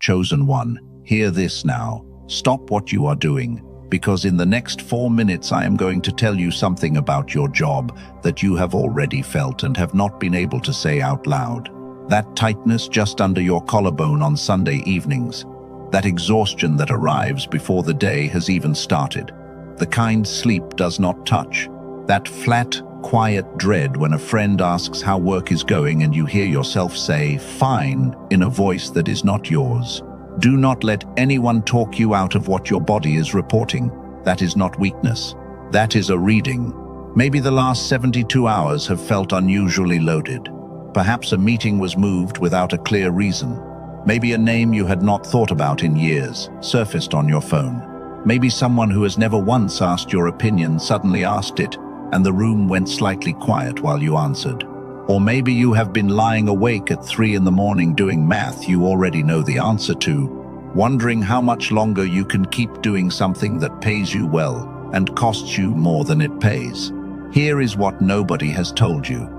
chosen one, hear this now. Stop what you are doing, because in the next 4 minutes I am going to tell you something about your job that you have already felt and have not been able to say out loud. That tightness just under your collarbone on Sunday evenings. That exhaustion that arrives before the day has even started. The kind sleep does not touch. That flat, quiet dread when a friend asks how work is going and you hear yourself say, "Fine," in a voice that is not yours. Do not let anyone talk you out of what your body is reporting. That is not weakness. That is a reading. Maybe the last 72 hours have felt unusually loaded. Perhaps a meeting was moved without a clear reason. Maybe a name you had not thought about in years surfaced on your phone. Maybe someone who has never once asked your opinion suddenly asked it, and the room went slightly quiet while you answered. Or maybe you have been lying awake at 3 in the morning doing math you already know the answer to, wondering how much longer you can keep doing something that pays you well and costs you more than it pays. Here is what nobody has told you.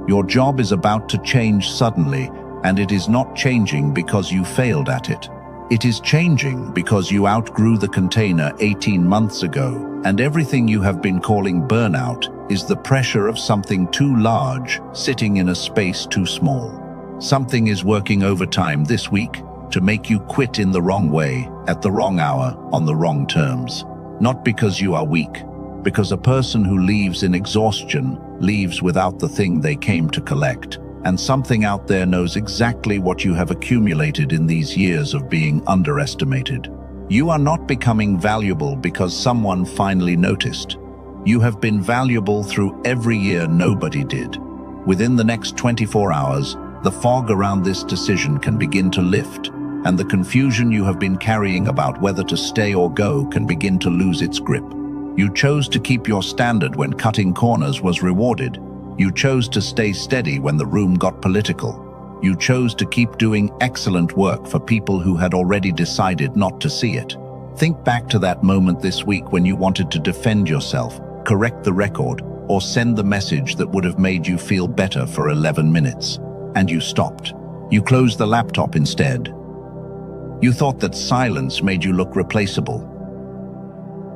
Your job is about to change suddenly, and it is not changing because you failed at it. It is changing because you outgrew the container 18 months ago, and everything you have been calling burnout is the pressure of something too large sitting in a space too small. Something is working overtime this week to make you quit in the wrong way, at the wrong hour, on the wrong terms. Not because you are weak, because a person who leaves in exhaustion leaves without the thing they came to collect. And something out there knows exactly what you have accumulated in these years of being underestimated. You are not becoming valuable because someone finally noticed. You have been valuable through every year nobody did. Within the next 24 hours, the fog around this decision can begin to lift, and the confusion you have been carrying about whether to stay or go can begin to lose its grip. You chose to keep your standard when cutting corners was rewarded. You chose to stay steady when the room got political. You chose to keep doing excellent work for people who had already decided not to see it. Think back to that moment this week when you wanted to defend yourself, correct the record, or send the message that would have made you feel better for 11 minutes. And you stopped. You closed the laptop instead. You thought that silence made you look replaceable.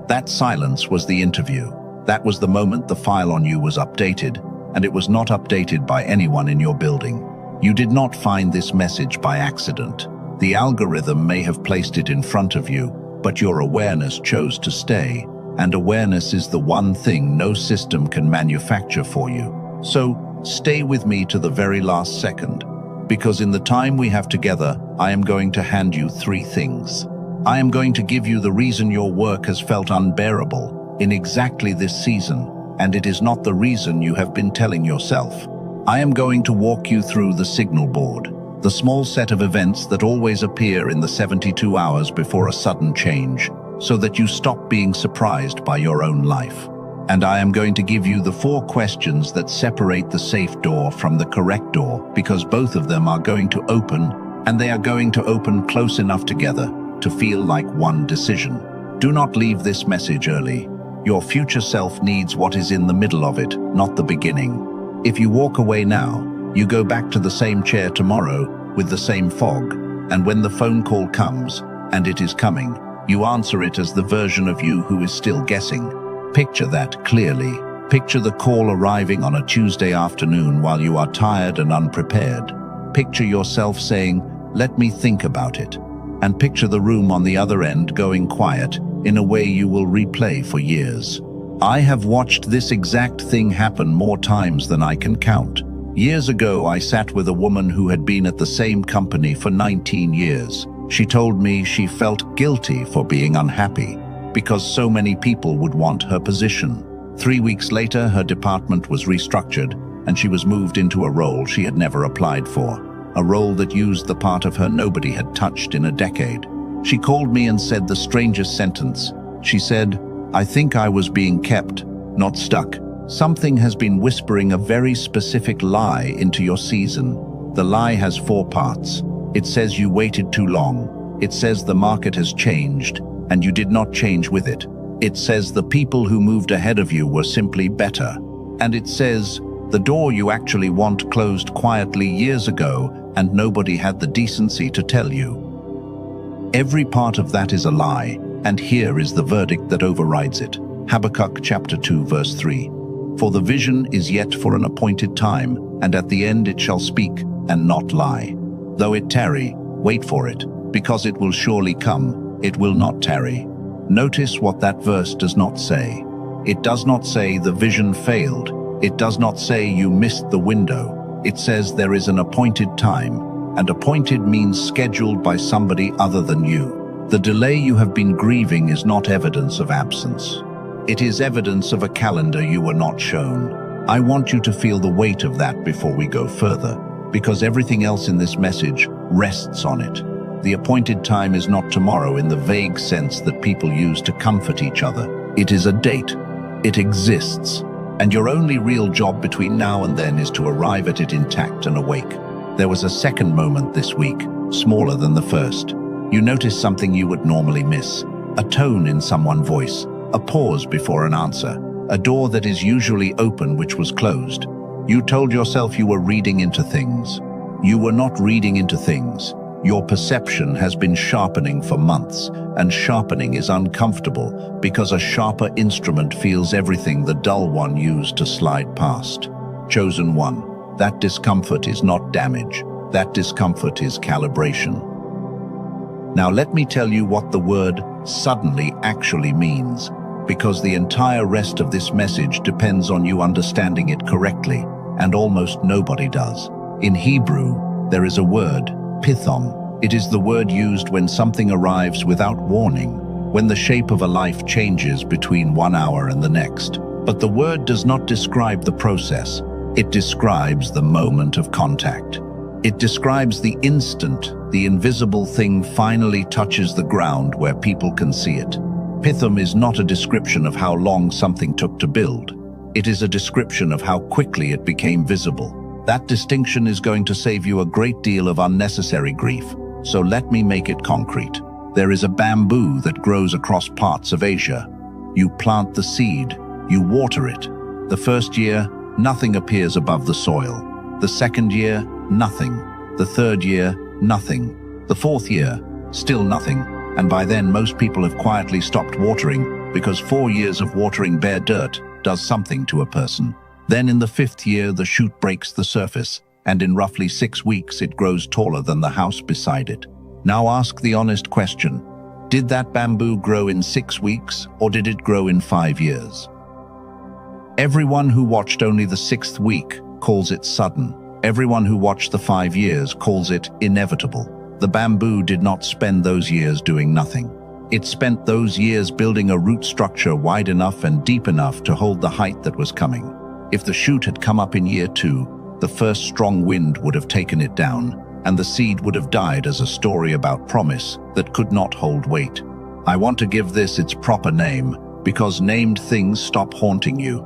That silence was the interview. That was the moment the file on you was updated. And it was not updated by anyone in your building. You did not find this message by accident. The algorithm may have placed it in front of you, but your awareness chose to stay. And awareness is the one thing no system can manufacture for you. So, stay with me to the very last second, because in the time we have together, I am going to hand you 3 things. I am going to give you the reason your work has felt unbearable in exactly this season, and it is not the reason you have been telling yourself. I am going to walk you through the signal board, the small set of events that always appear in the 72 hours before a sudden change, so that you stop being surprised by your own life. And I am going to give you the 4 questions that separate the safe door from the correct door, because both of them are going to open, and they are going to open close enough together to feel like one decision. Do not leave this message early. Your future self needs what is in the middle of it, not the beginning. If you walk away now, you go back to the same chair tomorrow with the same fog, and when the phone call comes, and it is coming, you answer it as the version of you who is still guessing. Picture that clearly. Picture the call arriving on a Tuesday afternoon while you are tired and unprepared. Picture yourself saying, "Let me think about it." And picture the room on the other end going quiet in a way you will replay for years. I have watched this exact thing happen more times than I can count. Years ago, I sat with a woman who had been at the same company for 19 years. She told me she felt guilty for being unhappy because so many people would want her position. 3 weeks later, her department was restructured and she was moved into a role she had never applied for, a role that used the part of her nobody had touched in a decade. She called me and said the strangest sentence. She said, "I think I was being kept, not stuck. Something has been whispering a very specific lie into your season. The lie has 4 parts. It says you waited too long. It says the market has changed, and you did not change with it. It says the people who moved ahead of you were simply better. And it says the door you actually want closed quietly years ago, and nobody had the decency to tell you. Every part of that is a lie, and here is the verdict that overrides it. Habakkuk chapter 2 verse 3. For the vision is yet for an appointed time, and at the end it shall speak, and not lie. Though it tarry, wait for it, because it will surely come, it will not tarry. Notice what that verse does not say. It does not say the vision failed. It does not say you missed the window. It says there is an appointed time, and appointed means scheduled by somebody other than you. The delay you have been grieving is not evidence of absence. It is evidence of a calendar you were not shown. I want you to feel the weight of that before we go further, because everything else in this message rests on it. The appointed time is not tomorrow in the vague sense that people use to comfort each other. It is a date. It exists. And your only real job between now and then is to arrive at it intact and awake. There was a second moment this week, smaller than the first. You noticed something you would normally miss. A tone in someone's voice, a pause before an answer, a door that is usually open which was closed. You told yourself you were reading into things. You were not reading into things. Your perception has been sharpening for months, and sharpening is uncomfortable because a sharper instrument feels everything the dull one used to slide past. Chosen one, that discomfort is not damage. That discomfort is calibration. Now let me tell you what the word suddenly actually means, because the entire rest of this message depends on you understanding it correctly, and almost nobody does. In Hebrew, there is a word, pithom. It is the word used when something arrives without warning, when the shape of a life changes between 1 hour and the next. But the word does not describe the process. It describes the moment of contact. It describes the instant the invisible thing finally touches the ground where people can see it. Pithom is not a description of how long something took to build. It is a description of how quickly it became visible. That distinction is going to save you a great deal of unnecessary grief, so let me make it concrete. There is a bamboo that grows across parts of Asia. You plant the seed, you water it. The first year, nothing appears above the soil. The second year, nothing. The third year, nothing. The fourth year, still nothing. And by then, most people have quietly stopped watering because 4 years of watering bare dirt does something to a person. Then in the fifth year, the shoot breaks the surface, and in roughly 6 weeks, it grows taller than the house beside it. Now ask the honest question, did that bamboo grow in 6 weeks, or did it grow in 5 years? Everyone who watched only the 6th week calls it sudden. Everyone who watched the 5 years calls it inevitable. The bamboo did not spend those years doing nothing. It spent those years building a root structure wide enough and deep enough to hold the height that was coming. If the shoot had come up in year 2, the first strong wind would have taken it down, and the seed would have died as a story about promise that could not hold weight. I want to give this its proper name, because named things stop haunting you.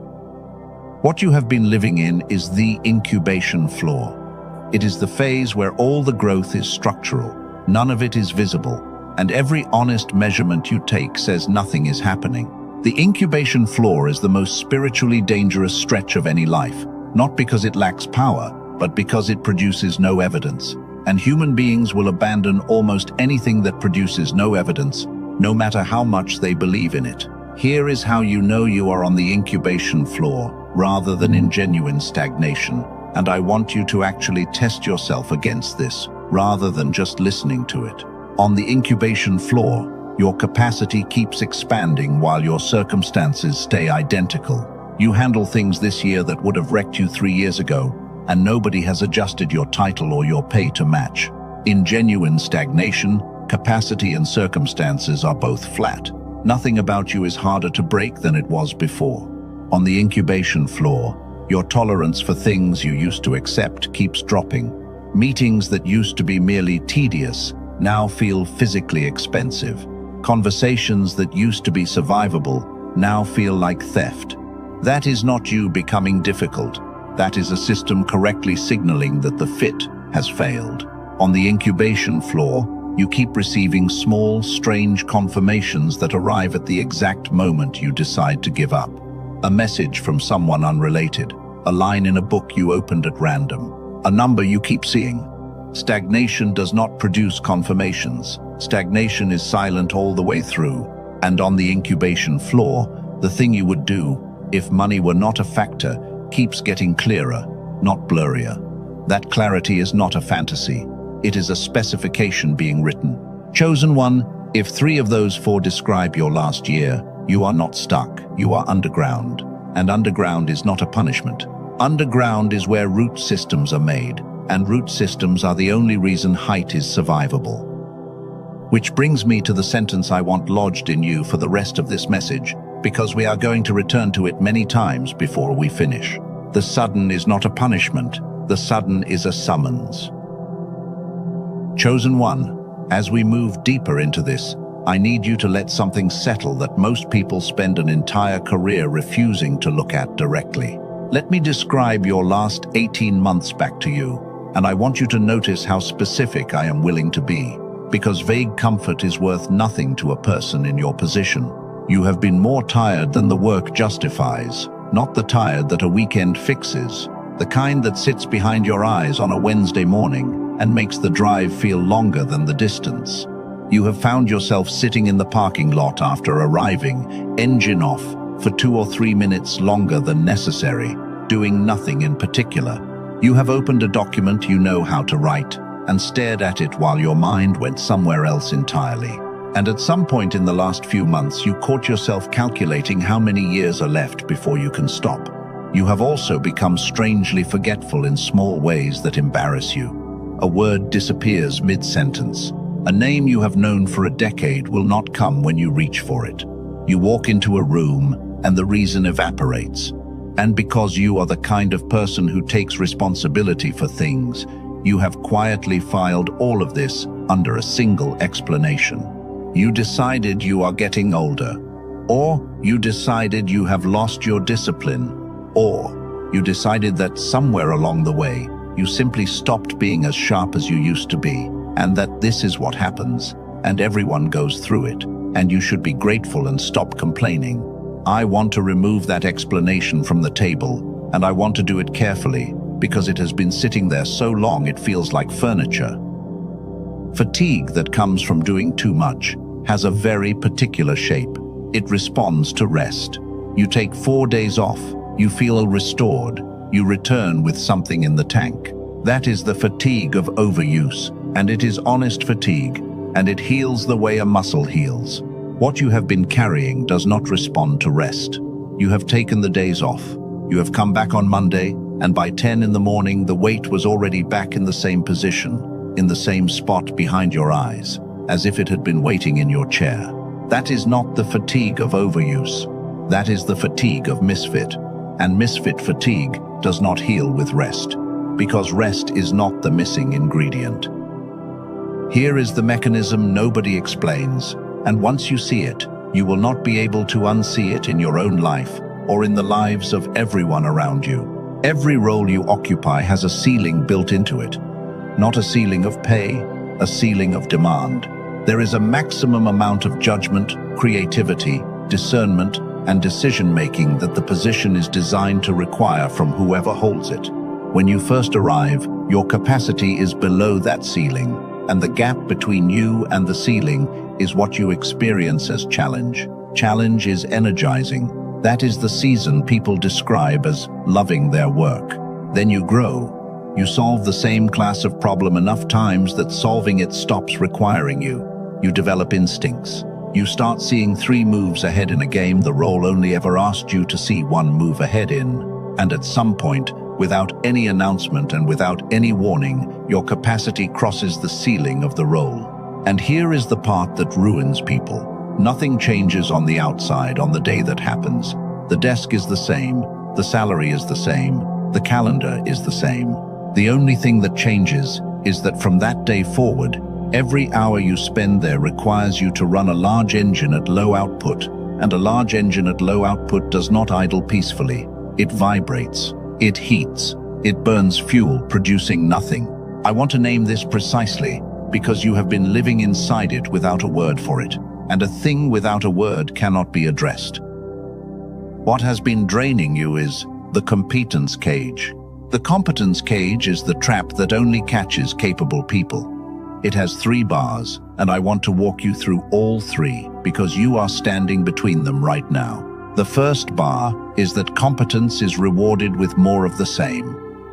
What you have been living in is the incubation floor. It is the phase where all the growth is structural, none of it is visible, and every honest measurement you take says nothing is happening. The incubation floor is the most spiritually dangerous stretch of any life, not because it lacks power, but because it produces no evidence. And human beings will abandon almost anything that produces no evidence, no matter how much they believe in it. Here is how you know you are on the incubation floor, rather than in genuine stagnation. And I want you to actually test yourself against this, rather than just listening to it. On the incubation floor, your capacity keeps expanding while your circumstances stay identical. You handle things this year that would have wrecked you 3 years ago, and nobody has adjusted your title or your pay to match. In genuine stagnation, capacity and circumstances are both flat. Nothing about you is harder to break than it was before. On the incubation floor, your tolerance for things you used to accept keeps dropping. Meetings that used to be merely tedious now feel physically expensive. Conversations that used to be survivable now feel like theft. That is not you becoming difficult. That is a system correctly signaling that the fit has failed. On the incubation floor, you keep receiving small, strange confirmations that arrive at the exact moment you decide to give up. A message from someone unrelated, a line in a book you opened at random, a number you keep seeing. Stagnation does not produce confirmations. Stagnation is silent all the way through. And on the incubation floor, the thing you would do, if money were not a factor, keeps getting clearer, not blurrier. That clarity is not a fantasy. It is a specification being written. Chosen one, if 3 of those 4 describe your last year, you are not stuck, you are underground. And underground is not a punishment. Underground is where root systems are made, and root systems are the only reason height is survivable. Which brings me to the sentence I want lodged in you for the rest of this message, because we are going to return to it many times before we finish. The sudden is not a punishment, the sudden is a summons. Chosen one, as we move deeper into this, I need you to let something settle that most people spend an entire career refusing to look at directly. Let me describe your last 18 months back to you, and I want you to notice how specific I am willing to be, because vague comfort is worth nothing to a person in your position. You have been more tired than the work justifies, not the tired that a weekend fixes, the kind that sits behind your eyes on a Wednesday morning and makes the drive feel longer than the distance. You have found yourself sitting in the parking lot after arriving, engine off, for 2 or 3 minutes longer than necessary, doing nothing in particular. You have opened a document you know how to write and stared at it while your mind went somewhere else entirely. And at some point in the last few months, you caught yourself calculating how many years are left before you can stop. You have also become strangely forgetful in small ways that embarrass you. A word disappears mid-sentence. A name you have known for a decade will not come when you reach for it. You walk into a room and the reason evaporates. And because you are the kind of person who takes responsibility for things, you have quietly filed all of this under a single explanation. You decided you are getting older, or you decided you have lost your discipline, or you decided that somewhere along the way, you simply stopped being as sharp as you used to be, and that this is what happens, and everyone goes through it, and you should be grateful and stop complaining. I want to remove that explanation from the table, and I want to do it carefully, because it has been sitting there so long it feels like furniture. Fatigue that comes from doing too much has a very particular shape. It responds to rest. You take 4 days off, you feel restored, you return with something in the tank. That is the fatigue of overuse, and it is honest fatigue, and it heals the way a muscle heals. What you have been carrying does not respond to rest. You have taken the days off. You have come back on Monday, and by 10 in the morning, the weight was already back in the same position, in the same spot behind your eyes, as if it had been waiting in your chair. That is not the fatigue of overuse. That is the fatigue of misfit. And misfit fatigue does not heal with rest, because rest is not the missing ingredient. Here is the mechanism nobody explains, and once you see it, you will not be able to unsee it in your own life or in the lives of everyone around you. Every role you occupy has a ceiling built into it. Not a ceiling of pay, a ceiling of demand. There is a maximum amount of judgment, creativity, discernment, and decision-making that the position is designed to require from whoever holds it. When you first arrive, your capacity is below that ceiling, and the gap between you and the ceiling is what you experience as challenge. Challenge is energizing. That is the season people describe as loving their work. Then you grow. You solve the same class of problem enough times that solving it stops requiring you. You develop instincts. You start seeing 3 moves ahead in a game the role only ever asked you to see 1 move ahead in. And at some point, without any announcement and without any warning, your capacity crosses the ceiling of the role. And here is the part that ruins people. Nothing changes on the outside on the day that happens. The desk is the same, the salary is the same, the calendar is the same. The only thing that changes is that from that day forward, every hour you spend there requires you to run a large engine at low output, and a large engine at low output does not idle peacefully. It vibrates, it heats, it burns fuel, producing nothing. I want to name this precisely because you have been living inside it without a word for it, and a thing without a word cannot be addressed. What has been draining you is the competence cage. The competence cage is the trap that only catches capable people. It has 3 bars, and I want to walk you through all 3 because you are standing between them right now. The first bar is that competence is rewarded with more of the same.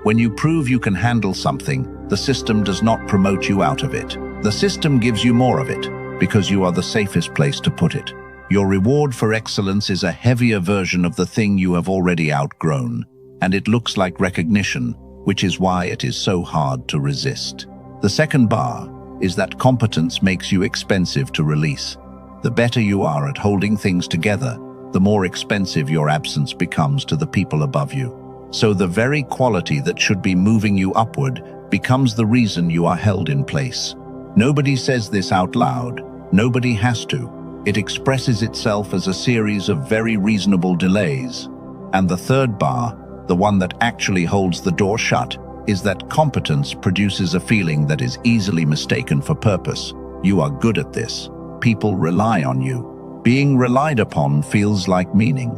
When you prove you can handle something, the system does not promote you out of it. The system gives you more of it because you are the safest place to put it. Your reward for excellence is a heavier version of the thing you have already outgrown, and it looks like recognition, which is why it is so hard to resist. The second bar is that competence makes you expensive to release. The better you are at holding things together, the more expensive your absence becomes to the people above you. So the very quality that should be moving you upward becomes the reason you are held in place. Nobody says this out loud. Nobody has to. It expresses itself as a series of very reasonable delays. And the third bar, the one that actually holds the door shut, is that competence produces a feeling that is easily mistaken for purpose. You are good at this. People rely on you. Being relied upon feels like meaning.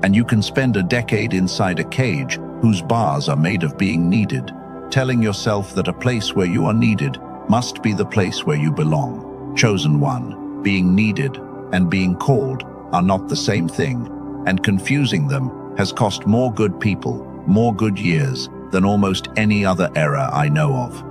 And you can spend a decade inside a cage whose bars are made of being needed, telling yourself that a place where you are needed must be the place where you belong. Chosen one, being needed and being called are not the same thing, and confusing them has cost more good people, more good years than almost any other era I know of.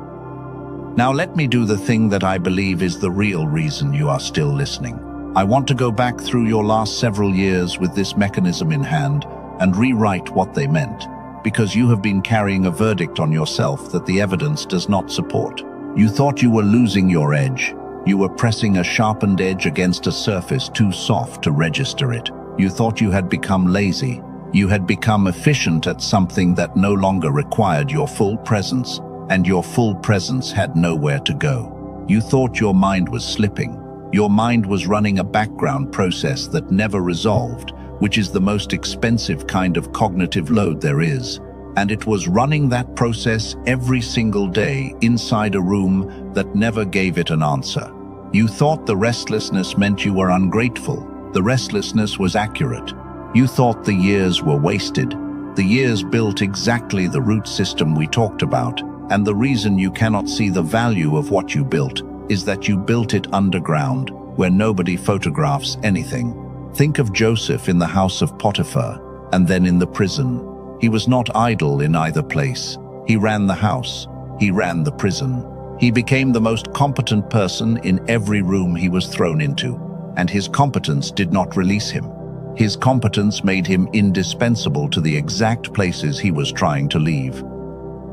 Now let me do the thing that I believe is the real reason you are still listening. I want to go back through your last several years with this mechanism in hand and rewrite what they meant, because you have been carrying a verdict on yourself that the evidence does not support. You thought you were losing your edge. You were pressing a sharpened edge against a surface too soft to register it. You thought you had become lazy. You had become efficient at something that no longer required your full presence, and your full presence had nowhere to go. You thought your mind was slipping. Your mind was running a background process that never resolved, which is the most expensive kind of cognitive load there is. And it was running that process every single day inside a room that never gave it an answer. You thought the restlessness meant you were ungrateful. The restlessness was accurate. You thought the years were wasted. The years built exactly the root system we talked about, and the reason you cannot see the value of what you built is that you built it underground, where nobody photographs anything. Think of Joseph in the house of Potiphar, and then in the prison. He was not idle in either place. He ran the house. He ran the prison. He became the most competent person in every room he was thrown into, and his competence did not release him. His competence made him indispensable to the exact places he was trying to leave.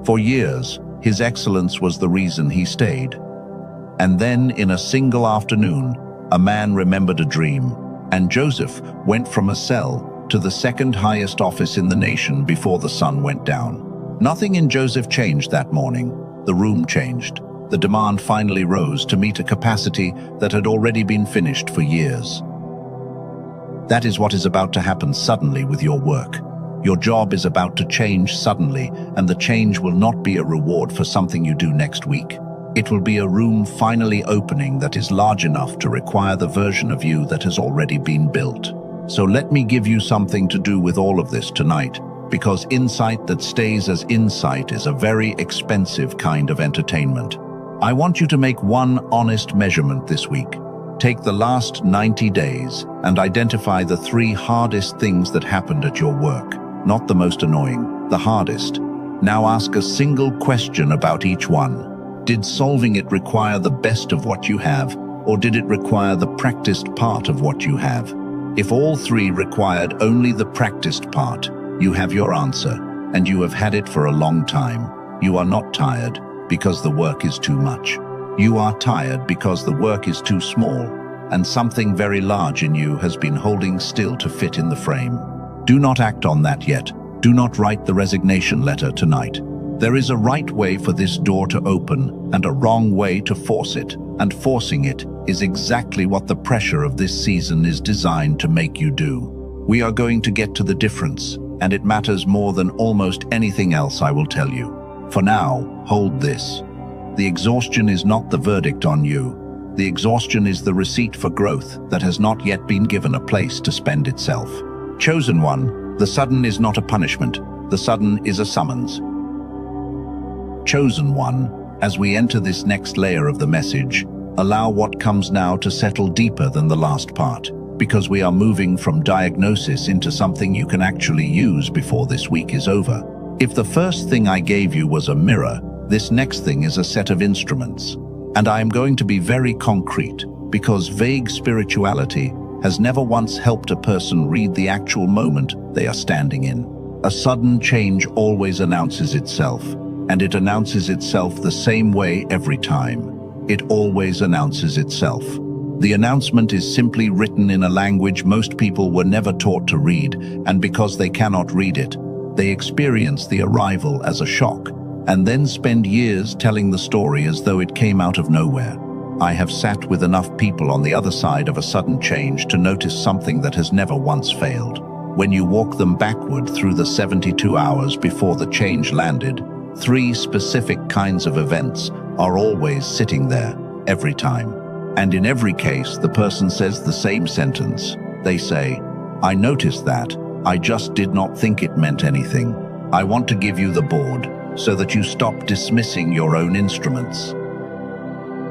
For years, his excellence was the reason he stayed. And then, in a single afternoon, a man remembered a dream, and Joseph went from a cell to the second highest office in the nation before the sun went down. Nothing in Joseph changed that morning. The room changed. The demand finally rose to meet a capacity that had already been finished for years. That is what is about to happen suddenly with your work. Your job is about to change suddenly, and the change will not be a reward for something you do next week. It will be a room finally opening that is large enough to require the version of you that has already been built. So let me give you something to do with all of this tonight, because insight that stays as insight is a very expensive kind of entertainment. I want you to make one honest measurement this week. Take the last 90 days and identify the 3 hardest things that happened at your work. Not the most annoying, the hardest. Now ask a single question about each one. Did solving it require the best of what you have, or did it require the practiced part of what you have? If all 3 required only the practiced part, you have your answer, and you have had it for a long time. You are not tired because the work is too much. You are tired because the work is too small, and something very large in you has been holding still to fit in the frame. Do not act on that yet. Do not write the resignation letter tonight. There is a right way for this door to open and a wrong way to force it, and forcing it is exactly what the pressure of this season is designed to make you do. We are going to get to the difference, and it matters more than almost anything else I will tell you. For now, hold this. The exhaustion is not the verdict on you. The exhaustion is the receipt for growth that has not yet been given a place to spend itself. Chosen one, the sudden is not a punishment. The sudden is a summons. Chosen one, as we enter this next layer of the message, allow what comes now to settle deeper than the last part, because we are moving from diagnosis into something you can actually use before this week is over. If the first thing I gave you was a mirror, this next thing is a set of instruments. And I am going to be very concrete, because vague spirituality has never once helped a person read the actual moment they are standing in. A sudden change always announces itself, and it announces itself the same way every time. It always announces itself. The announcement is simply written in a language most people were never taught to read, and because they cannot read it, they experience the arrival as a shock, and then spend years telling the story as though it came out of nowhere. I have sat with enough people on the other side of a sudden change to notice something that has never once failed. When you walk them backward through the 72 hours before the change landed, 3 specific kinds of events are always sitting there, every time. And in every case, the person says the same sentence. They say, "I noticed that. I just did not think it meant anything. I want to give you the board so that you stop dismissing your own instruments."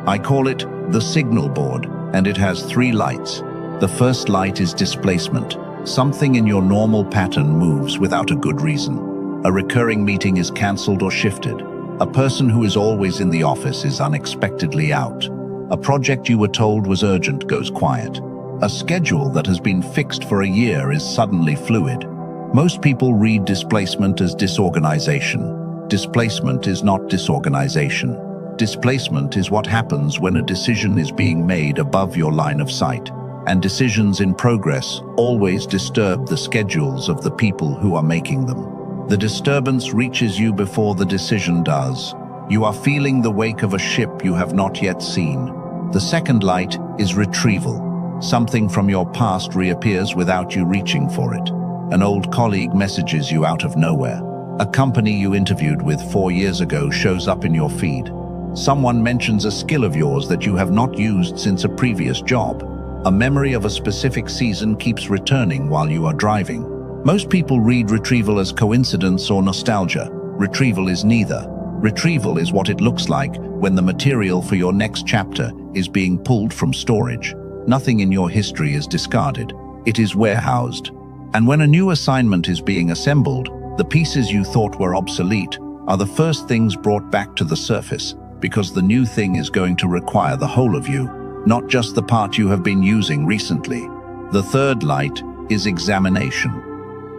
I call it the signal board, and it has 3 lights. The first light is displacement. Something in your normal pattern moves without a good reason. A recurring meeting is cancelled or shifted. A person who is always in the office is unexpectedly out. A project you were told was urgent goes quiet. A schedule that has been fixed for a year is suddenly fluid. Most people read displacement as disorganization. Displacement is not disorganization. Displacement is what happens when a decision is being made above your line of sight, and decisions in progress always disturb the schedules of the people who are making them. The disturbance reaches you before the decision does. You are feeling the wake of a ship you have not yet seen. The second light is retrieval. Something from your past reappears without you reaching for it. An old colleague messages you out of nowhere. A company you interviewed with 4 years ago shows up in your feed. Someone mentions a skill of yours that you have not used since a previous job. A memory of a specific season keeps returning while you are driving. Most people read retrieval as coincidence or nostalgia. Retrieval is neither. Retrieval is what it looks like when the material for your next chapter is being pulled from storage. Nothing in your history is discarded. It is warehoused. And when a new assignment is being assembled, the pieces you thought were obsolete are the first things brought back to the surface, because the new thing is going to require the whole of you, not just the part you have been using recently. The third light is examination.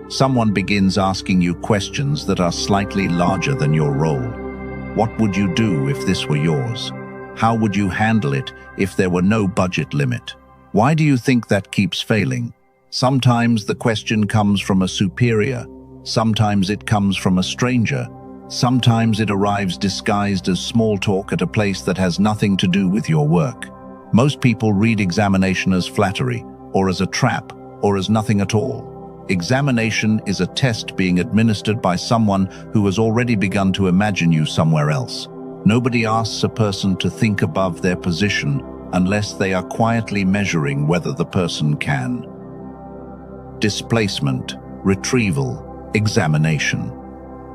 Someone begins asking you questions that are slightly larger than your role. What would you do if this were yours? How would you handle it if there were no budget limit? Why do you think that keeps failing? Sometimes the question comes from a superior. Sometimes it comes from a stranger. Sometimes it arrives disguised as small talk at a place that has nothing to do with your work. Most people read examination as flattery, or as a trap, or as nothing at all. Examination is a test being administered by someone who has already begun to imagine you somewhere else. Nobody asks a person to think above their position unless they are quietly measuring whether the person can. Displacement, retrieval, examination.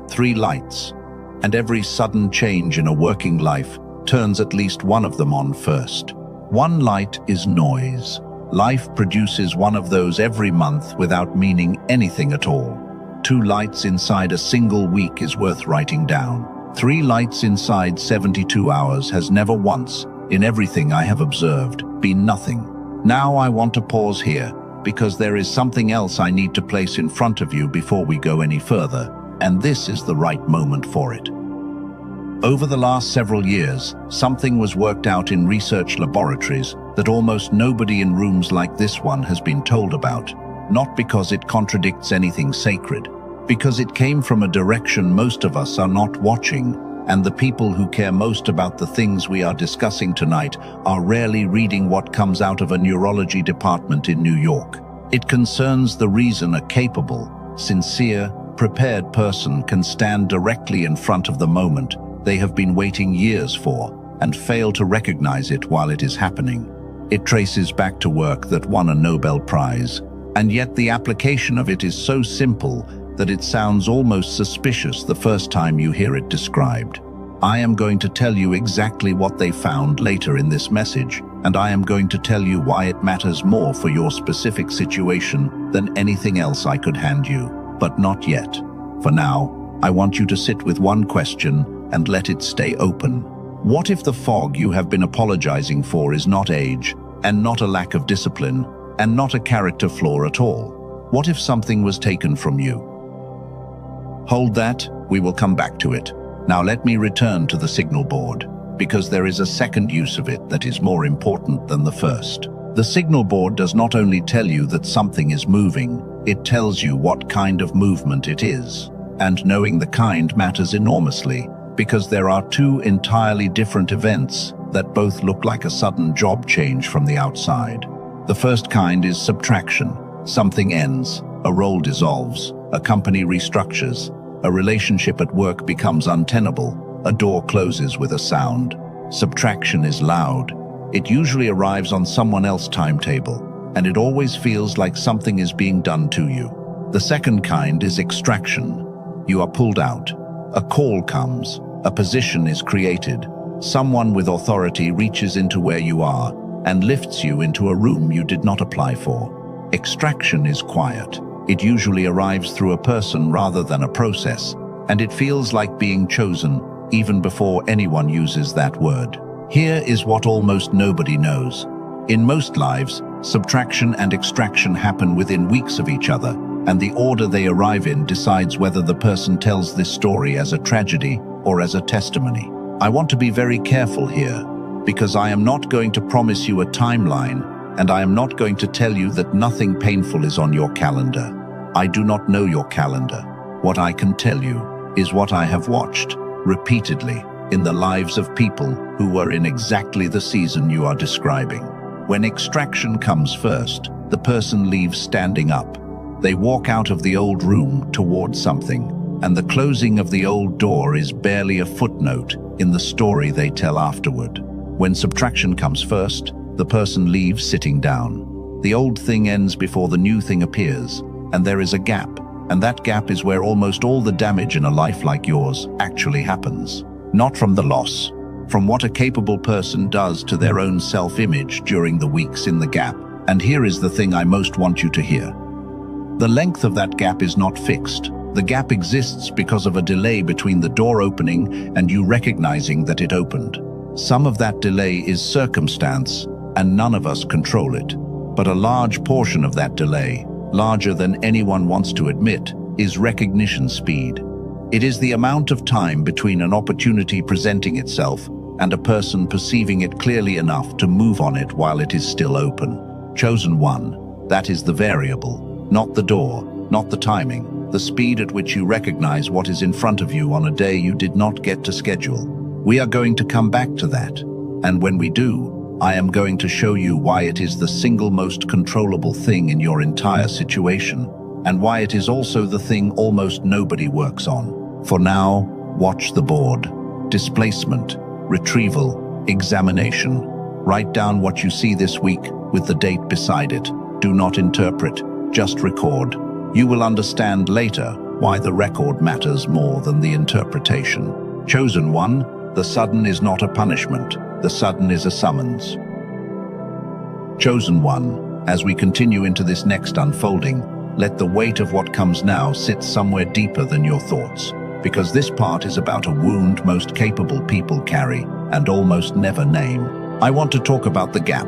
3 lights, and every sudden change in a working life turns at least one of them on first. 1 light is noise. Life produces one of those every month without meaning anything at all. 2 lights inside a single week is worth writing down. 3 lights inside 72 hours has never once, in everything I have observed, been nothing. Now I want to pause here, because there is something else I need to place in front of you before we go any further, and this is the right moment for it. Over the last several years, something was worked out in research laboratories that almost nobody in rooms like this one has been told about, not because it contradicts anything sacred, because it came from a direction most of us are not watching, and the people who care most about the things we are discussing tonight are rarely reading what comes out of a neurology department in New York. It concerns the reason a capable, sincere, prepared person can stand directly in front of the moment they have been waiting years for and fail to recognize it while it is happening. It traces back to work that won a Nobel Prize, and yet the application of it is so simple that it sounds almost suspicious the first time you hear it described. I am going to tell you exactly what they found later in this message, and I am going to tell you why it matters more for your specific situation than anything else I could hand you. But not yet. For now, I want you to sit with one question and let it stay open. What if the fog you have been apologizing for is not age, and not a lack of discipline, and not a character flaw at all? What if something was taken from you? Hold that, we will come back to it. Now let me return to the signal board, because there is a second use of it that is more important than the first. The signal board does not only tell you that something is moving, it tells you what kind of movement it is. And knowing the kind matters enormously, because there are two entirely different events that both look like a sudden job change from the outside. The first kind is subtraction. Something ends, a role dissolves, a company restructures, a relationship at work becomes untenable, a door closes with a sound. Subtraction is loud. It usually arrives on someone else's timetable, and it always feels like something is being done to you. The second kind is extraction. You are pulled out. A call comes. A position is created. Someone with authority reaches into where you are and lifts you into a room you did not apply for. Extraction is quiet. It usually arrives through a person rather than a process, and it feels like being chosen even before anyone uses that word. Here is what almost nobody knows. In most lives, subtraction and extraction happen within weeks of each other, and the order they arrive in decides whether the person tells this story as a tragedy or as a testimony. I want to be very careful here, because I am not going to promise you a timeline, and I am not going to tell you that nothing painful is on your calendar. I do not know your calendar. What I can tell you is what I have watched repeatedly in the lives of people who were in exactly the season you are describing. When extraction comes first, the person leaves standing up. They walk out of the old room towards something, and the closing of the old door is barely a footnote in the story they tell afterward. When subtraction comes first, the person leaves sitting down. The old thing ends before the new thing appears, and there is a gap, and that gap is where almost all the damage in a life like yours actually happens. Not from the loss, from what a capable person does to their own self-image during the weeks in the gap. And here is the thing I most want you to hear. The length of that gap is not fixed. The gap exists because of a delay between the door opening and you recognizing that it opened. Some of that delay is circumstance, and none of us control it. But a large portion of that delay, larger than anyone wants to admit, is recognition speed. It is the amount of time between an opportunity presenting itself and a person perceiving it clearly enough to move on it while it is still open. Chosen one, that is the variable, not the door, not the timing, the speed at which you recognize what is in front of you on a day you did not get to schedule. We are going to come back to that, and when we do, I am going to show you why it is the single most controllable thing in your entire situation, and why it is also the thing almost nobody works on. For now, watch the board. Displacement, retrieval, examination. Write down what you see this week with the date beside it. Do not interpret, just record. You will understand later why the record matters more than the interpretation. Chosen one, the sudden is not a punishment. The sudden is a summons. Chosen one, as we continue into this next unfolding, let the weight of what comes now sit somewhere deeper than your thoughts, because this part is about a wound most capable people carry and almost never name. I want to talk about the gap,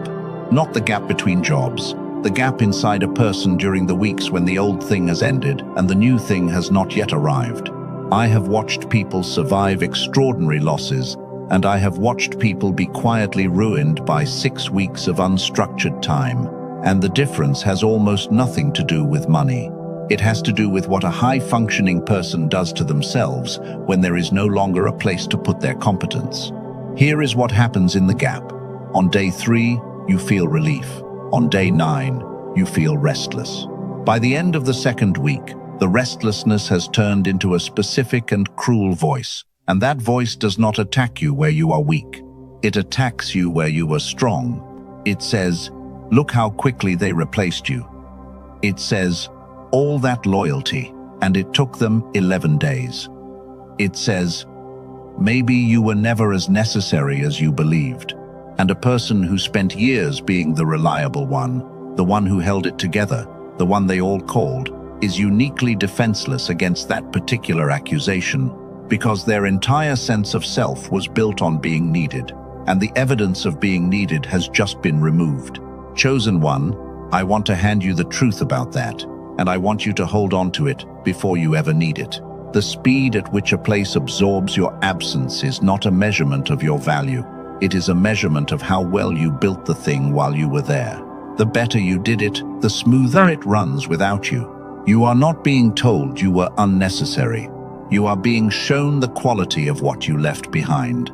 not the gap between jobs, the gap inside a person during the weeks when the old thing has ended and the new thing has not yet arrived. I have watched people survive extraordinary losses, and I have watched people be quietly ruined by 6 weeks of unstructured time, and the difference has almost nothing to do with money. It has to do with what a high-functioning person does to themselves when there is no longer a place to put their competence. Here is what happens in the gap. On day 3, you feel relief. On day 9, you feel restless. By the end of the second week, the restlessness has turned into a specific and cruel voice. And that voice does not attack you where you are weak. It attacks you where you are strong. It says, look how quickly they replaced you. It says, all that loyalty, and it took them 11 days. It says, Maybe you were never as necessary as you believed. And a person who spent years being the reliable one, the one who held it together, the one they all called, is uniquely defenseless against that particular accusation because their entire sense of self was built on being needed, and the evidence of being needed has just been removed. Chosen one, I want to hand you the truth about that, and I want you to hold on to it before you ever need it. The speed at which a place absorbs your absence is not a measurement of your value. It is a measurement of how well you built the thing while you were there. The better you did it, the smoother it runs without you. You are not being told you were unnecessary. You are being shown the quality of what you left behind.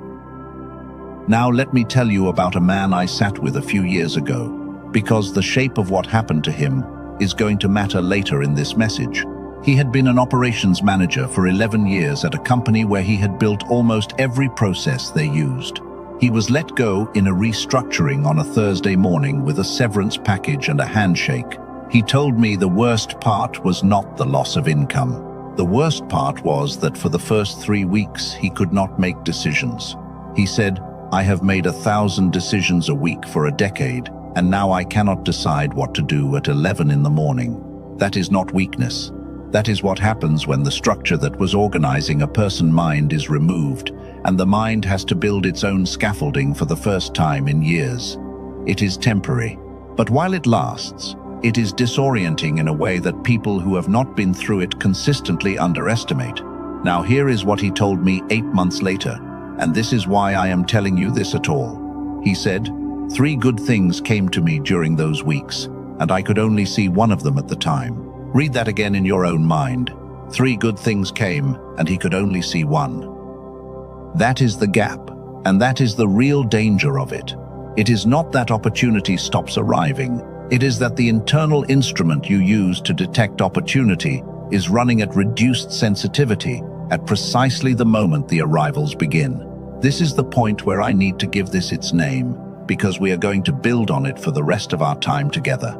Now let me tell you about a man I sat with a few years ago, because the shape of what happened to him is going to matter later in this message. He had been an operations manager for 11 years at a company where he had built almost every process they used. He was let go in a restructuring on a Thursday morning with a severance package and a handshake. He told me the worst part was not the loss of income. The worst part was that for the first 3 weeks he could not make decisions. He said, "I have made 1,000 decisions a week for a decade, and now I cannot decide what to do at 11 in the morning." That is not weakness. That is what happens when the structure that was organizing a person's mind is removed, and the mind has to build its own scaffolding for the first time in years. It is temporary, but while it lasts, it is disorienting in a way that people who have not been through it consistently underestimate. Now here is what he told me 8 months later, and this is why I am telling you this at all. He said, 3 good things came to me during those weeks, and I could only see one of them at the time. Read that again in your own mind. 3 good things came, and he could only see one. That is the gap, and that is the real danger of it. It is not that opportunity stops arriving. It is that the internal instrument you use to detect opportunity is running at reduced sensitivity at precisely the moment the arrivals begin. This is the point where I need to give this its name, because we are going to build on it for the rest of our time together.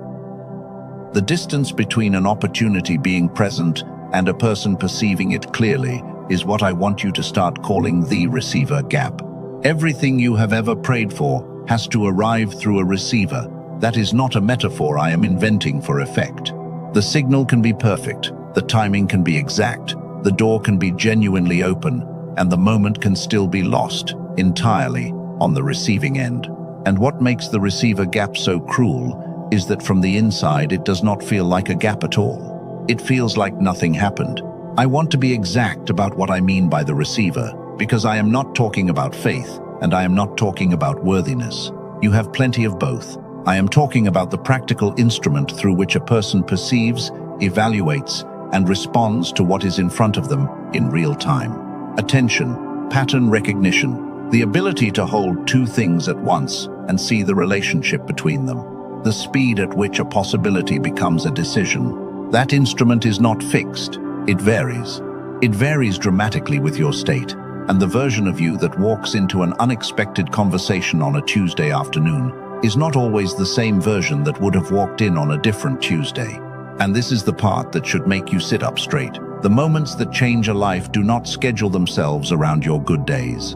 The distance between an opportunity being present and a person perceiving it clearly is what I want you to start calling the receiver gap. Everything you have ever prayed for has to arrive through a receiver. That is not a metaphor I am inventing for effect. The signal can be perfect, the timing can be exact, the door can be genuinely open, and the moment can still be lost entirely on the receiving end. And what makes the receiver gap so cruel is that from the inside it does not feel like a gap at all. It feels like nothing happened. I want to be exact about what I mean by the receiver, because I am not talking about faith, and I am not talking about worthiness. You have plenty of both. I am talking about the practical instrument through which a person perceives, evaluates, and responds to what is in front of them in real time. Attention, pattern recognition, the ability to hold 2 things at once and see the relationship between them. The speed at which a possibility becomes a decision. That instrument is not fixed, it varies. It varies dramatically with your state, and the version of you that walks into an unexpected conversation on a Tuesday afternoon is not always the same version that would have walked in on a different Tuesday. And this is the part that should make you sit up straight. The moments that change a life do not schedule themselves around your good days.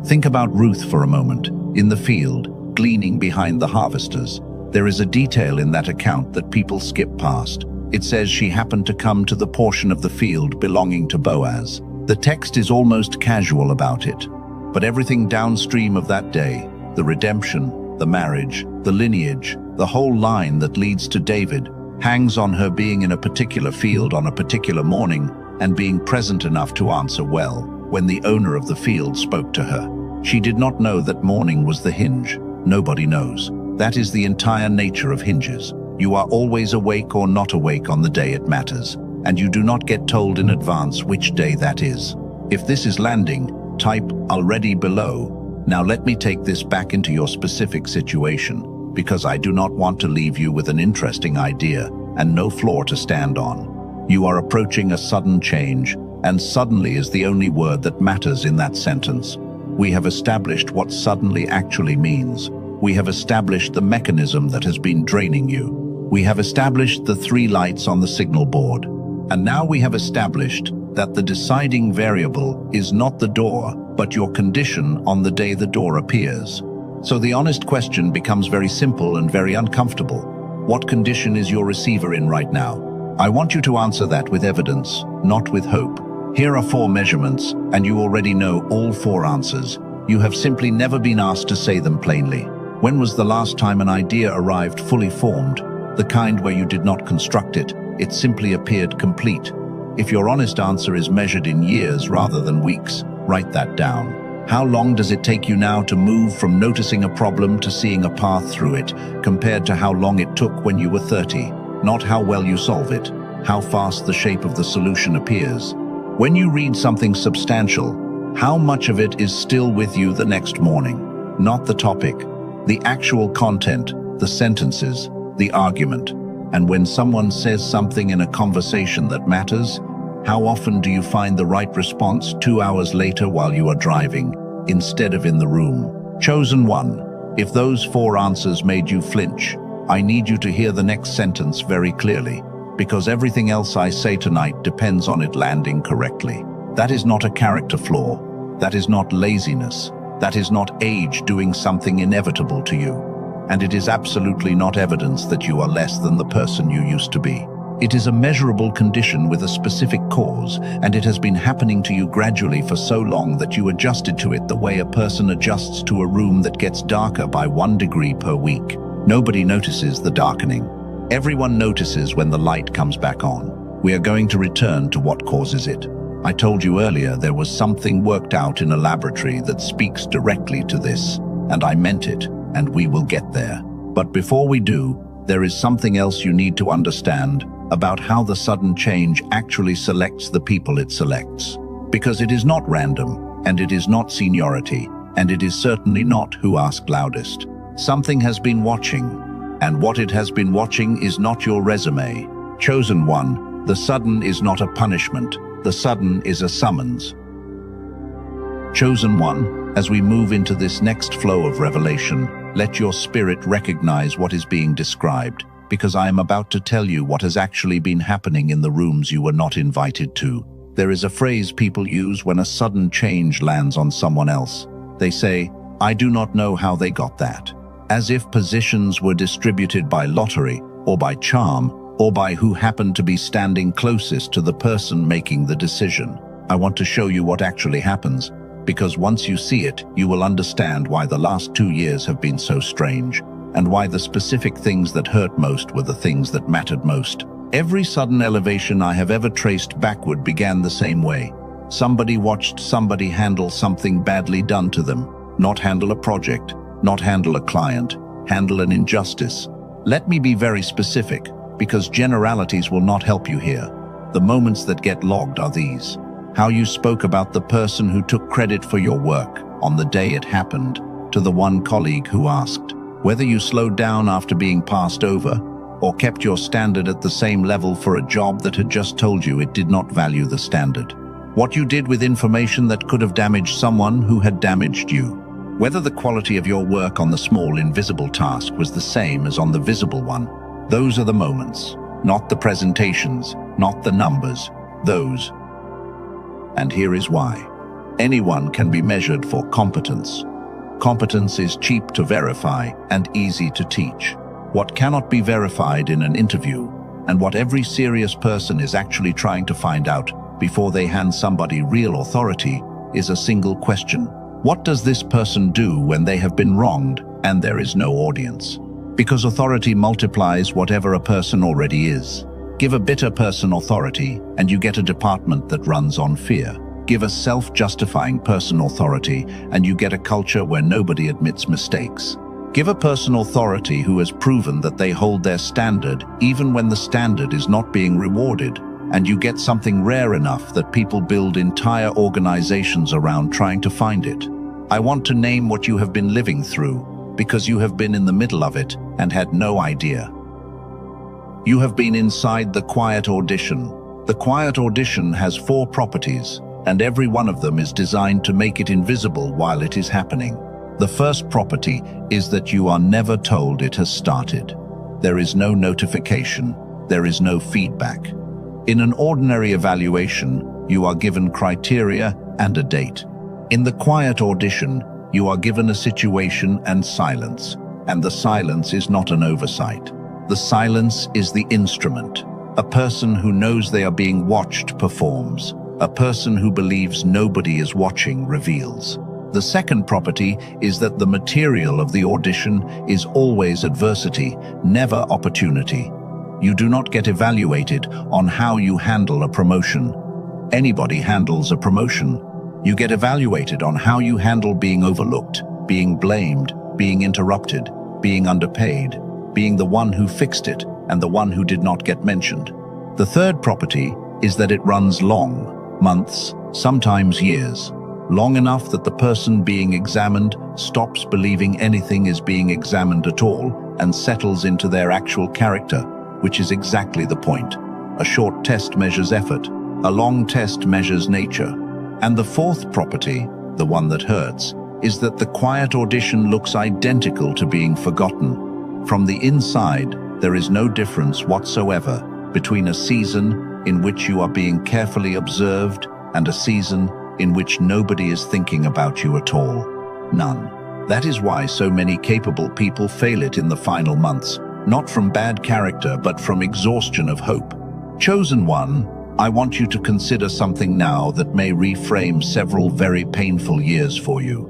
Think about Ruth for a moment. In the field, gleaning behind the harvesters, there is a detail in that account that people skip past. It says she happened to come to the portion of the field belonging to Boaz. The text is almost casual about it, but everything downstream of that day, the redemption, the marriage, the lineage, the whole line that leads to David, hangs on her being in a particular field on a particular morning and being present enough to answer well when the owner of the field spoke to her. She did not know that morning was the hinge. Nobody knows. That is the entire nature of hinges. You are always awake or not awake on the day it matters, and you do not get told in advance which day that is. If this is landing, type already below. Now let me take this back into your specific situation, because I do not want to leave you with an interesting idea and no floor to stand on. You are approaching a sudden change, and suddenly is the only word that matters in that sentence. We have established what suddenly actually means. We have established the mechanism that has been draining you. We have established the 3 lights on the signal board. And now we have established that the deciding variable is not the door, but your condition on the day the door appears. So the honest question becomes very simple and very uncomfortable. What condition is your receiver in right now? I want you to answer that with evidence, not with hope. Here are 4 measurements, and you already know all 4 answers. You have simply never been asked to say them plainly. When was the last time an idea arrived fully formed? The kind where you did not construct it, it simply appeared complete. If your honest answer is measured in years rather than weeks, write that down. How long does it take you now to move from noticing a problem to seeing a path through it, compared to how long it took when you were 30? Not how well you solve it, how fast the shape of the solution appears. When you read something substantial, how much of it is still with you the next morning? Not the topic, the actual content, the sentences, the argument. And when someone says something in a conversation that matters, how often do you find the right response 2 hours later while you are driving, instead of in the room? Chosen one, if those 4 answers made you flinch, I need you to hear the next sentence very clearly, because everything else I say tonight depends on it landing correctly. That is not a character flaw. That is not laziness. That is not age doing something inevitable to you. And it is absolutely not evidence that you are less than the person you used to be. It is a measurable condition with a specific cause, and it has been happening to you gradually for so long that you adjusted to it the way a person adjusts to a room that gets darker by 1 degree per week. Nobody notices the darkening. Everyone notices when the light comes back on. We are going to return to what causes it. I told you earlier there was something worked out in a laboratory that speaks directly to this, and I meant it, and we will get there. But before we do, there is something else you need to understand about how the sudden change actually selects the people it selects. Because it is not random, and it is not seniority, and it is certainly not who asked loudest. Something has been watching, and what it has been watching is not your resume. Chosen one, the sudden is not a punishment. The sudden is a summons. Chosen one, as we move into this next flow of revelation, let your spirit recognize what is being described, because I am about to tell you what has actually been happening in the rooms you were not invited to. There is a phrase people use when a sudden change lands on someone else. They say, "I do not know how they got that," as if positions were distributed by lottery, or by charm, or by who happened to be standing closest to the person making the decision. I want to show you what actually happens, because once you see it, you will understand why the last 2 years have been so strange, and why the specific things that hurt most were the things that mattered most. Every sudden elevation I have ever traced backward began the same way. Somebody watched somebody handle something badly done to them. Not handle a project, not handle a client, handle an injustice. Let me be very specific, because generalities will not help you here. The moments that get logged are these. How you spoke about the person who took credit for your work on the day it happened, to the one colleague who asked. Whether you slowed down after being passed over, or kept your standard at the same level for a job that had just told you it did not value the standard. What you did with information that could have damaged someone who had damaged you. Whether the quality of your work on the small invisible task was the same as on the visible one. Those are the moments, not the presentations, not the numbers, those. And here is why. Anyone can be measured for competence. Competence is cheap to verify and easy to teach. What cannot be verified in an interview, and what every serious person is actually trying to find out before they hand somebody real authority, is a single question. What does this person do when they have been wronged and there is no audience? Because authority multiplies whatever a person already is. Give a bitter person authority and you get a department that runs on fear. Give a self-justifying person authority and you get a culture where nobody admits mistakes. Give a person authority who has proven that they hold their standard even when the standard is not being rewarded, and you get something rare enough that people build entire organizations around trying to find it. I want to name what you have been living through, because you have been in the middle of it and had no idea. You have been inside the quiet audition. The quiet audition has 4 properties, and every one of them is designed to make it invisible while it is happening. The first property is that you are never told it has started. There is no notification. There is no feedback. In an ordinary evaluation, You are given criteria and a date. In the quiet audition, you are given a situation and silence. And the silence is not an oversight. The silence is the instrument. A person who knows they are being watched performs. A person who believes nobody is watching reveals. The second property is that the material of the audition is always adversity, never opportunity. You do not get evaluated on how you handle a promotion. Anybody handles a promotion. You get evaluated on how you handle being overlooked, being blamed, being interrupted, being underpaid, being the one who fixed it and the one who did not get mentioned. The third property is that it runs long, months, sometimes years, long enough that the person being examined stops believing anything is being examined at all and settles into their actual character, which is exactly the point. A short test measures effort, a long test measures nature. And the fourth property, the one that hurts, is that the quiet audition looks identical to being forgotten. From the inside, there is no difference whatsoever between a season in which you are being carefully observed and a season in which nobody is thinking about you at all. None. That is why so many capable people fail it in the final months, not from bad character, but from exhaustion of hope. Chosen one, I want you to consider something now that may reframe several very painful years for you.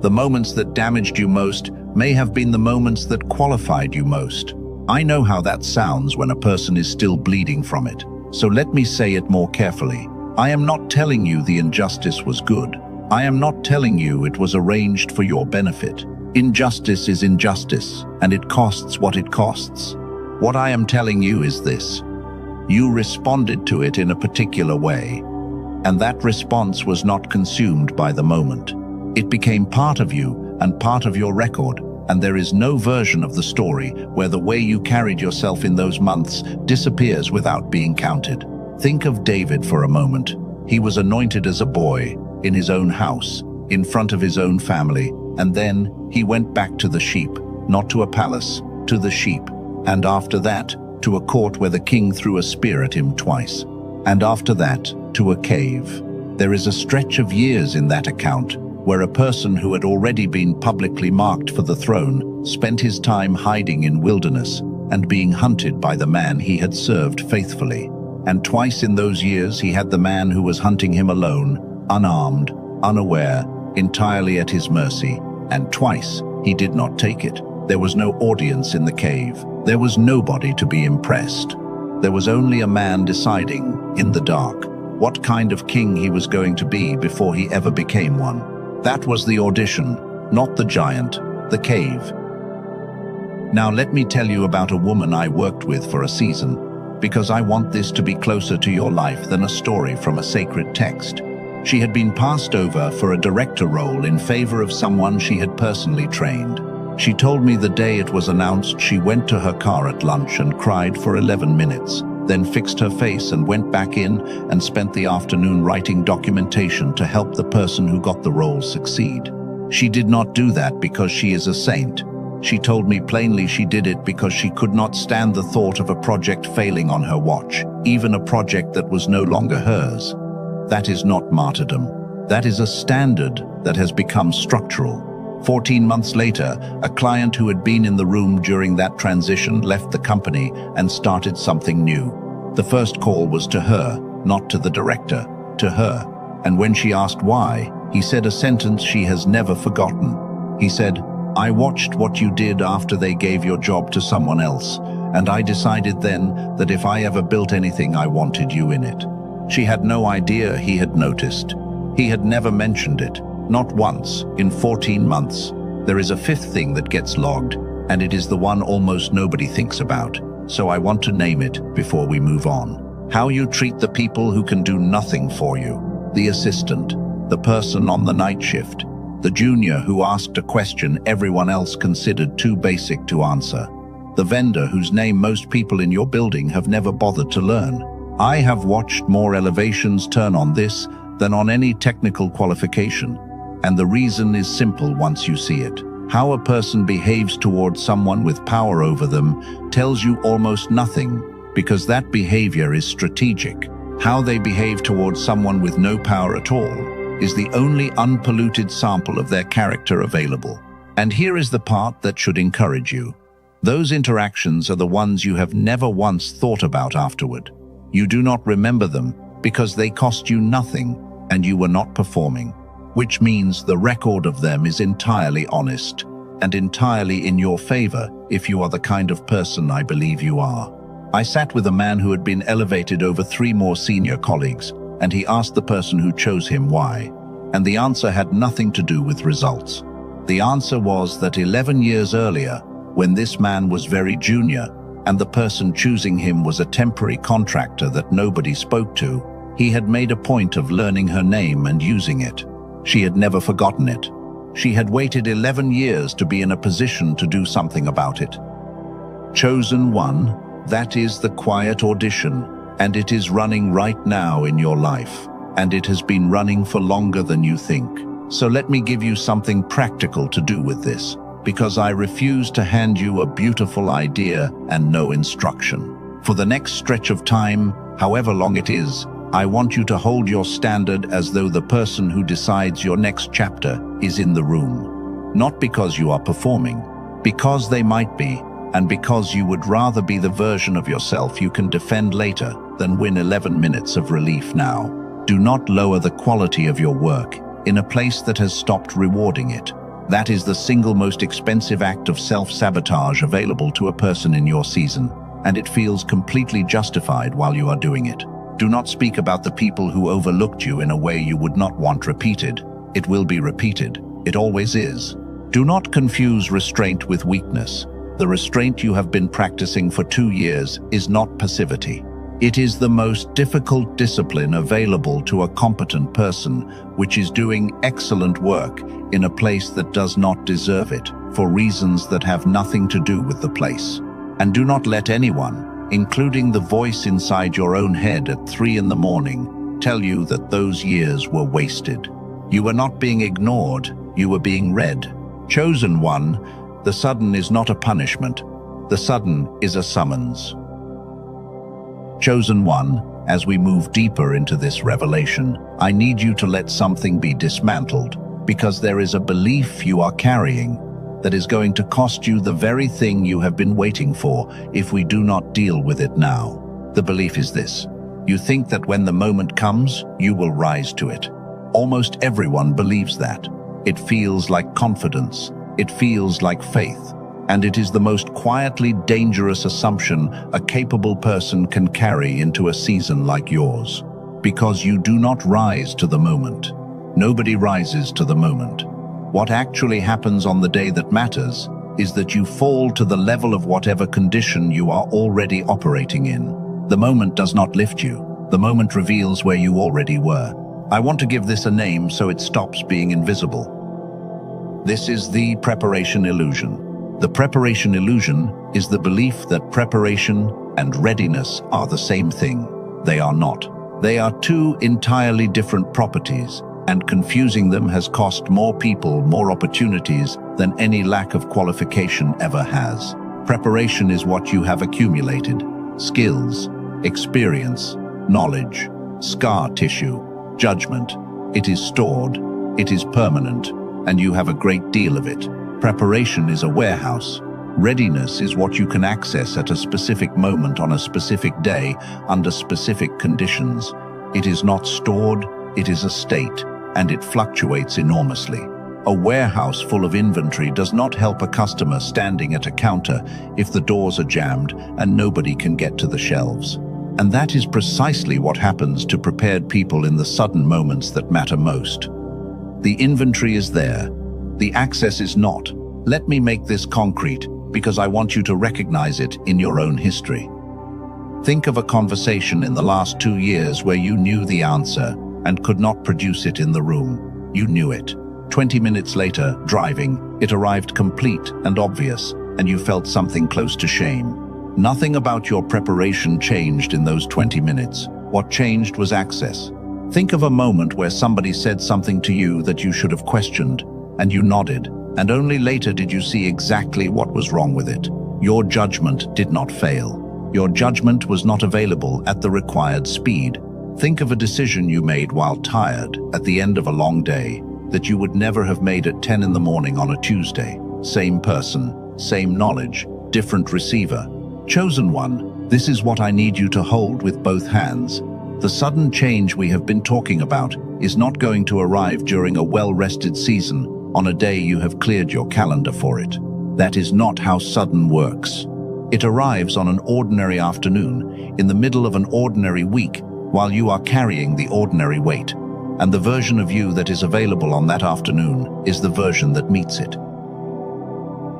The moments that damaged you most may have been the moments that qualified you most. I know how that sounds when a person is still bleeding from it, so let me say it more carefully. I am not telling you the injustice was good. I am not telling you it was arranged for your benefit. Injustice is injustice, and it costs what it costs. What I am telling you is this. You responded to it in a particular way, and that response was not consumed by the moment. It became part of you and part of your record, and there is no version of the story where the way you carried yourself in those months disappears without being counted. Think of David for a moment. He was anointed as a boy, in his own house, in front of his own family, and then he went back to the sheep, not to a palace, to the sheep, and after that, to a court where the king threw a spear at him twice, and after that, to a cave. There is a stretch of years in that account where a person who had already been publicly marked for the throne spent his time hiding in wilderness and being hunted by the man he had served faithfully. And twice in those years he had the man who was hunting him alone, unarmed, unaware, entirely at his mercy, and twice he did not take it. There was no audience in the cave. There was nobody to be impressed. There was only a man deciding, in the dark, what kind of king he was going to be before he ever became one. That was the audition, not the giant, the cave. Now let me tell you about a woman I worked with for a season, because I want this to be closer to your life than a story from a sacred text. She had been passed over for a director role in favor of someone she had personally trained. She told me the day it was announced she went to her car at lunch and cried for 11 minutes, then fixed her face and went back in and spent the afternoon writing documentation to help the person who got the role succeed. She did not do that because she is a saint. She told me plainly she did it because she could not stand the thought of a project failing on her watch, even a project that was no longer hers. That is not martyrdom. That is a standard that has become structural. 14 months later, a client who had been in the room during that transition left the company and started something new. The first call was to her, not to the director, to her. And when she asked why, he said a sentence she has never forgotten. He said, "I watched what you did after they gave your job to someone else, and I decided then that if I ever built anything, I wanted you in it." She had no idea he had noticed. He had never mentioned it. Not once, in 14 months. There is a fifth thing that gets logged, and it is the one almost nobody thinks about. So I want to name it before we move on. How you treat the people who can do nothing for you. The assistant, the person on the night shift, the junior who asked a question everyone else considered too basic to answer, the vendor whose name most people in your building have never bothered to learn. I have watched more elevations turn on this than on any technical qualification. And the reason is simple once you see it. How a person behaves towards someone with power over them tells you almost nothing, because that behavior is strategic. How they behave towards someone with no power at all is the only unpolluted sample of their character available. And here is the part that should encourage you. Those interactions are the ones you have never once thought about afterward. You do not remember them because they cost you nothing and you were not performing, which means the record of them is entirely honest and entirely in your favor if you are the kind of person I believe you are. I sat with a man who had been elevated over 3 more senior colleagues, and he asked the person who chose him why, and the answer had nothing to do with results. The answer was that 11 years earlier, when this man was very junior, and the person choosing him was a temporary contractor that nobody spoke to, he had made a point of learning her name and using it. She had never forgotten it. She had waited 11 years to be in a position to do something about it. Chosen one, that is the quiet audition, and it is running right now in your life, and it has been running for longer than you think. So let me give you something practical to do with this, because I refuse to hand you a beautiful idea and no instruction. For the next stretch of time, however long it is, I want you to hold your standard as though the person who decides your next chapter is in the room. Not because you are performing, because they might be, and because you would rather be the version of yourself you can defend later than win 11 minutes of relief now. Do not lower the quality of your work in a place that has stopped rewarding it. That is the single most expensive act of self-sabotage available to a person in your season, and it feels completely justified while you are doing it. Do not speak about the people who overlooked you in a way you would not want repeated. It will be repeated. It always is. Do not confuse restraint with weakness. The restraint you have been practicing for 2 years is not passivity. It is the most difficult discipline available to a competent person, which is doing excellent work in a place that does not deserve it, for reasons that have nothing to do with the place. And do not let anyone, including the voice inside your own head at 3 in the morning, tell you that those years were wasted. You were not being ignored, you were being read. Chosen one, the sudden is not a punishment. The sudden is a summons. Chosen one, as we move deeper into this revelation, I need you to let something be dismantled, because there is a belief you are carrying that is going to cost you the very thing you have been waiting for if we do not deal with it now. The belief is this: you think that when the moment comes, you will rise to it. Almost everyone believes that. It feels like confidence. It feels like faith. And it is the most quietly dangerous assumption a capable person can carry into a season like yours. Because you do not rise to the moment. Nobody rises to the moment. What actually happens on the day that matters is that you fall to the level of whatever condition you are already operating in. The moment does not lift you. The moment reveals where you already were. I want to give this a name so it stops being invisible. This is the preparation illusion. The preparation illusion is the belief that preparation and readiness are the same thing. They are not. They are 2 entirely different properties, and confusing them has cost more people more opportunities than any lack of qualification ever has. Preparation is what you have accumulated: skills, experience, knowledge, scar tissue, judgment. It is stored, it is permanent, and you have a great deal of it. Preparation is a warehouse. Readiness is what you can access at a specific moment on a specific day under specific conditions. It is not stored, it is a state, and it fluctuates enormously. A warehouse full of inventory does not help a customer standing at a counter if the doors are jammed and nobody can get to the shelves. And that is precisely what happens to prepared people in the sudden moments that matter most. The inventory is there. The access is not. Let me make this concrete, because I want you to recognize it in your own history. Think of a conversation in the last 2 years where you knew the answer and could not produce it in the room. You knew it. 20 minutes later, driving, it arrived complete and obvious, and you felt something close to shame. Nothing about your preparation changed in those 20 minutes. What changed was access. Think of a moment where somebody said something to you that you should have questioned, and you nodded, and only later did you see exactly what was wrong with it. Your judgment did not fail. Your judgment was not available at the required speed. Think of a decision you made while tired at the end of a long day that you would never have made at 10 in the morning on a Tuesday. Same person, same knowledge, different receiver. Chosen one, this is what I need you to hold with both hands. The sudden change we have been talking about is not going to arrive during a well-rested season on a day you have cleared your calendar for it. That is not how sudden works. It arrives on an ordinary afternoon, in the middle of an ordinary week, while you are carrying the ordinary weight. And the version of you that is available on that afternoon is the version that meets it.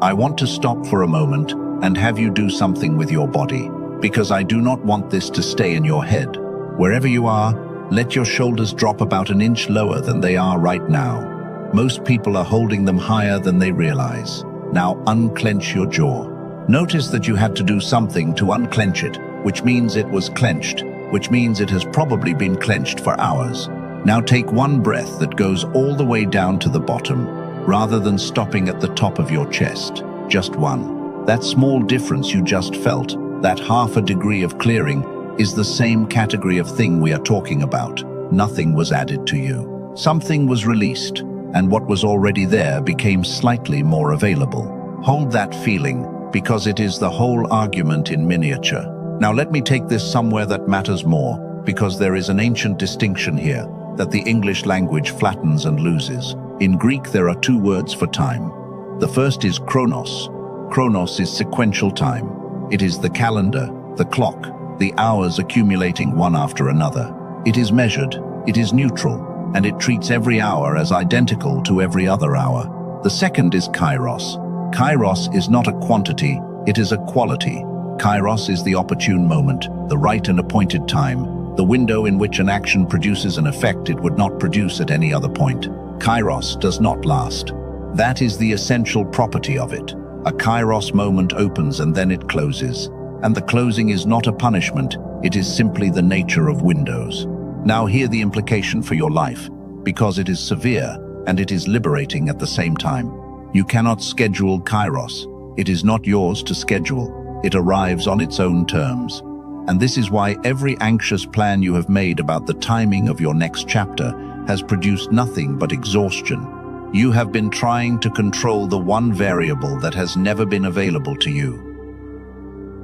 I want to stop for a moment and have you do something with your body, because I do not want this to stay in your head. Wherever you are, let your shoulders drop about an inch lower than they are right now. Most people are holding them higher than they realize. Now unclench your jaw. Notice that you had to do something to unclench it, which means it was clenched, which means it has probably been clenched for hours. Now take one breath that goes all the way down to the bottom, rather than stopping at the top of your chest. Just one. That small difference you just felt, that half a degree of clearing, is the same category of thing we are talking about. Nothing was added to you. Something was released, and what was already there became slightly more available. Hold that feeling, because it is the whole argument in miniature. Now let me take this somewhere that matters more, because there is an ancient distinction here that the English language flattens and loses. In Greek there are two words for time. The first is chronos. Chronos is sequential time. It is the calendar, the clock, the hours accumulating one after another. It is measured, it is neutral, and it treats every hour as identical to every other hour. The second is kairos. Kairos is not a quantity, it is a quality. Kairos is the opportune moment, the right and appointed time, the window in which an action produces an effect it would not produce at any other point. Kairos does not last. That is the essential property of it. A kairos moment opens and then it closes. And the closing is not a punishment, it is simply the nature of windows. Now hear the implication for your life, because it is severe and it is liberating at the same time. You cannot schedule kairos. It is not yours to schedule. It arrives on its own terms. And this is why every anxious plan you have made about the timing of your next chapter has produced nothing but exhaustion. You have been trying to control the one variable that has never been available to you.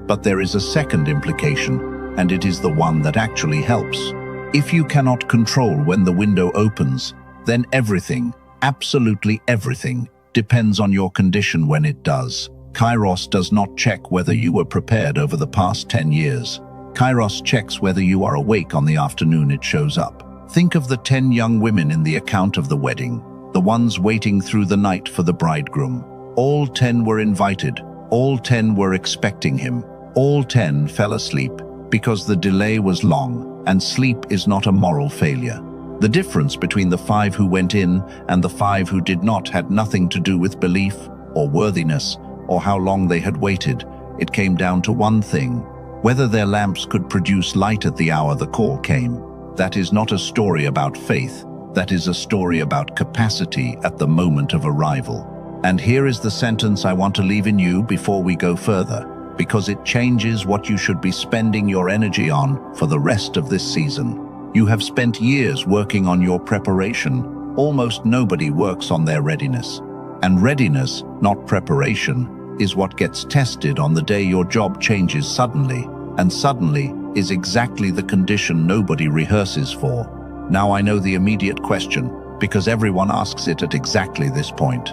But there is a second implication, and it is the one that actually helps. If you cannot control when the window opens, then everything, absolutely everything, depends on your condition when it does. Kairos does not check whether you were prepared over the past 10 years. Kairos checks whether you are awake on the afternoon it shows up. Think of the 10 young women in the account of the wedding, the ones waiting through the night for the bridegroom. All 10 were invited. All 10 were expecting him. All 10 fell asleep because the delay was long, and sleep is not a moral failure. The difference between the 5 who went in and the 5 who did not had nothing to do with belief or worthiness or how long they had waited. It came down to one thing: whether their lamps could produce light at the hour the call came. That is not a story about faith. That is a story about capacity at the moment of arrival. And here is the sentence I want to leave in you before we go further, because it changes what you should be spending your energy on for the rest of this season. You have spent years working on your preparation. Almost nobody works on their readiness. And readiness, not preparation, is what gets tested on the day your job changes suddenly. And suddenly is exactly the condition nobody rehearses for. Now I know the immediate question, because everyone asks it at exactly this point.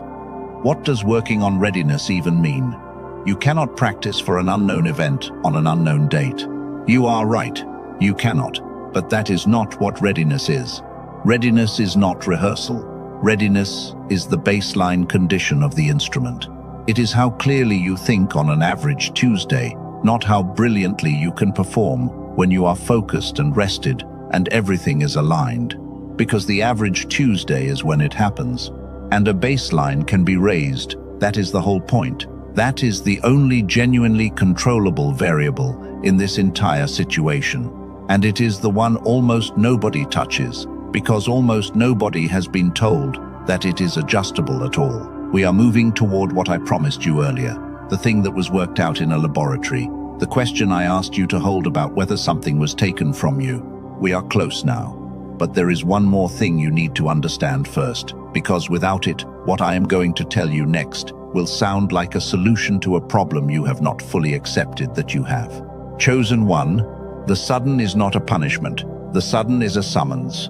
What does working on readiness even mean? You cannot practice for an unknown event on an unknown date. You are right, you cannot, but that is not what readiness is. Readiness is not rehearsal. Readiness is the baseline condition of the instrument. It is how clearly you think on an average Tuesday, not how brilliantly you can perform when you are focused and rested and everything is aligned. Because the average Tuesday is when it happens, and a baseline can be raised. That is the whole point. That is the only genuinely controllable variable in this entire situation. And it is the one almost nobody touches, because almost nobody has been told that it is adjustable at all. We are moving toward what I promised you earlier, the thing that was worked out in a laboratory, the question I asked you to hold about whether something was taken from you. we are close now. But there is one more thing you need to understand first, because without it, what I am going to tell you next will sound like a solution to a problem you have not fully accepted that you have. Chosen one, the sudden is not a punishment. The sudden is a summons.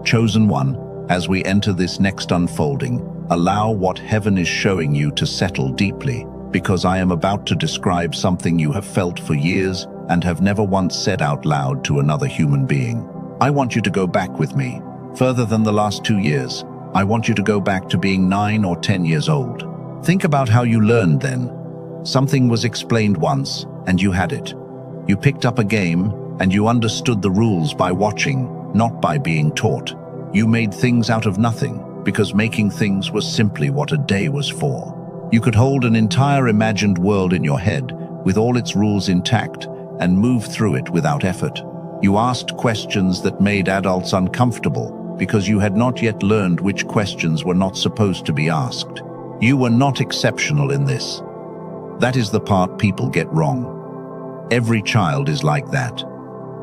Chosen one, as we enter this next unfolding, allow what heaven is showing you to settle deeply, because I am about to describe something you have felt for years and have never once said out loud to another human being. I want you to go back with me, further than the last 2 years. I want you to go back to being 9 or 10 years old. Think about how you learned then. Something was explained once, and you had it. You picked up a game, and you understood the rules by watching, not by being taught. You made things out of nothing, because making things was simply what a day was for. You could hold an entire imagined world in your head, with all its rules intact, and move through it without effort. You asked questions that made adults uncomfortable, because you had not yet learned which questions were not supposed to be asked. You were not exceptional in this. That is the part people get wrong. Every child is like that.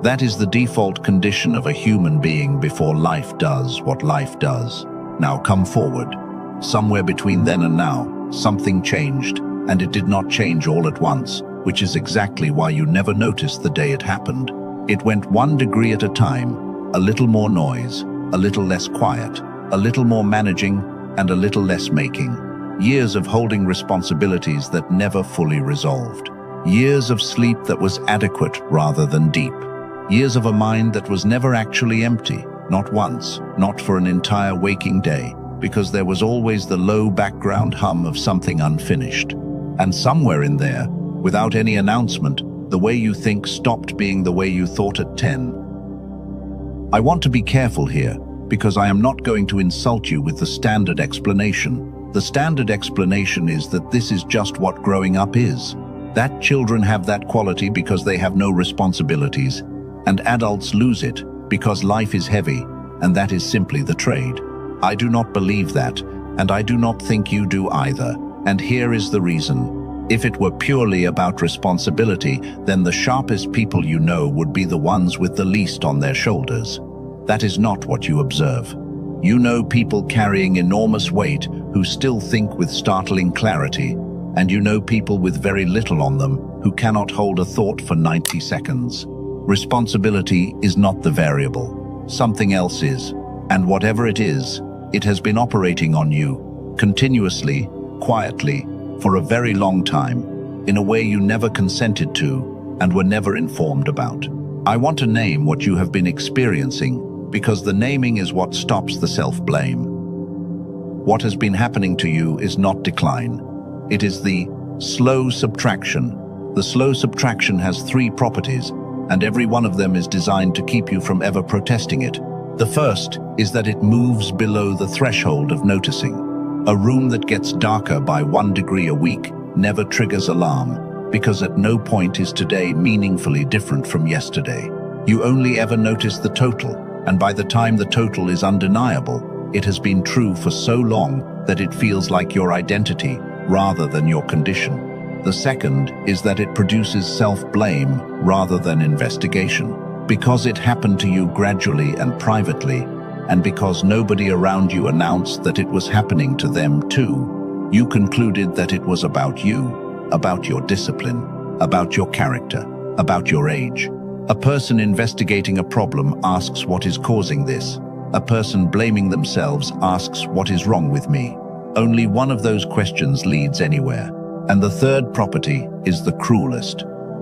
That is the default condition of a human being before life does what life does. Now come forward. Somewhere between then and now, something changed, and it did not change all at once, which is exactly why you never noticed the day it happened. It went 1 degree at a time, a little more noise, a little less quiet, a little more managing, and a little less making. Years of holding responsibilities that never fully resolved. Years of sleep that was adequate rather than deep. Years of a mind that was never actually empty, not once, not for an entire waking day, because there was always the low background hum of something unfinished. And somewhere in there, without any announcement, the way you think stopped being the way you thought at 10. I want to be careful here, because I am not going to insult you with the standard explanation. The standard explanation is that this is just what growing up is. That children have that quality because they have no responsibilities, and adults lose it because life is heavy, and that is simply the trade. I do not believe that, and I do not think you do either, and here is the reason. If it were purely about responsibility, then the sharpest people you know would be the ones with the least on their shoulders. That is not what you observe. You know people carrying enormous weight who still think with startling clarity, and you know people with very little on them who cannot hold a thought for 90 seconds. Responsibility is not the variable. Something else is, and whatever it is, it has been operating on you, continuously, quietly, for a very long time, in a way you never consented to and were never informed about. I want to name what you have been experiencing, because the naming is what stops the self-blame. What has been happening to you is not decline. It is the slow subtraction. The slow subtraction has 3 properties, and every one of them is designed to keep you from ever protesting it. The first is that it moves below the threshold of noticing. A room that gets darker by 1 degree a week never triggers alarm, because at no point is today meaningfully different from yesterday. You only ever notice the total, and by the time the total is undeniable, it has been true for so long that it feels like your identity rather than your condition. The second is that it produces self-blame rather than investigation, because it happened to you gradually and privately, and because nobody around you announced that it was happening to them too. You concluded that it was about you, about your discipline, about your character, about your age. A person investigating a problem asks what is causing this. A person blaming themselves asks what is wrong with me. Only one of those questions leads anywhere. And the third property is the cruelest.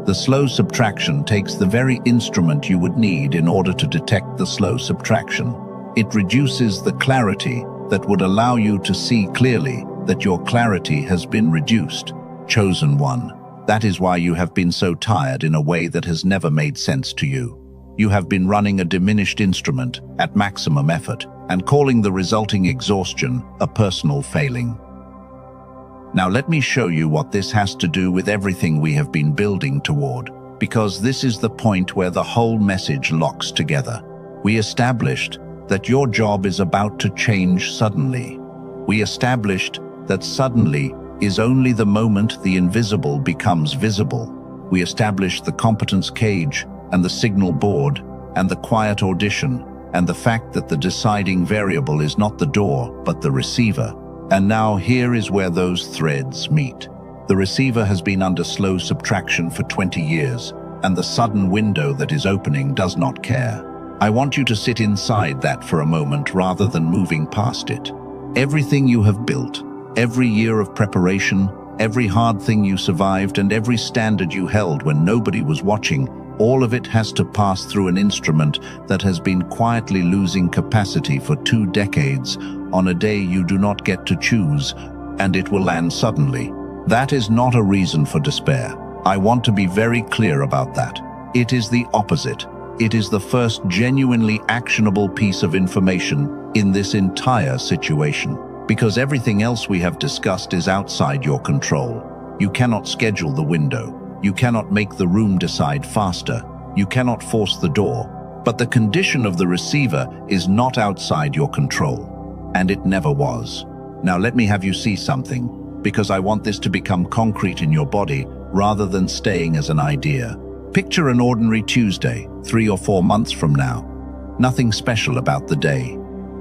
The slow subtraction takes the very instrument you would need in order to detect the slow subtraction. It reduces the clarity that would allow you to see clearly that your clarity has been reduced. Chosen one. That is why you have been so tired in a way that has never made sense to you. You have been running a diminished instrument at maximum effort and calling the resulting exhaustion a personal failing. Now let me show you what this has to do with everything we have been building toward, because this is the point where the whole message locks together. We established that your job is about to change suddenly. We established that suddenly is only the moment the invisible becomes visible. We established the competence cage and the signal board, and the quiet audition, and the fact that the deciding variable is not the door, but the receiver. And now here is where those threads meet. The receiver has been under slow subtraction for 20 years, and the sudden window that is opening does not care. I want you to sit inside that for a moment rather than moving past it. Everything you have built, every year of preparation, every hard thing you survived, and every standard you held when nobody was watching, all of it has to pass through an instrument that has been quietly losing capacity for 2 decades on a day you do not get to choose, and it will land suddenly. That is not a reason for despair. I want to be very clear about that. It is the opposite. It is the first genuinely actionable piece of information in this entire situation, because everything else we have discussed is outside your control. You cannot schedule the window. You cannot make the room decide faster. You cannot force the door. But the condition of the receiver is not outside your control, and it never was. Now let me have you see something, because I want this to become concrete in your body rather than staying as an idea. Picture an ordinary Tuesday, 3 or 4 months from now. Nothing special about the day.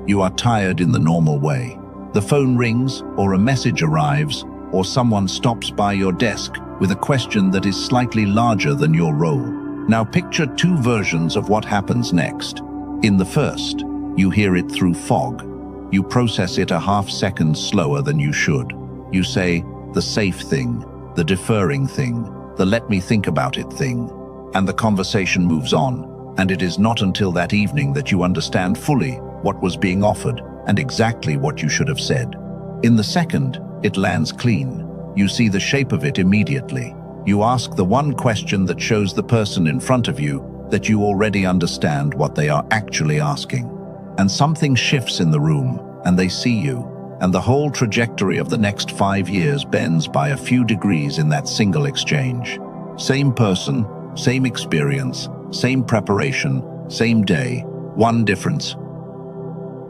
You are tired in the normal way. The phone rings, or a message arrives, or someone stops by your desk with a question that is slightly larger than your role. Now picture 2 versions of what happens next. In the first, you hear it through fog. You process it a half second slower than you should. You say, the safe thing, the deferring thing, the let me think about it thing, and the conversation moves on, and it is not until that evening that you understand fully what was being offered and exactly what you should have said. In the second, it lands clean. You see the shape of it immediately. You ask the one question that shows the person in front of you that you already understand what they are actually asking. And something shifts in the room, and they see you, and the whole trajectory of the next 5 years bends by a few degrees in that single exchange. Same person, same experience, same preparation, same day, one difference.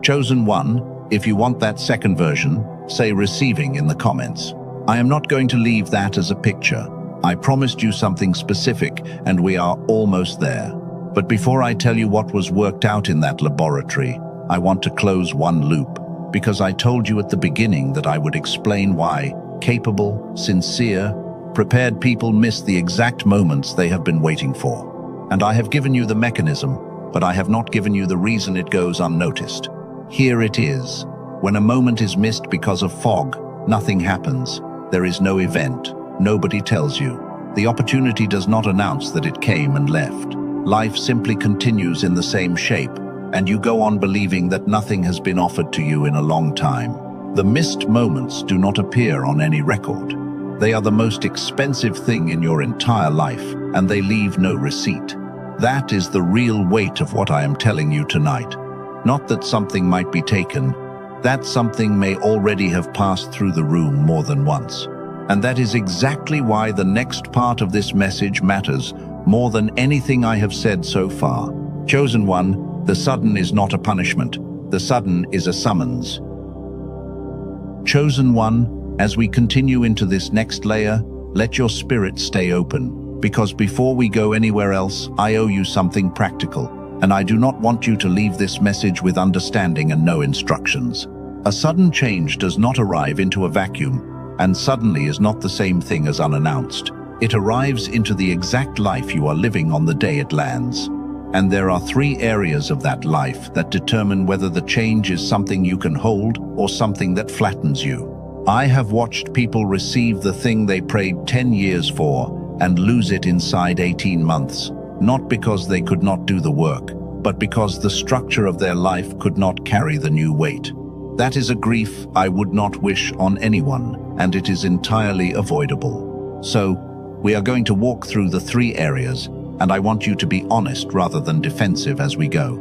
Chosen one, if you want that second version, say receiving in the comments. I am not going to leave that as a picture. I promised you something specific, and we are almost there. But before I tell you what was worked out in that laboratory, I want to close one loop, because I told you at the beginning that I would explain why capable, sincere, prepared people miss the exact moments they have been waiting for. And I have given you the mechanism, but I have not given you the reason it goes unnoticed. Here it is. When a moment is missed because of fog, nothing happens. There is no event. Nobody tells you. The opportunity does not announce that it came and left. Life simply continues in the same shape, and you go on believing that nothing has been offered to you in a long time. The missed moments do not appear on any record. They are the most expensive thing in your entire life, and they leave no receipt. That is the real weight of what I am telling you tonight. Not that something might be taken. That something may already have passed through the room more than once. And that is exactly why the next part of this message matters more than anything I have said so far. Chosen one, the sudden is not a punishment. The sudden is a summons. Chosen one, as we continue into this next layer, let your spirit stay open, because before we go anywhere else, I owe you something practical, and I do not want you to leave this message with understanding and no instructions. A sudden change does not arrive into a vacuum, and suddenly is not the same thing as unannounced. It arrives into the exact life you are living on the day it lands. And there are 3 areas of that life that determine whether the change is something you can hold or something that flattens you. I have watched people receive the thing they prayed 10 years for and lose it inside 18 months, not because they could not do the work, but because the structure of their life could not carry the new weight. That is a grief I would not wish on anyone, and it is entirely avoidable. So, we are going to walk through the 3 areas, and I want you to be honest rather than defensive as we go.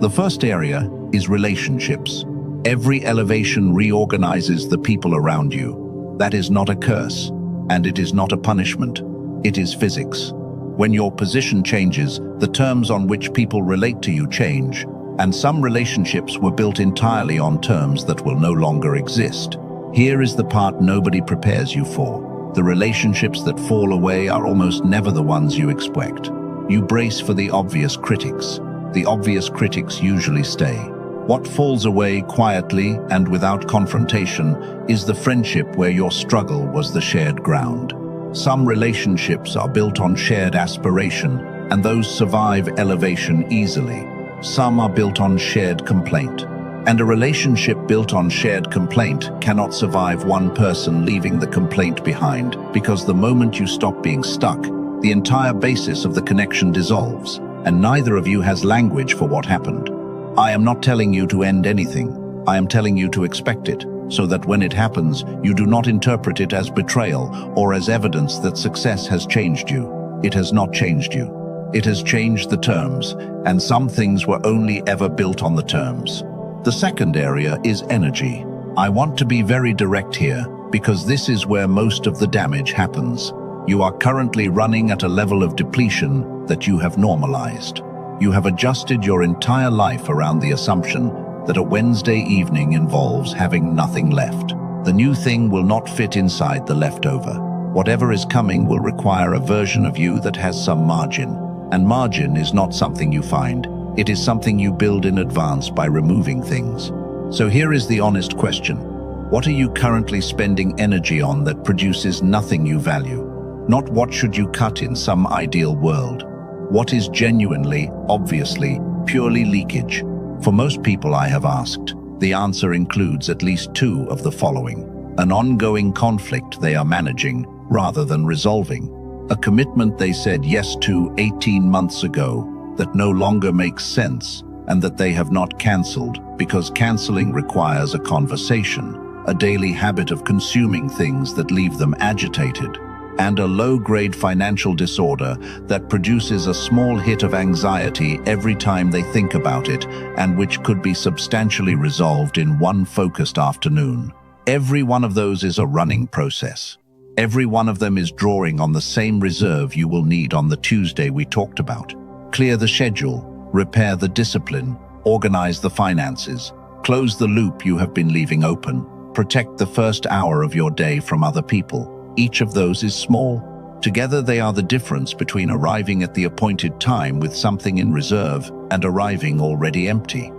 The first area is relationships. Every elevation reorganizes the people around you. That is not a curse, and it is not a punishment. It is physics. When your position changes, the terms on which people relate to you change, and some relationships were built entirely on terms that will no longer exist. Here is the part nobody prepares you for. The relationships that fall away are almost never the ones you expect. You brace for the obvious critics. The obvious critics usually stay. What falls away quietly and without confrontation is the friendship where your struggle was the shared ground. Some relationships are built on shared aspiration, and those survive elevation easily. Some are built on shared complaint. And a relationship built on shared complaint cannot survive one person leaving the complaint behind, because the moment you stop being stuck, the entire basis of the connection dissolves, and neither of you has language for what happened. I am not telling you to end anything. I am telling you to expect it, so that when it happens, you do not interpret it as betrayal or as evidence that success has changed you. It has not changed you. It has changed the terms, and some things were only ever built on the terms. The second area is energy. I want to be very direct here, because this is where most of the damage happens. You are currently running at a level of depletion that you have normalized. You have adjusted your entire life around the assumption that a Wednesday evening involves having nothing left. The new thing will not fit inside the leftover. Whatever is coming will require a version of you that has some margin. And margin is not something you find. It is something you build in advance by removing things. So here is the honest question. What are you currently spending energy on that produces nothing you value? Not what should you cut in some ideal world. What is genuinely, obviously, purely leakage? For most people I have asked, the answer includes at least two of the following. An ongoing conflict they are managing rather than resolving. A commitment they said yes to 18 months ago that no longer makes sense and that they have not cancelled because cancelling requires a conversation, a daily habit of consuming things that leave them agitated, and a low-grade financial disorder that produces a small hit of anxiety every time they think about it and which could be substantially resolved in one focused afternoon. Every one of those is a running process. Every one of them is drawing on the same reserve you will need on the Tuesday we talked about. Clear the schedule, repair the discipline, organize the finances, close the loop you have been leaving open, protect the first hour of your day from other people. Each of those is small. Together they are the difference between arriving at the appointed time with something in reserve and arriving already empty.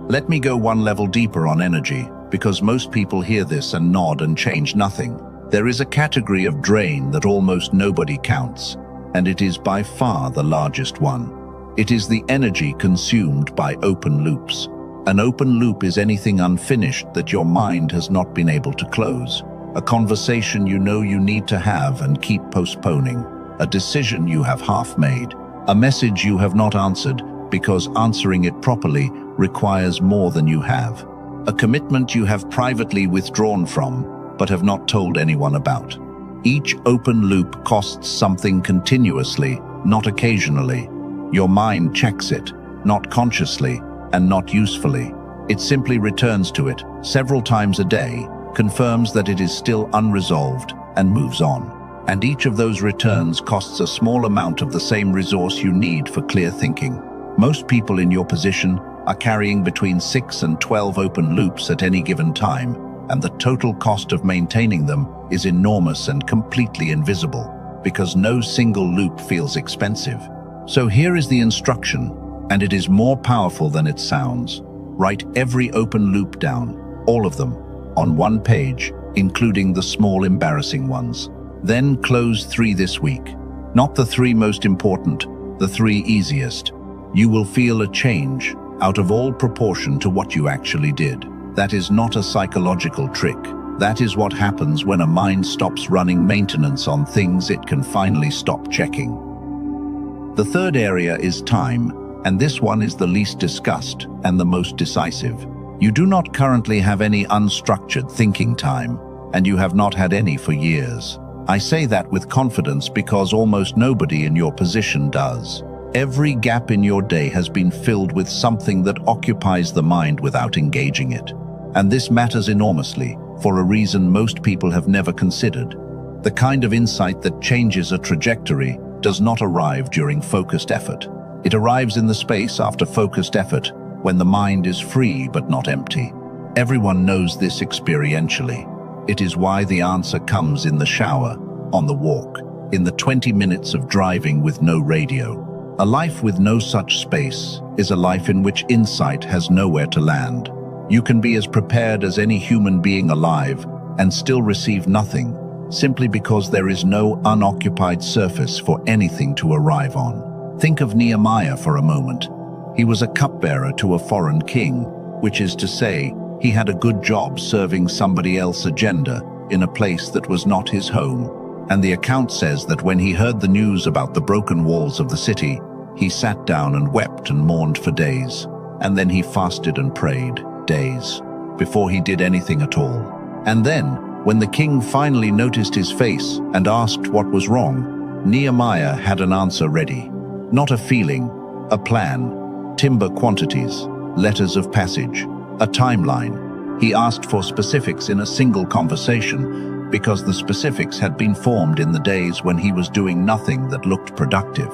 Let me go one level deeper on energy, because most people hear this and nod and change nothing. There is a category of drain that almost nobody counts, and it is by far the largest one. It is the energy consumed by open loops. An open loop is anything unfinished that your mind has not been able to close. A conversation you know you need to have and keep postponing. A decision you have half made. A message you have not answered because answering it properly requires more than you have. A commitment you have privately withdrawn from but have not told anyone about. Each open loop costs something continuously, not occasionally. Your mind checks it, not consciously and not usefully. It simply returns to it several times a day, confirms that it is still unresolved, and moves on. And each of those returns costs a small amount of the same resource you need for clear thinking. Most people in your position are carrying between 6 and 12 open loops at any given time, and the total cost of maintaining them is enormous and completely invisible, because no single loop feels expensive. So here is the instruction, and it is more powerful than it sounds. Write every open loop down, all of them, on one page, including the small embarrassing ones. Then close 3 this week. Not the 3 most important, the 3 easiest. You will feel a change out of all proportion to what you actually did. That is not a psychological trick. That is what happens when a mind stops running maintenance on things it can finally stop checking. The third area is time, and this one is the least discussed and the most decisive. You do not currently have any unstructured thinking time, and you have not had any for years. I say that with confidence because almost nobody in your position does. Every gap in your day has been filled with something that occupies the mind without engaging it. And this matters enormously, for a reason most people have never considered. The kind of insight that changes a trajectory does not arrive during focused effort. It arrives in the space after focused effort, when the mind is free but not empty. Everyone knows this experientially. It is why the answer comes in the shower, on the walk, in the 20 minutes of driving with no radio. A life with no such space is a life in which insight has nowhere to land. You can be as prepared as any human being alive and still receive nothing, simply because there is no unoccupied surface for anything to arrive on. Think of Nehemiah for a moment. He was a cupbearer to a foreign king, which is to say, he had a good job serving somebody else's agenda in a place that was not his home. And the account says that when he heard the news about the broken walls of the city, he sat down and wept and mourned for days. And then he fasted and prayed, days, before he did anything at all. And then, when the king finally noticed his face and asked what was wrong, Nehemiah had an answer ready. Not a feeling, a plan, timber quantities, letters of passage, a timeline. He asked for specifics in a single conversation because the specifics had been formed in the days when he was doing nothing that looked productive.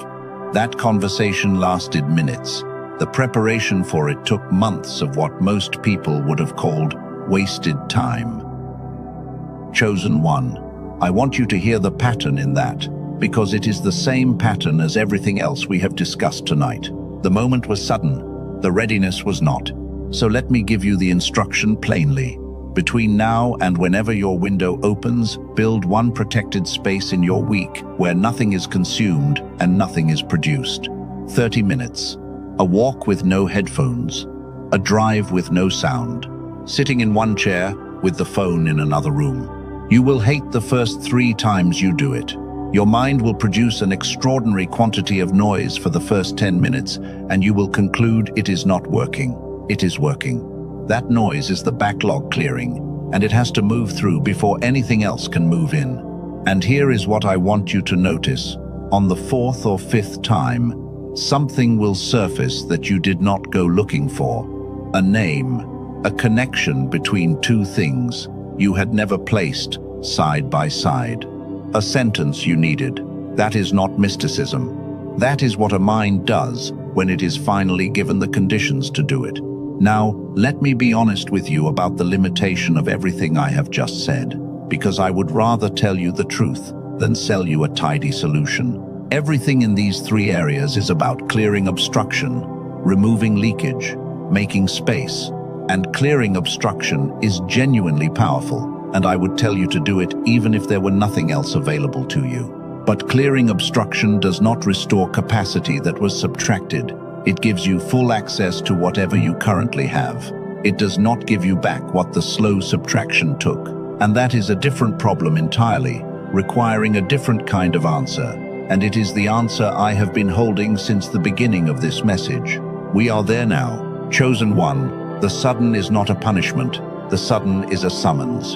That conversation lasted minutes. The preparation for it took months of what most people would have called wasted time. Chosen one, I want you to hear the pattern in that, because it is the same pattern as everything else we have discussed tonight. The moment was sudden, the readiness was not. So let me give you the instruction plainly. Between now and whenever your window opens, build one protected space in your week where nothing is consumed and nothing is produced. 30 minutes. A walk with no headphones. A drive with no sound. Sitting in one chair with the phone in another room. You will hate the first 3 times you do it. Your mind will produce an extraordinary quantity of noise for the first 10 minutes, and you will conclude it is not working. It is working. That noise is the backlog clearing, and it has to move through before anything else can move in. And here is what I want you to notice. On the 4th or 5th time, something will surface that you did not go looking for. A name, a connection between 2 things you had never placed side by side. A sentence you needed. That is not mysticism. That is what a mind does when it is finally given the conditions to do it. Now, let me be honest with you about the limitation of everything I have just said, because I would rather tell you the truth than sell you a tidy solution. Everything in these 3 areas is about clearing obstruction, removing leakage, making space, and clearing obstruction is genuinely powerful, and I would tell you to do it even if there were nothing else available to you. But clearing obstruction does not restore capacity that was subtracted. It gives you full access to whatever you currently have. It does not give you back what the slow subtraction took. And that is a different problem entirely, requiring a different kind of answer. And it is the answer I have been holding since the beginning of this message. We are there now. Chosen one. The sudden is not a punishment. The sudden is a summons.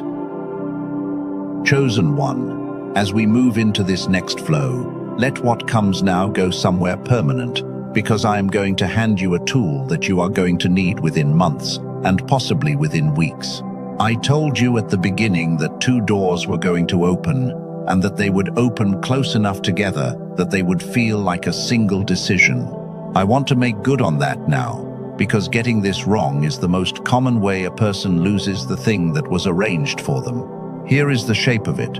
Chosen one. As we move into this next flow, let what comes now go somewhere permanent, because I am going to hand you a tool that you are going to need within months, and possibly within weeks. I told you at the beginning that 2 doors were going to open, and that they would open close enough together that they would feel like a single decision. I want to make good on that now, because getting this wrong is the most common way a person loses the thing that was arranged for them. Here is the shape of it.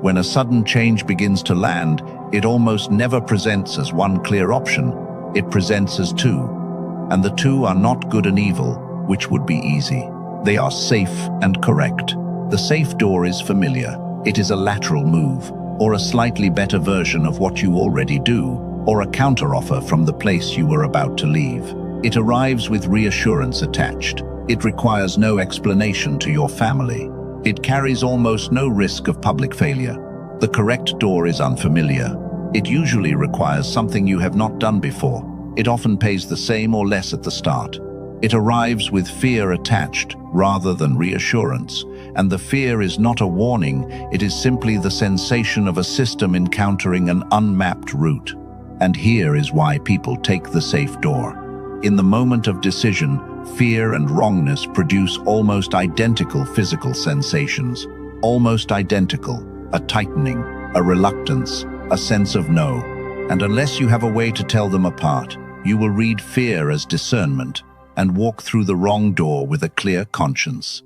When a sudden change begins to land, it almost never presents as one clear option. It presents as 2. And the 2 are not good and evil, which would be easy. They are safe and correct. The safe door is familiar. It is a lateral move, or a slightly better version of what you already do, or a counteroffer from the place you were about to leave. It arrives with reassurance attached. It requires no explanation to your family. It carries almost no risk of public failure. The correct door is unfamiliar. It usually requires something you have not done before. It often pays the same or less at the start. It arrives with fear attached rather than reassurance, and the fear is not a warning, it is simply the sensation of a system encountering an unmapped route. And here is why people take the safe door. In the moment of decision, fear and wrongness produce almost identical physical sensations. Almost identical. A tightening, a reluctance, a sense of no. And unless you have a way to tell them apart, you will read fear as discernment and walk through the wrong door with a clear conscience.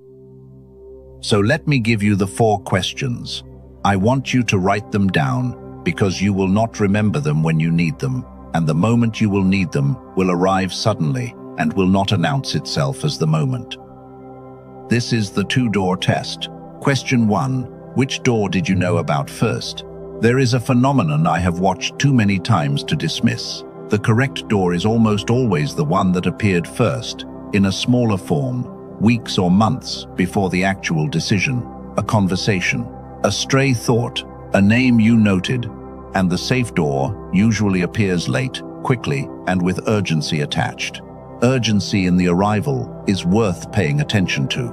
So let me give you the 4 questions. I want you to write them down because you will not remember them when you need them, and the moment you will need them will arrive suddenly and will not announce itself as the moment. This is the two-door test. Question 1. Which door did you know about first? There is a phenomenon I have watched too many times to dismiss. The correct door is almost always the one that appeared first, in a smaller form, weeks or months before the actual decision, a conversation, a stray thought, a name you noted, and the safe door usually appears late, quickly, and with urgency attached. Urgency in the arrival is worth paying attention to.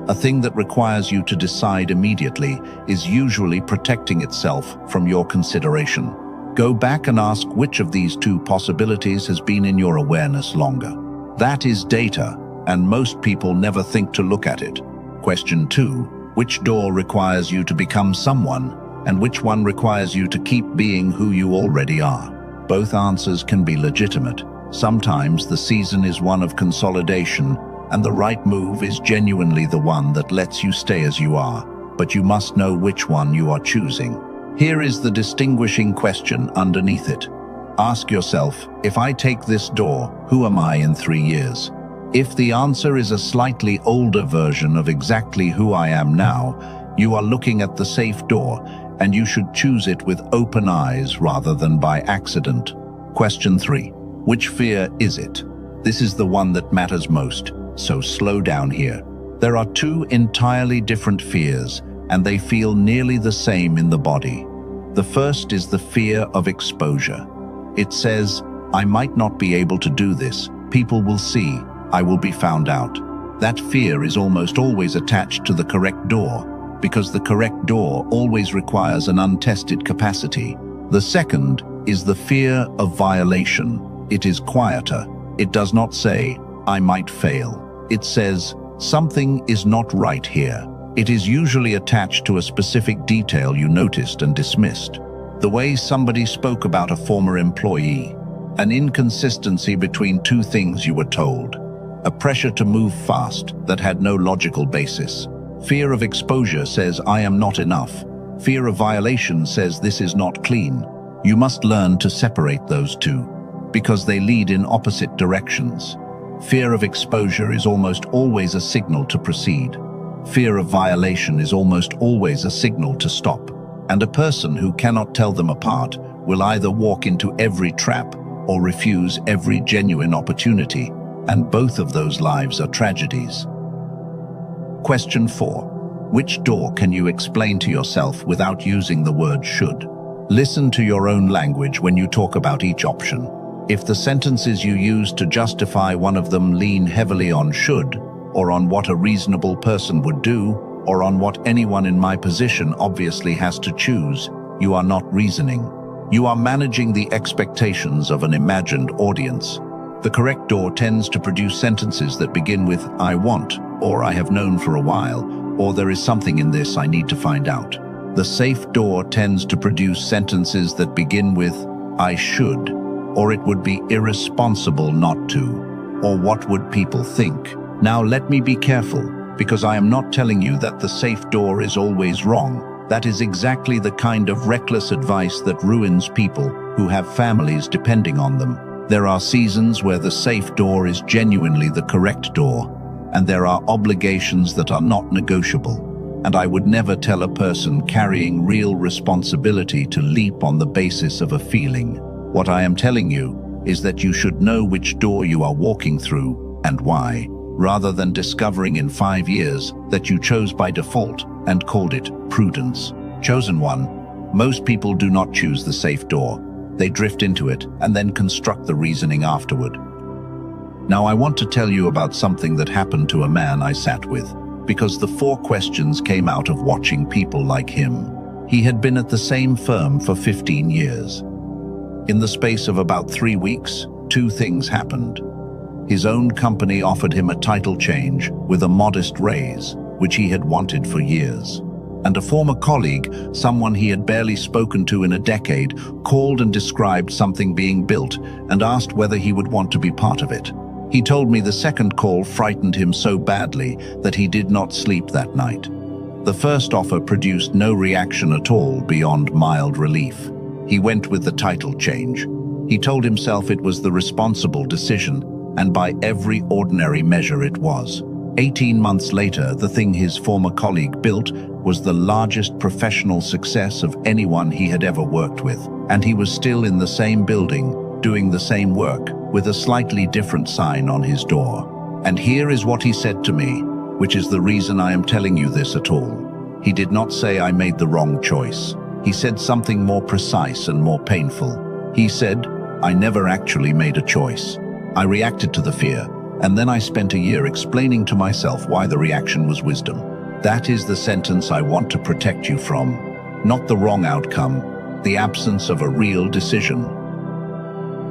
A thing that requires you to decide immediately is usually protecting itself from your consideration. Go back and ask which of these two possibilities has been in your awareness longer. That is data, and most people never think to look at it. Question 2. Which door requires you to become someone, and which one requires you to keep being who you already are? Both answers can be legitimate. Sometimes the season is one of consolidation, and the right move is genuinely the one that lets you stay as you are, but you must know which one you are choosing. Here is the distinguishing question underneath it. Ask yourself, if I take this door, who am I in 3 years? If the answer is a slightly older version of exactly who I am now, you are looking at the safe door, and you should choose it with open eyes rather than by accident. Question 3. Which fear is it? This is the one that matters most, so slow down here. There are two entirely different fears, and they feel nearly the same in the body. The first is the fear of exposure. It says, I might not be able to do this. People will see. I will be found out. That fear is almost always attached to the correct door, because the correct door always requires an untested capacity. The second is the fear of violation. It is quieter. It does not say, I might fail. It says, something is not right here. It is usually attached to a specific detail you noticed and dismissed. The way somebody spoke about a former employee, an inconsistency between two things you were told, a pressure to move fast that had no logical basis. Fear of exposure says, I am not enough. Fear of violation says, this is not clean. You must learn to separate those two, because they lead in opposite directions. Fear of exposure is almost always a signal to proceed. Fear of violation is almost always a signal to stop. And a person who cannot tell them apart will either walk into every trap or refuse every genuine opportunity, and both of those lives are tragedies. Question 4. Which door can you explain to yourself without using the word should? Listen to your own language when you talk about each option. If the sentences you use to justify one of them lean heavily on should, or on what a reasonable person would do, or on what anyone in my position obviously has to choose, you are not reasoning. You are managing the expectations of an imagined audience. The correct door tends to produce sentences that begin with I want, or I have known for a while, or there is something in this I need to find out. The safe door tends to produce sentences that begin with I should, or it would be irresponsible not to, or what would people think. Now let me be careful, because I am not telling you that the safe door is always wrong. That is exactly the kind of reckless advice that ruins people who have families depending on them. There are seasons where the safe door is genuinely the correct door, and there are obligations that are not negotiable. And I would never tell a person carrying real responsibility to leap on the basis of a feeling. What I am telling you is that you should know which door you are walking through and why, rather than discovering in 5 years that you chose by default and called it prudence. Chosen one. Most people do not choose the safe door. They drift into it and then construct the reasoning afterward. Now I want to tell you about something that happened to a man I sat with, because the 4 questions came out of watching people like him. He had been at the same firm for 15 years. In the space of about 3 weeks, 2 things happened. His own company offered him a title change with a modest raise, which he had wanted for years. And a former colleague, someone he had barely spoken to in a decade, called and described something being built and asked whether he would want to be part of it. He told me the second call frightened him so badly that he did not sleep that night. The first offer produced no reaction at all beyond mild relief. He went with the title change. He told himself it was the responsible decision, and by every ordinary measure it was. 18 months later, the thing his former colleague built was the largest professional success of anyone he had ever worked with, and he was still in the same building, doing the same work, with a slightly different sign on his door. And here is what he said to me, which is the reason I am telling you this at all. He did not say I made the wrong choice. He said something more precise and more painful. He said, I never actually made a choice. I reacted to the fear, and then I spent a year explaining to myself why the reaction was wisdom. That is the sentence I want to protect you from. Not the wrong outcome, the absence of a real decision.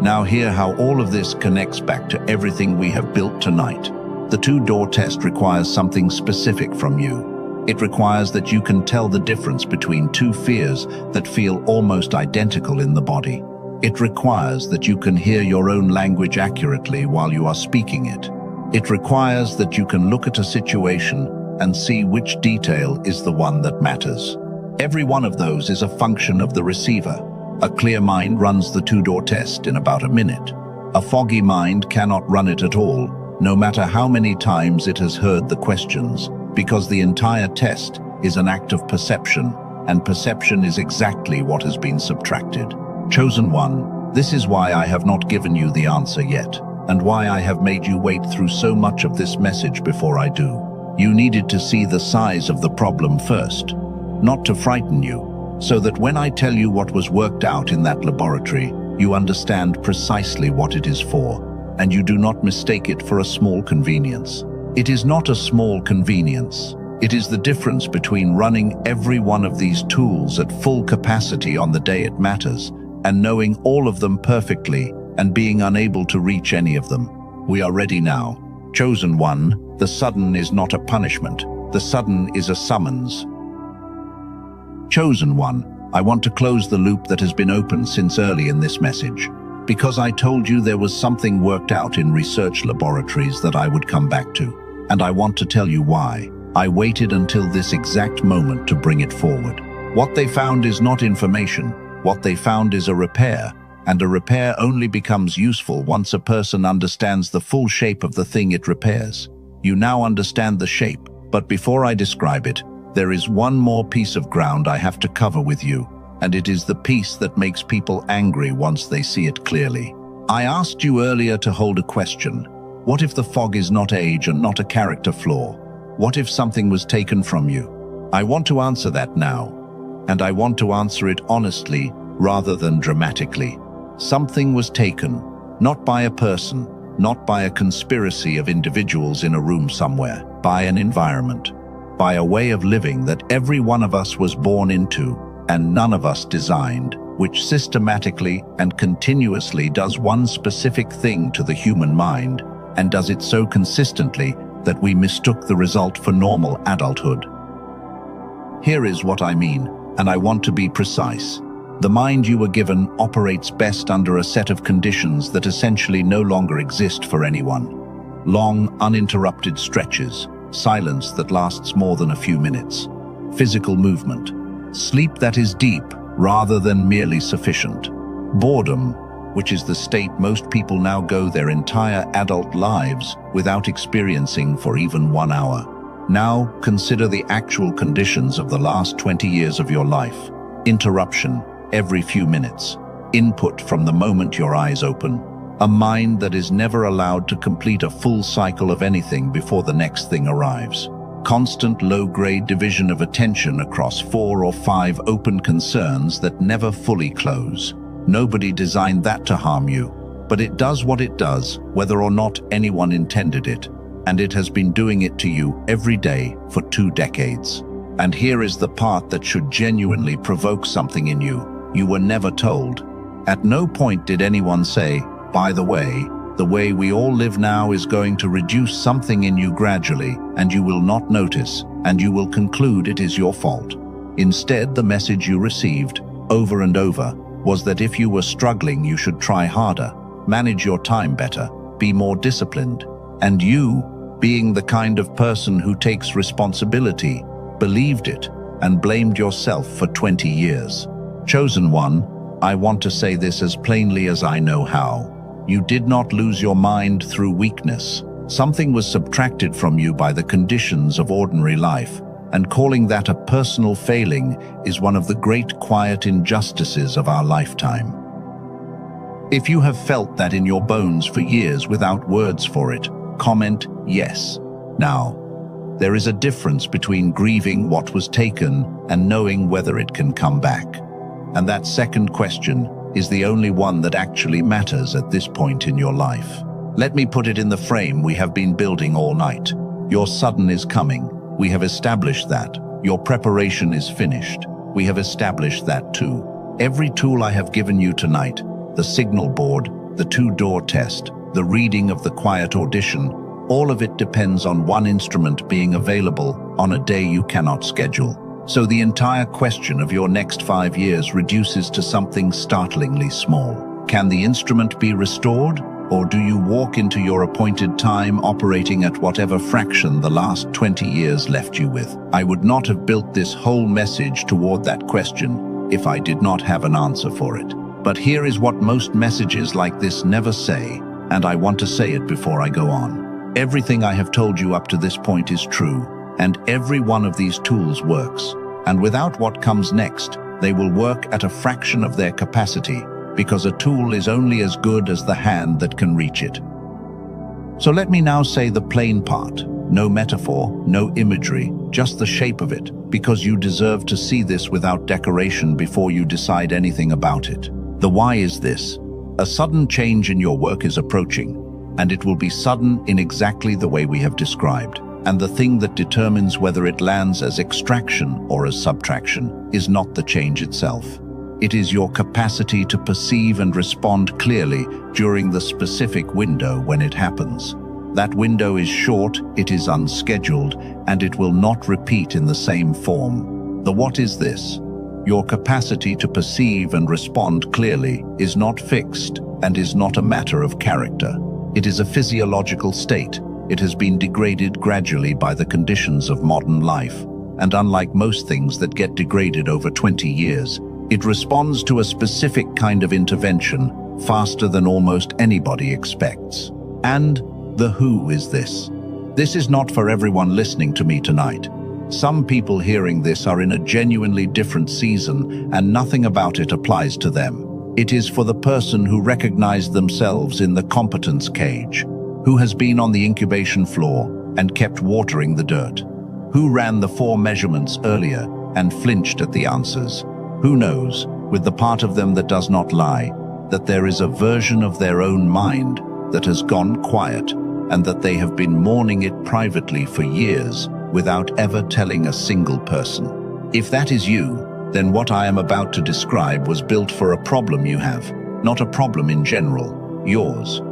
Now hear how all of this connects back to everything we have built tonight. The two-door test requires something specific from you. It requires that you can tell the difference between two fears that feel almost identical in the body. It requires that you can hear your own language accurately while you are speaking it. It requires that you can look at a situation and see which detail is the one that matters. Every one of those is a function of the receiver. A clear mind runs the two-door test in about a minute. A foggy mind cannot run it at all, no matter how many times it has heard the questions, because the entire test is an act of perception, and perception is exactly what has been subtracted. Chosen one, this is why I have not given you the answer yet, and why I have made you wait through so much of this message before I do. You needed to see the size of the problem first, not to frighten you, so that when I tell you what was worked out in that laboratory, you understand precisely what it is for, and you do not mistake it for a small convenience. It is not a small convenience. It is the difference between running every one of these tools at full capacity on the day it matters, and knowing all of them perfectly and being unable to reach any of them. We are ready now. Chosen one, the sudden is not a punishment. The sudden is a summons. Chosen one, I want to close the loop that has been open since early in this message, because I told you there was something worked out in research laboratories that I would come back to, and I want to tell you why. I waited until this exact moment to bring it forward. What they found is not information. What they found is a repair, and a repair only becomes useful once a person understands the full shape of the thing it repairs. You now understand the shape, but before I describe it, there is one more piece of ground I have to cover with you, and it is the piece that makes people angry once they see it clearly. I asked you earlier to hold a question. What if the fog is not age and not a character flaw? What if something was taken from you? I want to answer that now, and I want to answer it honestly rather than dramatically. Something was taken, not by a person, not by a conspiracy of individuals in a room somewhere, by an environment, by a way of living that every one of us was born into and none of us designed, which systematically and continuously does one specific thing to the human mind, and does it so consistently that we mistook the result for normal adulthood. Here is what I mean, and I want to be precise. The mind you were given operates best under a set of conditions that essentially no longer exist for anyone. Long, uninterrupted stretches, silence that lasts more than a few minutes, physical movement, sleep that is deep rather than merely sufficient, boredom, which is the state most people now go their entire adult lives without experiencing for even 1 hour. Now consider the actual conditions of the last 20 years of your life. Interruption every few minutes. Input from the moment your eyes open. A mind that is never allowed to complete a full cycle of anything before the next thing arrives. Constant low-grade division of attention across 4 or 5 open concerns that never fully close. Nobody designed that to harm you, but it does what it does, whether or not anyone intended it, and it has been doing it to you every day for 2 decades. And here is the part that should genuinely provoke something in you. You were never told. At no point did anyone say, by the way we all live now is going to reduce something in you gradually, and you will not notice, and you will conclude it is your fault. Instead, the message you received, over and over, was that if you were struggling, you should try harder, manage your time better, be more disciplined. And you, being the kind of person who takes responsibility, believed it and blamed yourself for 20 years. Chosen one, I want to say this as plainly as I know how. You did not lose your mind through weakness. Something was subtracted from you by the conditions of ordinary life, and calling that a personal failing is one of the great quiet injustices of our lifetime. If you have felt that in your bones for years without words for it, comment yes. Now, there is a difference between grieving what was taken and knowing whether it can come back. And that second question is the only one that actually matters at this point in your life. Let me put it in the frame we have been building all night. Your sudden is coming. We have established that. Your preparation is finished. We have established that too. Every tool I have given you tonight, the signal board, the two-door test, the reading of the quiet audition, all of it depends on one instrument being available on a day you cannot schedule. So the entire question of your next 5 years reduces to something startlingly small. Can the instrument be restored? Or do you walk into your appointed time operating at whatever fraction the last 20 years left you with? I would not have built this whole message toward that question if I did not have an answer for it. But here is what most messages like this never say, and I want to say it before I go on. Everything I have told you up to this point is true, and every one of these tools works. And without what comes next, they will work at a fraction of their capacity, because a tool is only as good as the hand that can reach it. So let me now say the plain part. No metaphor, no imagery, just the shape of it, because you deserve to see this without decoration before you decide anything about it. The why is this. A sudden change in your work is approaching, and it will be sudden in exactly the way we have described. And the thing that determines whether it lands as extraction or as subtraction is not the change itself. It is your capacity to perceive and respond clearly during the specific window when it happens. That window is short, it is unscheduled, and it will not repeat in the same form. The what is this? Your capacity to perceive and respond clearly is not fixed and is not a matter of character. It is a physiological state. It has been degraded gradually by the conditions of modern life, and unlike most things that get degraded over 20 years, it responds to a specific kind of intervention faster than almost anybody expects. And the who is this. This is not for everyone listening to me tonight. Some people hearing this are in a genuinely different season, and nothing about it applies to them. It is for the person who recognized themselves in the competence cage, who has been on the incubation floor and kept watering the dirt, who ran the 4 measurements earlier and flinched at the answers, who knows, with the part of them that does not lie, that there is a version of their own mind that has gone quiet and that they have been mourning it privately for years without ever telling a single person. If that is you, then what I am about to describe was built for a problem you have, not a problem in general, yours.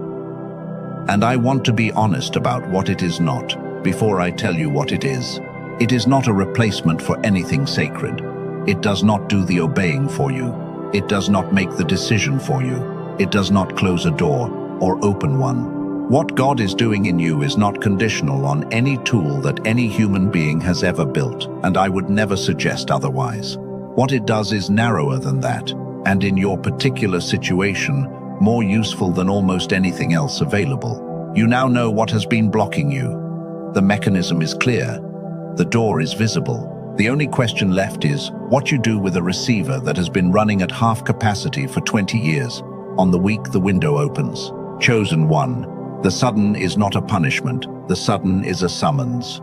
And I want to be honest about what it is not, before I tell you what it is. It is not a replacement for anything sacred. It does not do the obeying for you. It does not make the decision for you. It does not close a door or open one. What God is doing in you is not conditional on any tool that any human being has ever built, and I would never suggest otherwise. What it does is narrower than that, and in your particular situation, more useful than almost anything else available. You now know what has been blocking you. The mechanism is clear. The door is visible. The only question left is what you do with a receiver that has been running at half capacity for 20 years. On the week the window opens. Chosen one. The sudden is not a punishment. The sudden is a summons.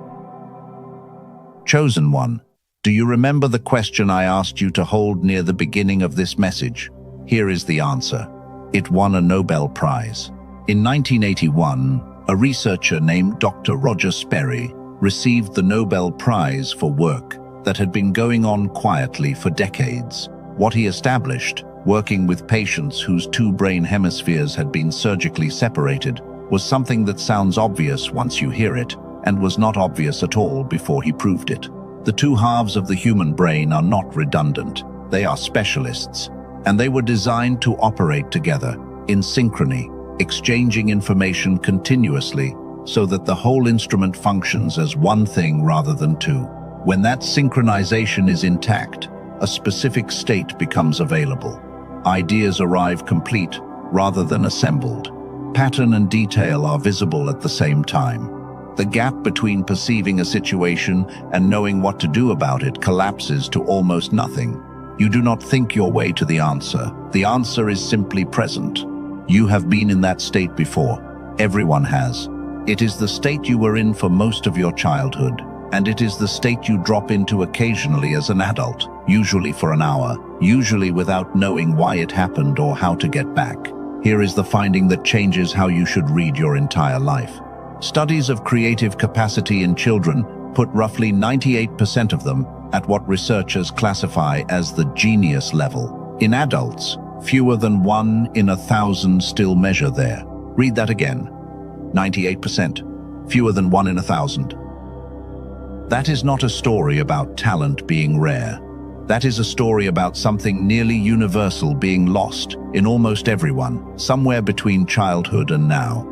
Chosen one. Do you remember the question I asked you to hold near the beginning of this message? Here is the answer. It won a Nobel Prize. In 1981, a researcher named Dr. Roger Sperry received the Nobel Prize for work that had been going on quietly for decades. What he established, working with patients whose 2 brain hemispheres had been surgically separated, was something that sounds obvious once you hear it, and was not obvious at all before he proved it. The 2 halves of the human brain are not redundant. They are specialists, and they were designed to operate together, in synchrony, exchanging information continuously, so that the whole instrument functions as one thing rather than 2. When that synchronization is intact, a specific state becomes available. Ideas arrive complete rather than assembled. Pattern and detail are visible at the same time. The gap between perceiving a situation and knowing what to do about it collapses to almost nothing. You do not think your way to the answer. The answer is simply present. You have been in that state before. Everyone has. It is the state you were in for most of your childhood, and it is the state you drop into occasionally as an adult, usually for an hour, usually without knowing why it happened or how to get back. Here is the finding that changes how you should read your entire life. Studies of creative capacity in children put roughly 98% of them at what researchers classify as the genius level. In adults, fewer than 1 in 1,000 still measure there. Read that again. 98%. Fewer than 1 in 1,000. That is not a story about talent being rare. That is a story about something nearly universal being lost in almost everyone, somewhere between childhood and now.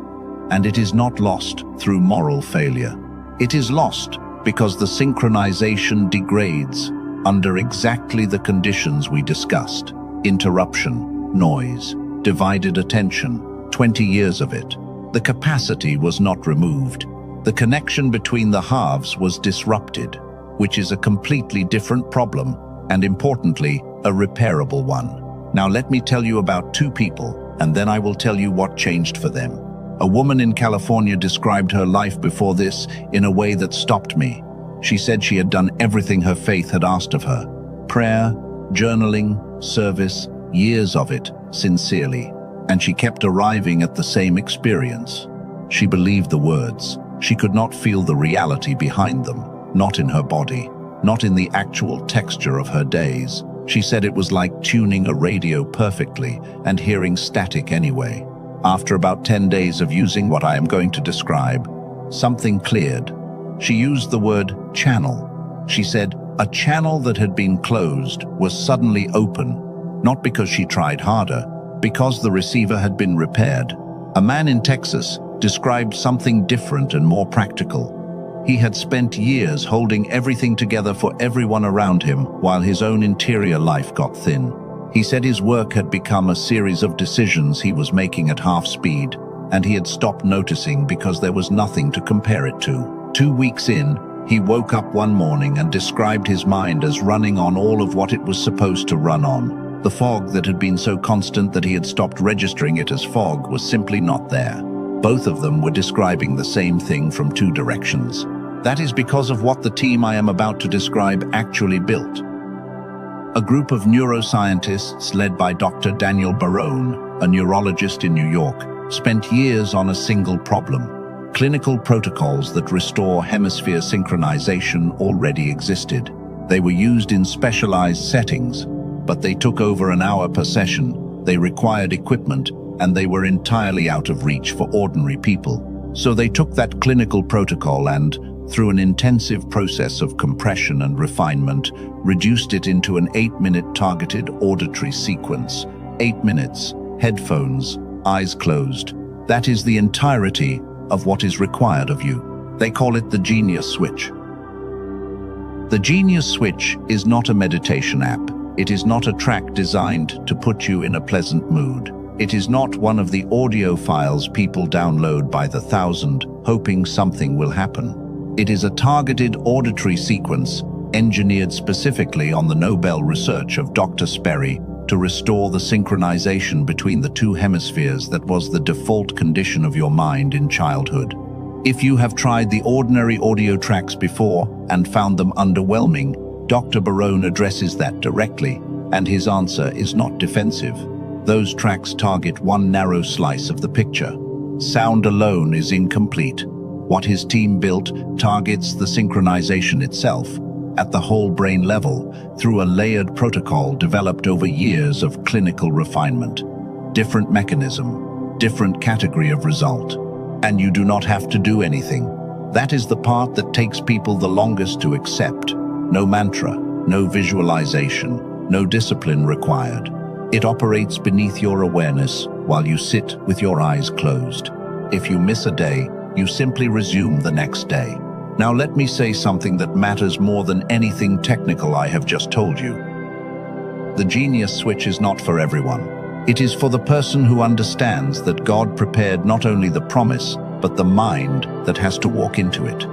And it is not lost through moral failure. It is lost because the synchronization degrades under exactly the conditions we discussed. Interruption, noise, divided attention, 20 years of it. The capacity was not removed. The connection between the halves was disrupted, which is a completely different problem, and importantly, a repairable one. Now let me tell you about 2 people, and then I will tell you what changed for them. A woman in California described her life before this in a way that stopped me. She said she had done everything her faith had asked of her. Prayer, journaling, service, years of it, sincerely. And she kept arriving at the same experience. She believed the words. She could not feel the reality behind them, not in her body, not in the actual texture of her days. She said it was like tuning a radio perfectly and hearing static anyway. After about 10 days of using what I am going to describe, something cleared. She used the word channel. She said a channel that had been closed was suddenly open, not because she tried harder, because the receiver had been repaired. A man in Texas described something different and more practical. He had spent years holding everything together for everyone around him while his own interior life got thin. He said his work had become a series of decisions he was making at half speed, and he had stopped noticing because there was nothing to compare it to. 2 weeks in, he woke up one morning and described his mind as running on all of what it was supposed to run on. The fog that had been so constant that he had stopped registering it as fog was simply not there. Both of them were describing the same thing from 2 directions. That is because of what the team I am about to describe actually built. A group of neuroscientists led by Dr. Daniel Barone, a neurologist in New York, spent years on a single problem. Clinical protocols that restore hemisphere synchronization already existed. They were used in specialized settings, but they took over an hour per session, they required equipment, and they were entirely out of reach for ordinary people. So they took that clinical protocol and, through an intensive process of compression and refinement, reduced it into an 8-minute targeted auditory sequence. 8 minutes, headphones, eyes closed. That is the entirety of what is required of you. They call it the Genius Switch. The Genius Switch is not a meditation app. It is not a track designed to put you in a pleasant mood. It is not one of the audio files people download by the thousand, hoping something will happen. It is a targeted auditory sequence engineered specifically on the Nobel research of Dr. Sperry to restore the synchronization between the 2 hemispheres that was the default condition of your mind in childhood. If you have tried the ordinary audio tracks before and found them underwhelming, Dr. Barone addresses that directly, and his answer is not defensive. Those tracks target one narrow slice of the picture. Sound alone is incomplete. What his team built targets the synchronization itself, at the whole brain level, through a layered protocol developed over years of clinical refinement. Different mechanism, different category of result. And you do not have to do anything. That is the part that takes people the longest to accept. No mantra, no visualization, no discipline required. It operates beneath your awareness while you sit with your eyes closed. If you miss a day, you simply resume the next day. Now let me say something that matters more than anything technical I have just told you. The genius switch is not for everyone. It is for the person who understands that God prepared not only the promise, but the mind that has to walk into it.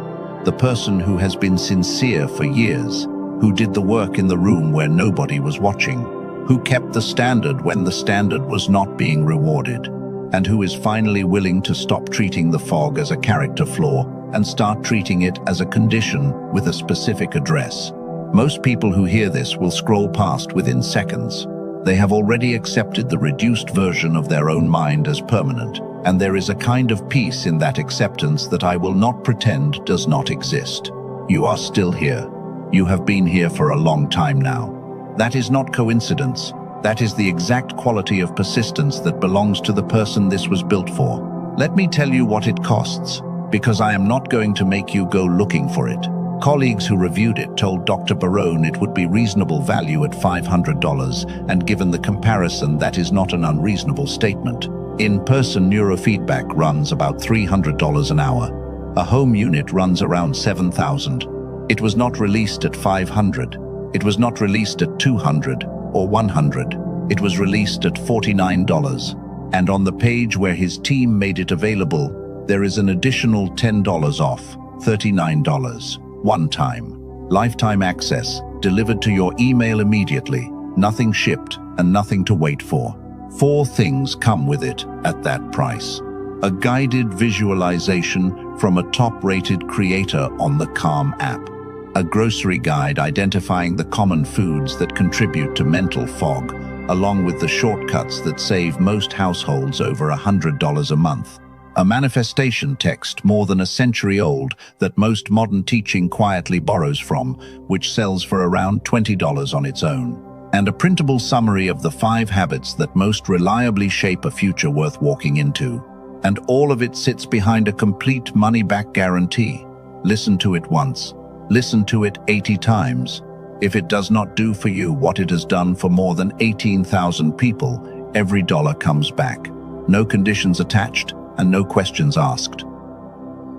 The person who has been sincere for years, who did the work in the room where nobody was watching, who kept the standard when the standard was not being rewarded, and who is finally willing to stop treating the fog as a character flaw and start treating it as a condition with a specific address. Most people who hear this will scroll past within seconds. They have already accepted the reduced version of their own mind as permanent, and there is a kind of peace in that acceptance that I will not pretend does not exist. You are still here. You have been here for a long time now. That is not coincidence. That is the exact quality of persistence that belongs to the person this was built for. Let me tell you what it costs, because I am not going to make you go looking for it. Colleagues who reviewed it told Dr. Barone it would be reasonable value at $500, and given the comparison, that is not an unreasonable statement. In-person neurofeedback runs about $300 an hour. A home unit runs around $7,000. It was not released at $500. It was not released at $200 or $100. It was released at $49. And on the page where his team made it available, there is an additional $10 off, $39. One time. Lifetime access, delivered to your email immediately, nothing shipped and nothing to wait for. 4 things come with it at that price. A guided visualization from a top-rated creator on the Calm app. A grocery guide identifying the common foods that contribute to mental fog, along with the shortcuts that save most households over $100 a month. A manifestation text more than a century old that most modern teaching quietly borrows from, which sells for around $20 on its own. And a printable summary of the 5 habits that most reliably shape a future worth walking into. And all of it sits behind a complete money-back guarantee. Listen to it once. Listen to it 80 times. If it does not do for you what it has done for more than 18,000 people, every dollar comes back. No conditions attached and no questions asked.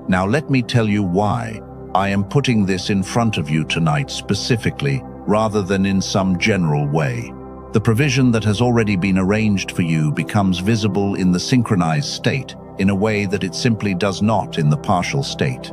Now let me tell you why I am putting this in front of you tonight specifically, rather than in some general way. The provision that has already been arranged for you becomes visible in the synchronized state in a way that it simply does not in the partial state.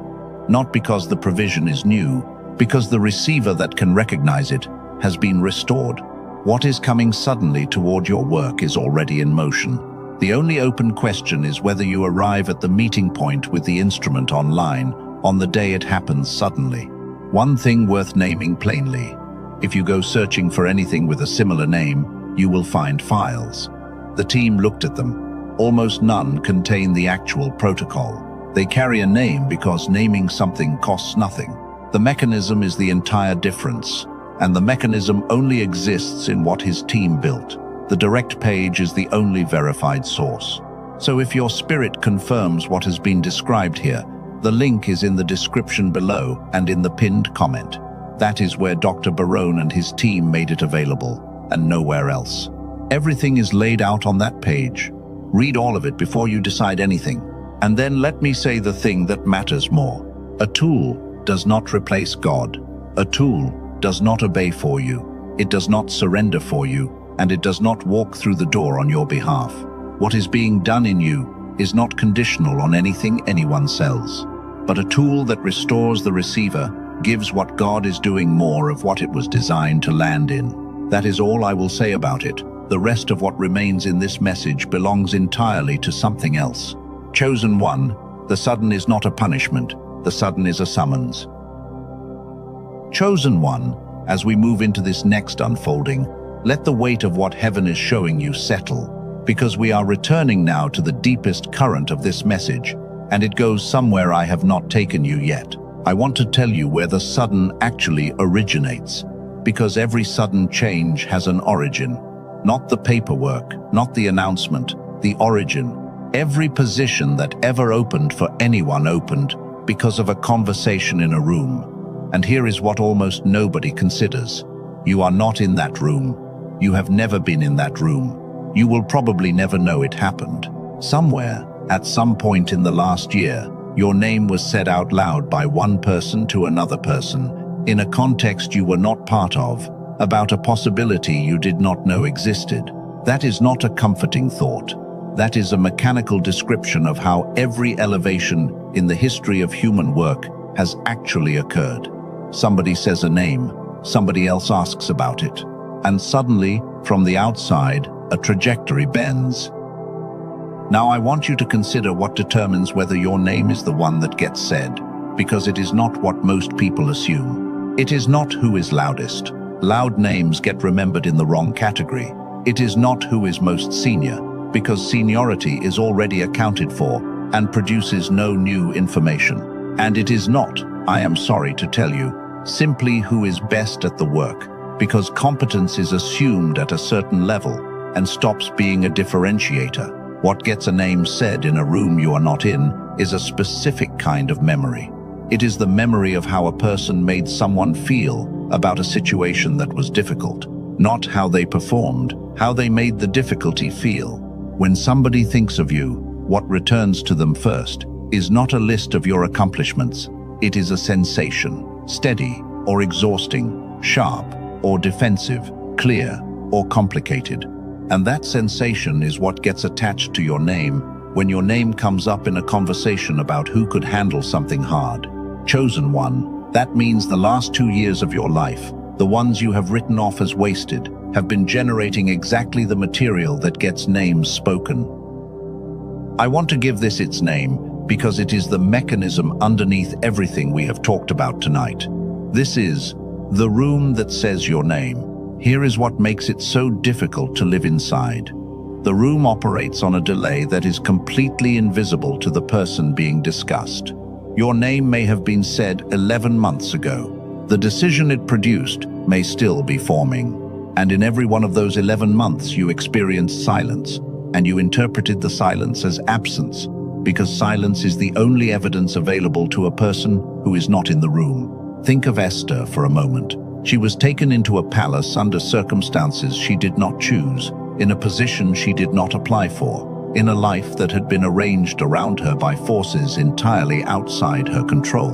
Not because the provision is new, because the receiver that can recognize it has been restored. What is coming suddenly toward your work is already in motion. The only open question is whether you arrive at the meeting point with the instrument online on the day it happens suddenly. One thing worth naming plainly: if you go searching for anything with a similar name, you will find files. The team looked at them. Almost none contain the actual protocol. They carry a name because naming something costs nothing. The mechanism is the entire difference, and the mechanism only exists in what his team built. The direct page is the only verified source. So if your spirit confirms what has been described here, the link is in the description below and in the pinned comment. That is where Dr. Barone and his team made it available, and nowhere else. Everything is laid out on that page. Read all of it before you decide anything. And then let me say the thing that matters more. A tool does not replace God. A tool does not obey for you. It does not surrender for you. And it does not walk through the door on your behalf. What is being done in you is not conditional on anything anyone sells, but a tool that restores the receiver, gives what God is doing more of what it was designed to land in. That is all I will say about it. The rest of what remains in this message belongs entirely to something else. Chosen one, the sudden is not a punishment, the sudden is a summons. Chosen one, as we move into this next unfolding, let the weight of what heaven is showing you settle, because we are returning now to the deepest current of this message, and it goes somewhere I have not taken you yet. I want to tell you where the sudden actually originates, because every sudden change has an origin. Not the paperwork, not the announcement, the origin. Every position that ever opened for anyone opened because of a conversation in a room. And here is what almost nobody considers. You are not in that room. You have never been in that room. You will probably never know it happened. Somewhere, at some point in the last year, your name was said out loud by one person to another person, in a context you were not part of, about a possibility you did not know existed. That is not a comforting thought. That is a mechanical description of how every elevation in the history of human work has actually occurred. Somebody says a name, somebody else asks about it, and suddenly, from the outside, a trajectory bends. Now I want you to consider what determines whether your name is the one that gets said, because it is not what most people assume. It is not who is loudest. Loud names get remembered in the wrong category. It is not who is most senior, because seniority is already accounted for and produces no new information. And it is not, I am sorry to tell you, simply who is best at the work, because competence is assumed at a certain level and stops being a differentiator. What gets a name said in a room you are not in is a specific kind of memory. It is the memory of how a person made someone feel about a situation that was difficult, not how they performed, how they made the difficulty feel. When somebody thinks of you, what returns to them first is not a list of your accomplishments. It is a sensation, steady or exhausting, sharp or defensive, clear or complicated. And that sensation is what gets attached to your name when your name comes up in a conversation about who could handle something hard. Chosen one, that means the last 2 years of your life, the ones you have written off as wasted, have been generating exactly the material that gets names spoken. I want to give this its name because it is the mechanism underneath everything we have talked about tonight. This is the room that says your name. Here is what makes it so difficult to live inside. The room operates on a delay that is completely invisible to the person being discussed. Your name may have been said 11 months ago. The decision it produced may still be forming. And in every one of those 11 months you experienced silence, and you interpreted the silence as absence, because silence is the only evidence available to a person who is not in the room. Think of Esther for a moment. She was taken into a palace under circumstances she did not choose, in a position she did not apply for, in a life that had been arranged around her by forces entirely outside her control.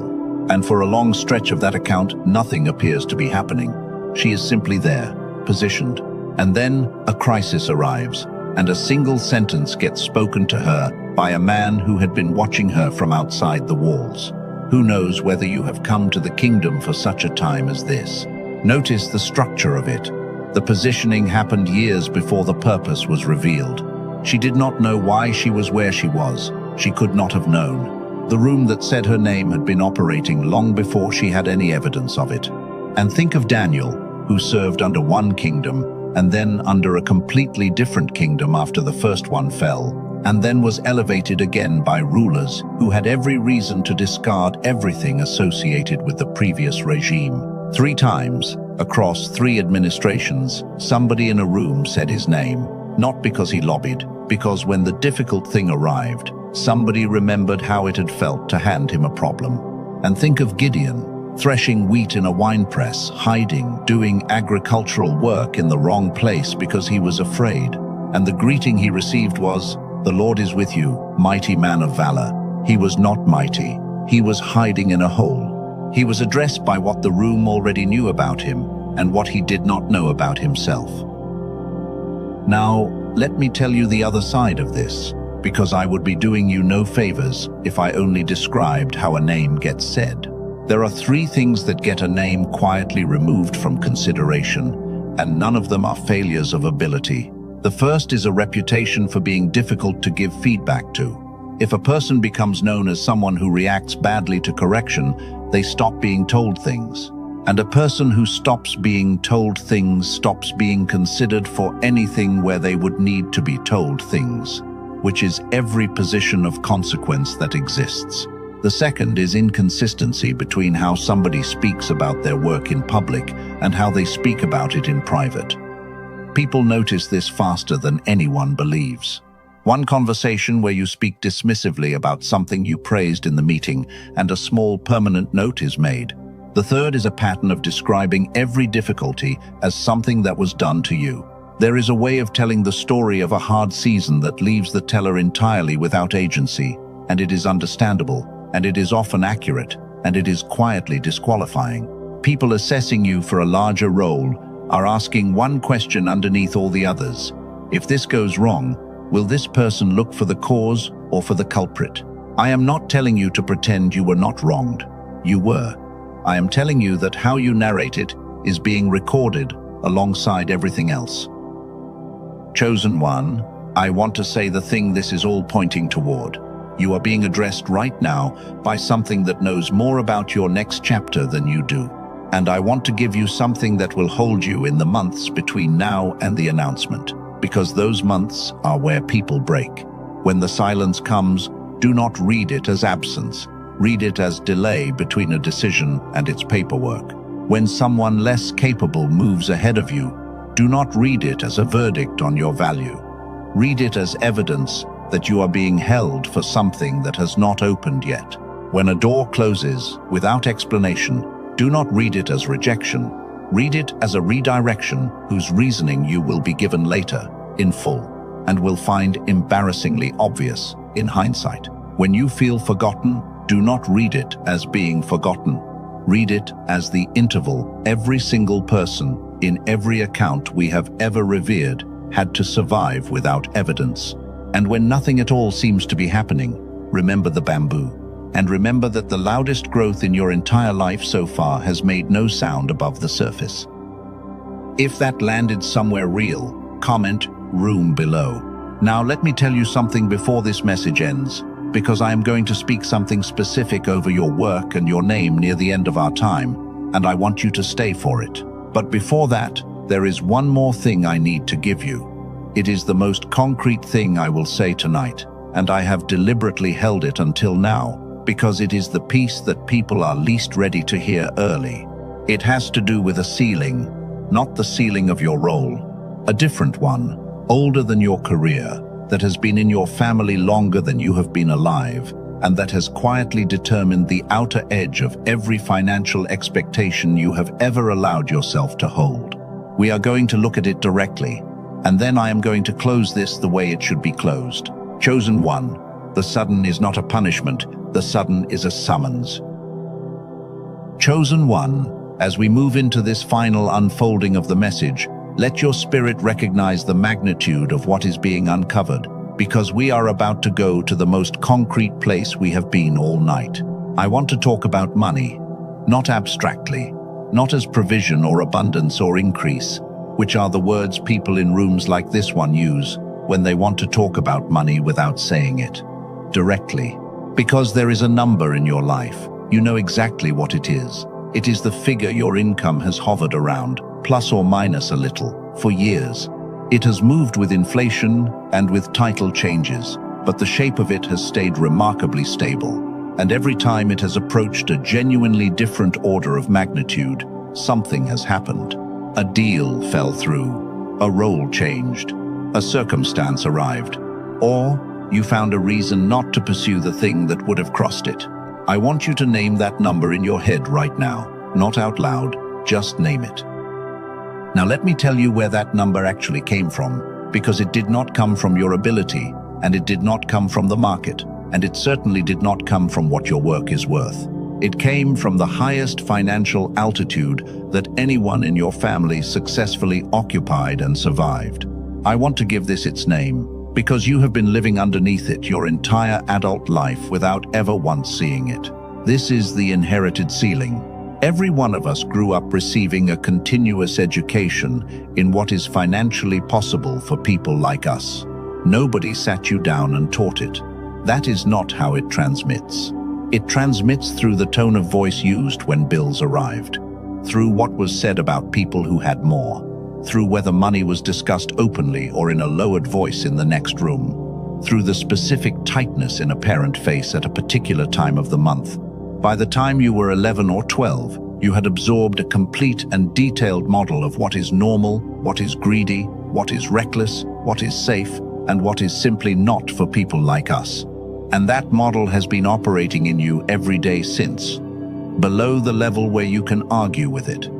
And for a long stretch of that account, nothing appears to be happening. She is simply there, positioned. And then a crisis arrives, and a single sentence gets spoken to her by a man who had been watching her from outside the walls. Who knows whether you have come to the kingdom for such a time as this? Notice the structure of it. The positioning happened years before the purpose was revealed. She did not know why she was where she was. She could not have known. The room that said her name had been operating long before she had any evidence of it. And think of Daniel, who served under one kingdom, and then under a completely different kingdom after the first one fell, and then was elevated again by rulers who had every reason to discard everything associated with the previous regime. 3 times, across 3 administrations, somebody in a room said his name, not because he lobbied, because when the difficult thing arrived, somebody remembered how it had felt to hand him a problem. And think of Gideon, threshing wheat in a winepress, hiding, doing agricultural work in the wrong place because he was afraid. And the greeting he received was, "The Lord is with you, mighty man of valor." He was not mighty. He was hiding in a hole. He was addressed by what the room already knew about him and what he did not know about himself. Now, let me tell you the other side of this, because I would be doing you no favors if I only described how a name gets said. There are 3 things that get a name quietly removed from consideration, and none of them are failures of ability. The first is a reputation for being difficult to give feedback to. If a person becomes known as someone who reacts badly to correction, they stop being told things. And a person who stops being told things stops being considered for anything where they would need to be told things, which is every position of consequence that exists. The second is inconsistency between how somebody speaks about their work in public and how they speak about it in private. People notice this faster than anyone believes. One conversation where you speak dismissively about something you praised in the meeting and a small permanent note is made. The third is a pattern of describing every difficulty as something that was done to you. There is a way of telling the story of a hard season that leaves the teller entirely without agency, and it is understandable, and it is often accurate, and it is quietly disqualifying. People assessing you for a larger role are asking one question underneath all the others. If this goes wrong, will this person look for the cause or for the culprit? I am not telling you to pretend you were not wronged. You were. I am telling you that how you narrate it is being recorded alongside everything else. Chosen one, I want to say the thing this is all pointing toward. You are being addressed right now by something that knows more about your next chapter than you do. And I want to give you something that will hold you in the months between now and the announcement, because those months are where people break. When the silence comes, do not read it as absence. Read it as delay between a decision and its paperwork. When someone less capable moves ahead of you, do not read it as a verdict on your value. Read it as evidence that you are being held for something that has not opened yet. When a door closes without explanation, do not read it as rejection. Read it as a redirection whose reasoning you will be given later, in full, and will find embarrassingly obvious in hindsight. When you feel forgotten, do not read it as being forgotten. Read it as the interval every single person in every account we have ever revered had to survive without evidence. And when nothing at all seems to be happening, remember the bamboo. And remember that the loudest growth in your entire life so far has made no sound above the surface. If that landed somewhere real, comment "room" below. Now let me tell you something before this message ends, because I am going to speak something specific over your work and your name near the end of our time, and I want you to stay for it. But before that, there is one more thing I need to give you. It is the most concrete thing I will say tonight, and I have deliberately held it until now, because it is the piece that people are least ready to hear early. It has to do with a ceiling, not the ceiling of your role, a different one, older than your career, that has been in your family longer than you have been alive, and that has quietly determined the outer edge of every financial expectation you have ever allowed yourself to hold. We are going to look at it directly, and then I am going to close this the way it should be closed. Chosen one, the sudden is not a punishment, the sudden is a summons. Chosen one, as we move into this final unfolding of the message, let your spirit recognize the magnitude of what is being uncovered, because we are about to go to the most concrete place we have been all night. I want to talk about money, not abstractly, not as provision or abundance or increase, which are the words people in rooms like this one use when they want to talk about money without saying it directly. Because there is a number in your life, you know exactly what it is. It is the figure your income has hovered around, plus or minus a little, for years. It has moved with inflation and with title changes, but the shape of it has stayed remarkably stable. And every time it has approached a genuinely different order of magnitude, something has happened. A deal fell through, a role changed, a circumstance arrived, or you found a reason not to pursue the thing that would have crossed it. I want you to name that number in your head right now, not out loud, just name it. Now let me tell you where that number actually came from, because it did not come from your ability, and it did not come from the market, and it certainly did not come from what your work is worth. It came from the highest financial altitude that anyone in your family successfully occupied and survived. I want to give this its name, because you have been living underneath it your entire adult life without ever once seeing it. This is the inherited ceiling. Every one of us grew up receiving a continuous education in what is financially possible for people like us. Nobody sat you down and taught it. That is not how it transmits. It transmits through the tone of voice used when bills arrived, through what was said about people who had more, through whether money was discussed openly or in a lowered voice in the next room, through the specific tightness in a parent face at a particular time of the month. By the time you were 11 or 12, you had absorbed a complete and detailed model of what is normal, what is greedy, what is reckless, what is safe, and what is simply not for people like us. And that model has been operating in you every day since, below the level where you can argue with it.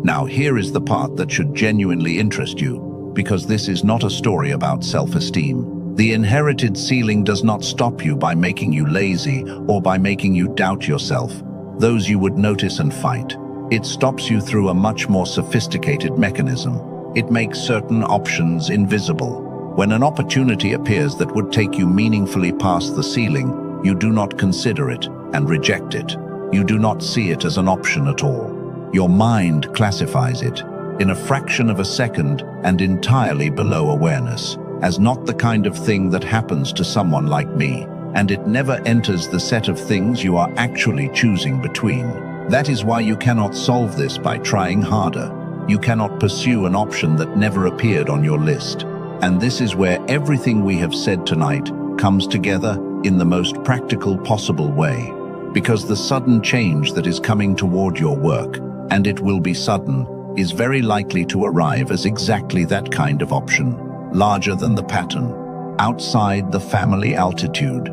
Now here is the part that should genuinely interest you, because this is not a story about self-esteem. The inherited ceiling does not stop you by making you lazy or by making you doubt yourself. Those you would notice and fight. It stops you through a much more sophisticated mechanism. It makes certain options invisible. When an opportunity appears that would take you meaningfully past the ceiling, you do not consider it and reject it. You do not see it as an option at all. Your mind classifies it, in a fraction of a second and entirely below awareness, as not the kind of thing that happens to someone like me, and it never enters the set of things you are actually choosing between. That is why you cannot solve this by trying harder. You cannot pursue an option that never appeared on your list. And this is where everything we have said tonight comes together in the most practical possible way. Because the sudden change that is coming toward your work, and it will be sudden, is very likely to arrive as exactly that kind of option, larger than the pattern, outside the family altitude.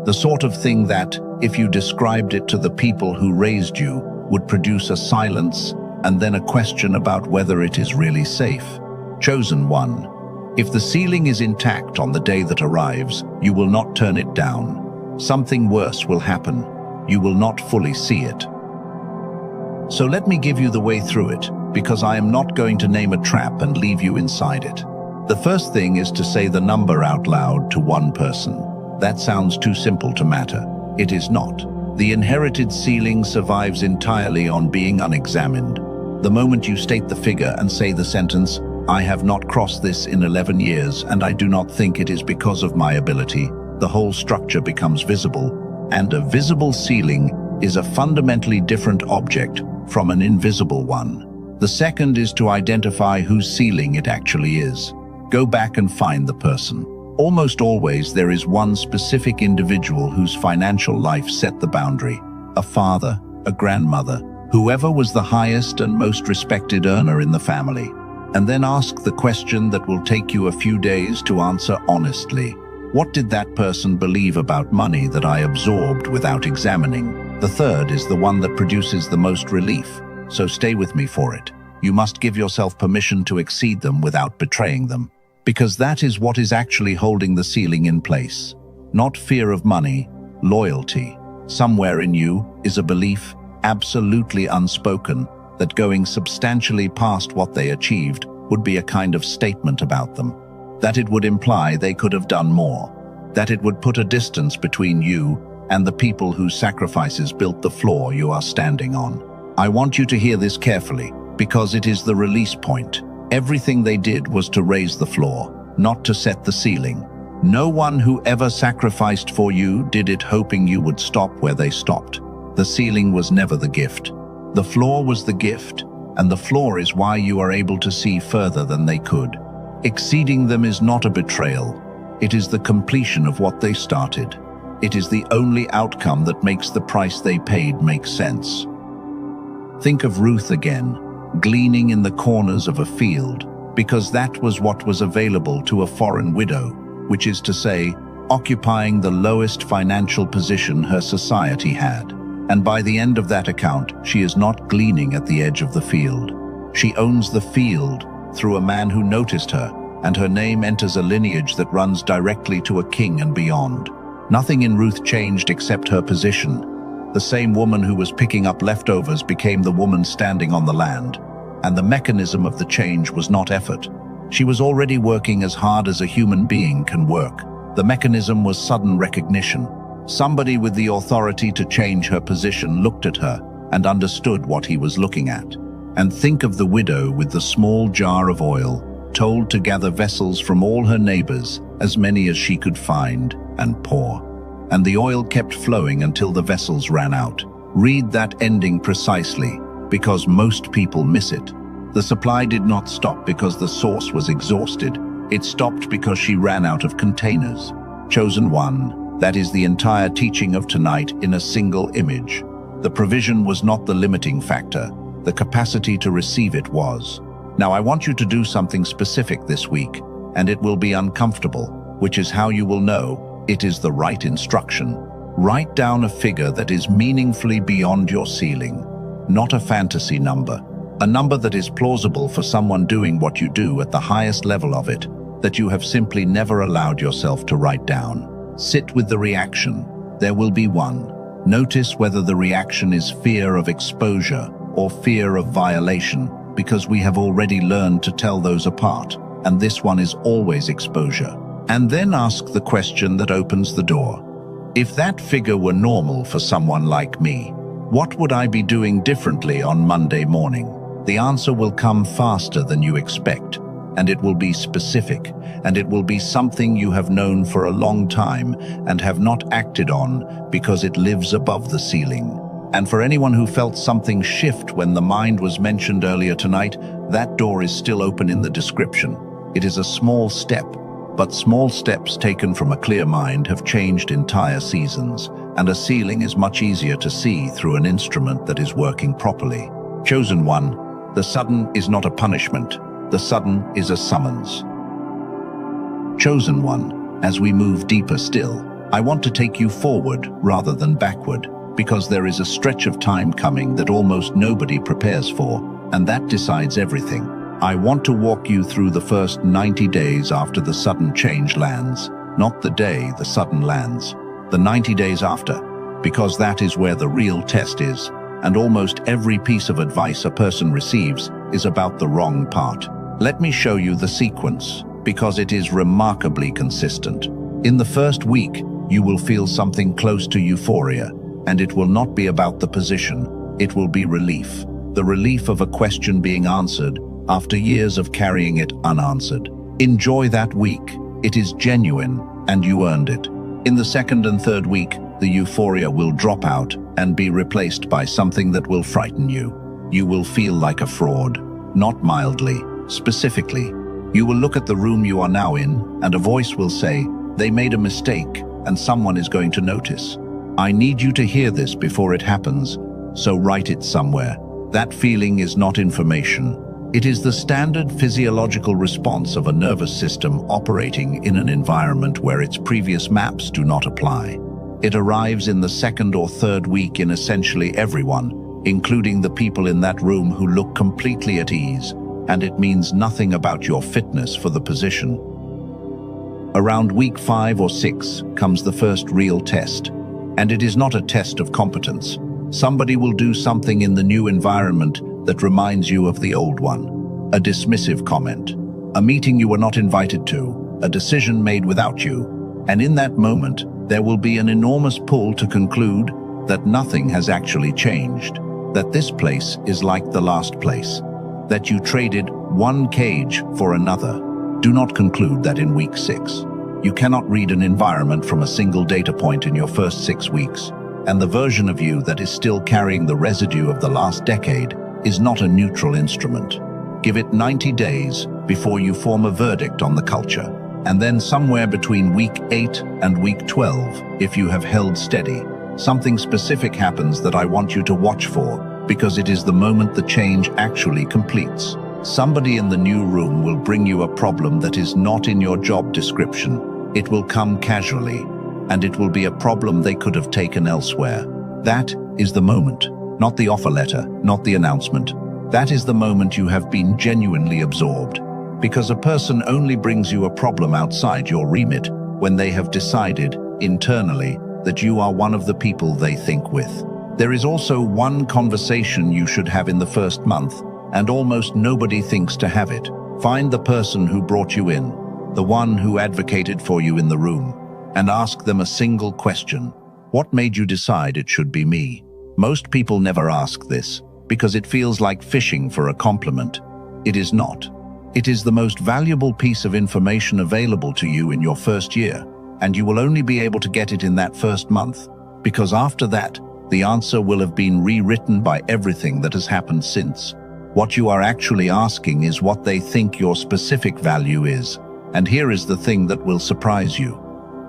The sort of thing that, if you described it to the people who raised you, would produce a silence and then a question about whether it is really safe. Chosen one. If the ceiling is intact on the day that arrives, you will not turn it down. Something worse will happen. You will not fully see it. So let me give you the way through it, because I am not going to name a trap and leave you inside it. The first thing is to say the number out loud to one person. That sounds too simple to matter. It is not. The inherited ceiling survives entirely on being unexamined. The moment you state the figure and say the sentence, "I have not crossed this in 11 years, and I do not think it is because of my ability," the whole structure becomes visible. And a visible ceiling is a fundamentally different object from an invisible one. The second is to identify whose ceiling it actually is. Go back and find the person. Almost always there is one specific individual whose financial life set the boundary. A father, a grandmother, whoever was the highest and most respected earner in the family. And then ask the question that will take you a few days to answer honestly. What did that person believe about money that I absorbed without examining? The third is the one that produces the most relief, so stay with me for it. You must give yourself permission to exceed them without betraying them, because that is what is actually holding the ceiling in place. Not fear of money, loyalty. Somewhere in you is a belief, absolutely unspoken, that going substantially past what they achieved would be a kind of statement about them. That it would imply they could have done more, that it would put a distance between you and the people whose sacrifices built the floor you are standing on. I want you to hear this carefully, because it is the release point. Everything they did was to raise the floor, not to set the ceiling. No one who ever sacrificed for you did it hoping you would stop where they stopped. The ceiling was never the gift. The floor was the gift, and the floor is why you are able to see further than they could. Exceeding them is not a betrayal. It is the completion of what they started. It is the only outcome that makes the price they paid make sense. Think of Ruth again, gleaning in the corners of a field, because that was what was available to a foreign widow, which is to say, occupying the lowest financial position her society had. And by the end of that account, she is not gleaning at the edge of the field. She owns the field through a man who noticed her, and her name enters a lineage that runs directly to a king and beyond. Nothing in Ruth changed except her position. The same woman who was picking up leftovers became the woman standing on the land, and the mechanism of the change was not effort. She was already working as hard as a human being can work. The mechanism was sudden recognition. Somebody with the authority to change her position looked at her and understood what he was looking at. And think of the widow with the small jar of oil, told to gather vessels from all her neighbors, as many as she could find, and pour. And the oil kept flowing until the vessels ran out. Read that ending precisely, because most people miss it. The supply did not stop because the source was exhausted. It stopped because she ran out of containers. Chosen one, that is the entire teaching of tonight in a single image. The provision was not the limiting factor. The capacity to receive it was. Now I want you to do something specific this week, and it will be uncomfortable, which is how you will know it is the right instruction. Write down a figure that is meaningfully beyond your ceiling, not a fantasy number, a number that is plausible for someone doing what you do at the highest level of it, that you have simply never allowed yourself to write down. Sit with the reaction. There will be one. Notice whether the reaction is fear of exposure, or fear of violation, because we have already learned to tell those apart, and this one is always exposure. And then ask the question that opens the door. If that figure were normal for someone like me, what would I be doing differently on Monday morning? The answer will come faster than you expect, and it will be specific, and it will be something you have known for a long time and have not acted on because it lives above the ceiling. And for anyone who felt something shift when the mind was mentioned earlier tonight, that door is still open in the description. It is a small step, but small steps taken from a clear mind have changed entire seasons, and a ceiling is much easier to see through an instrument that is working properly. Chosen one, the sudden is not a punishment, the sudden is a summons. Chosen one, as we move deeper still, I want to take you forward rather than backward, because there is a stretch of time coming that almost nobody prepares for, and that decides everything. I want to walk you through the first 90 days after the sudden change lands, not the day the sudden lands, the 90 days after, because that is where the real test is, and almost every piece of advice a person receives is about the wrong part. Let me show you the sequence, because it is remarkably consistent. In the first week, you will feel something close to euphoria, and it will not be about the position, it will be relief. The relief of a question being answered after years of carrying it unanswered. Enjoy that week. It is genuine, and you earned it. In the second and third week, the euphoria will drop out and be replaced by something that will frighten you. You will feel like a fraud, not mildly, specifically. You will look at the room you are now in, and a voice will say, "They made a mistake, and someone is going to notice." I need you to hear this before it happens, so write it somewhere. That feeling is not information. It is the standard physiological response of a nervous system operating in an environment where its previous maps do not apply. It arrives in the second or third week in essentially everyone, including the people in that room who look completely at ease, and it means nothing about your fitness for the position. Around week 5 or 6 comes the first real test. And it is not a test of competence. Somebody will do something in the new environment that reminds you of the old one. A dismissive comment, a meeting you were not invited to, a decision made without you. And in that moment, there will be an enormous pull to conclude that nothing has actually changed, that this place is like the last place, that you traded one cage for another. Do not conclude that in week 6. You cannot read an environment from a single data point in your first 6 weeks, and the version of you that is still carrying the residue of the last decade is not a neutral instrument. Give it 90 days before you form a verdict on the culture, and then somewhere between week 8 and week 12, if you have held steady, something specific happens that I want you to watch for, because it is the moment the change actually completes. Somebody in the new room will bring you a problem that is not in your job description. It will come casually, and it will be a problem they could have taken elsewhere. That is the moment, not the offer letter, not the announcement. That is the moment you have been genuinely absorbed, because a person only brings you a problem outside your remit when they have decided, internally, that you are one of the people they think with. There is also one conversation you should have in the first month, and almost nobody thinks to have it. Find the person who brought you in, the one who advocated for you in the room, and ask them a single question. What made you decide it should be me? Most people never ask this, because it feels like fishing for a compliment. It is not. It is the most valuable piece of information available to you in your first year, and you will only be able to get it in that first month, because after that, the answer will have been rewritten by everything that has happened since. What you are actually asking is what they think your specific value is. And here is the thing that will surprise you.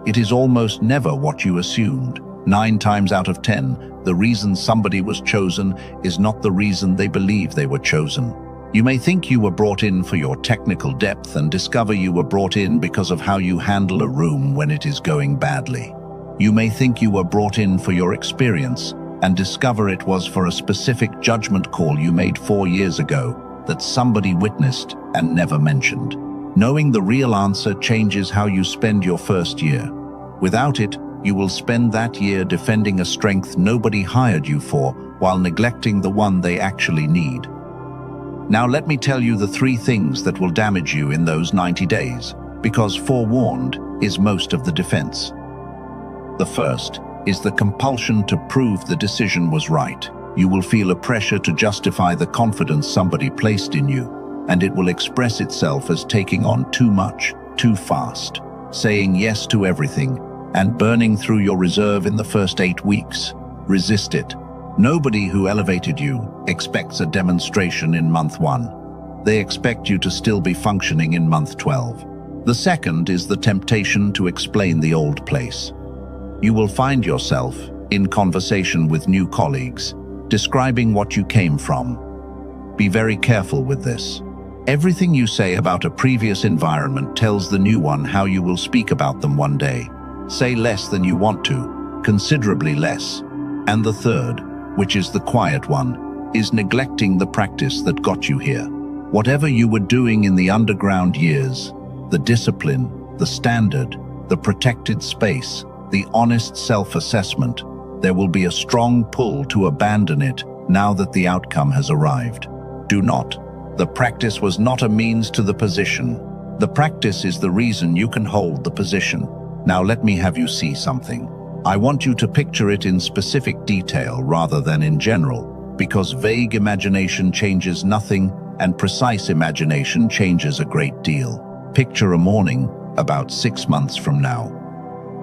It is almost never what you assumed. 9 times out of 10, the reason somebody was chosen is not the reason they believe they were chosen. You may think you were brought in for your technical depth and discover you were brought in because of how you handle a room when it is going badly. You may think you were brought in for your experience and discover it was for a specific judgment call you made 4 years ago that somebody witnessed and never mentioned. Knowing the real answer changes how you spend your first year. Without it, you will spend that year defending a strength nobody hired you for while neglecting the one they actually need. Now let me tell you the 3 things that will damage you in those 90 days, because forewarned is most of the defense. The first is the compulsion to prove the decision was right. You will feel a pressure to justify the confidence somebody placed in you, and it will express itself as taking on too much, too fast, saying yes to everything, and burning through your reserve in the first 8 weeks. Resist it. Nobody who elevated you expects a demonstration in month 1. They expect you to still be functioning in month 12. The second is the temptation to explain the old place. You will find yourself, in conversation with new colleagues, describing what you came from. Be very careful with this. Everything you say about a previous environment tells the new one how you will speak about them one day. Say less than you want to, considerably less. And the third, which is the quiet one, is neglecting the practice that got you here. Whatever you were doing in the underground years, the discipline, the standard, the protected space, the honest self-assessment, there will be a strong pull to abandon it now that the outcome has arrived. Do not. The practice was not a means to the position. The practice is the reason you can hold the position. Now let me have you see something. I want you to picture it in specific detail rather than in general, because vague imagination changes nothing and precise imagination changes a great deal. Picture a morning about 6 months from now.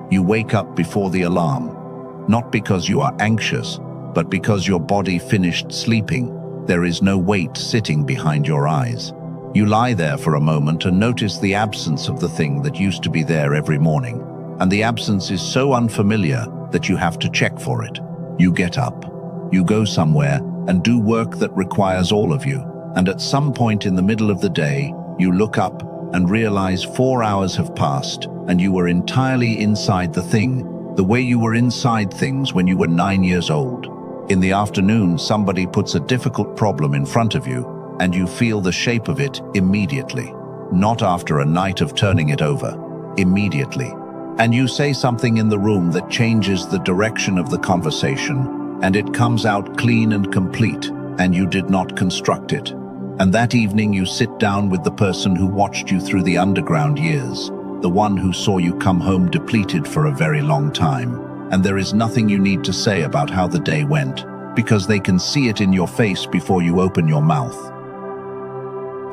You wake up before the alarm, not because you are anxious, but because your body finished sleeping. There is no weight sitting behind your eyes. You lie there for a moment and notice the absence of the thing that used to be there every morning. And the absence is so unfamiliar that you have to check for it. You get up, you go somewhere and do work that requires all of you. And at some point in the middle of the day, you look up and realize 4 hours have passed and you were entirely inside the thing, the way you were inside things when you were 9 years old. In the afternoon, somebody puts a difficult problem in front of you and you feel the shape of it immediately. Not after a night of turning it over, immediately. And you say something in the room that changes the direction of the conversation, and it comes out clean and complete, and you did not construct it. And that evening you sit down with the person who watched you through the underground years, the one who saw you come home depleted for a very long time. And there is nothing you need to say about how the day went, because they can see it in your face before you open your mouth.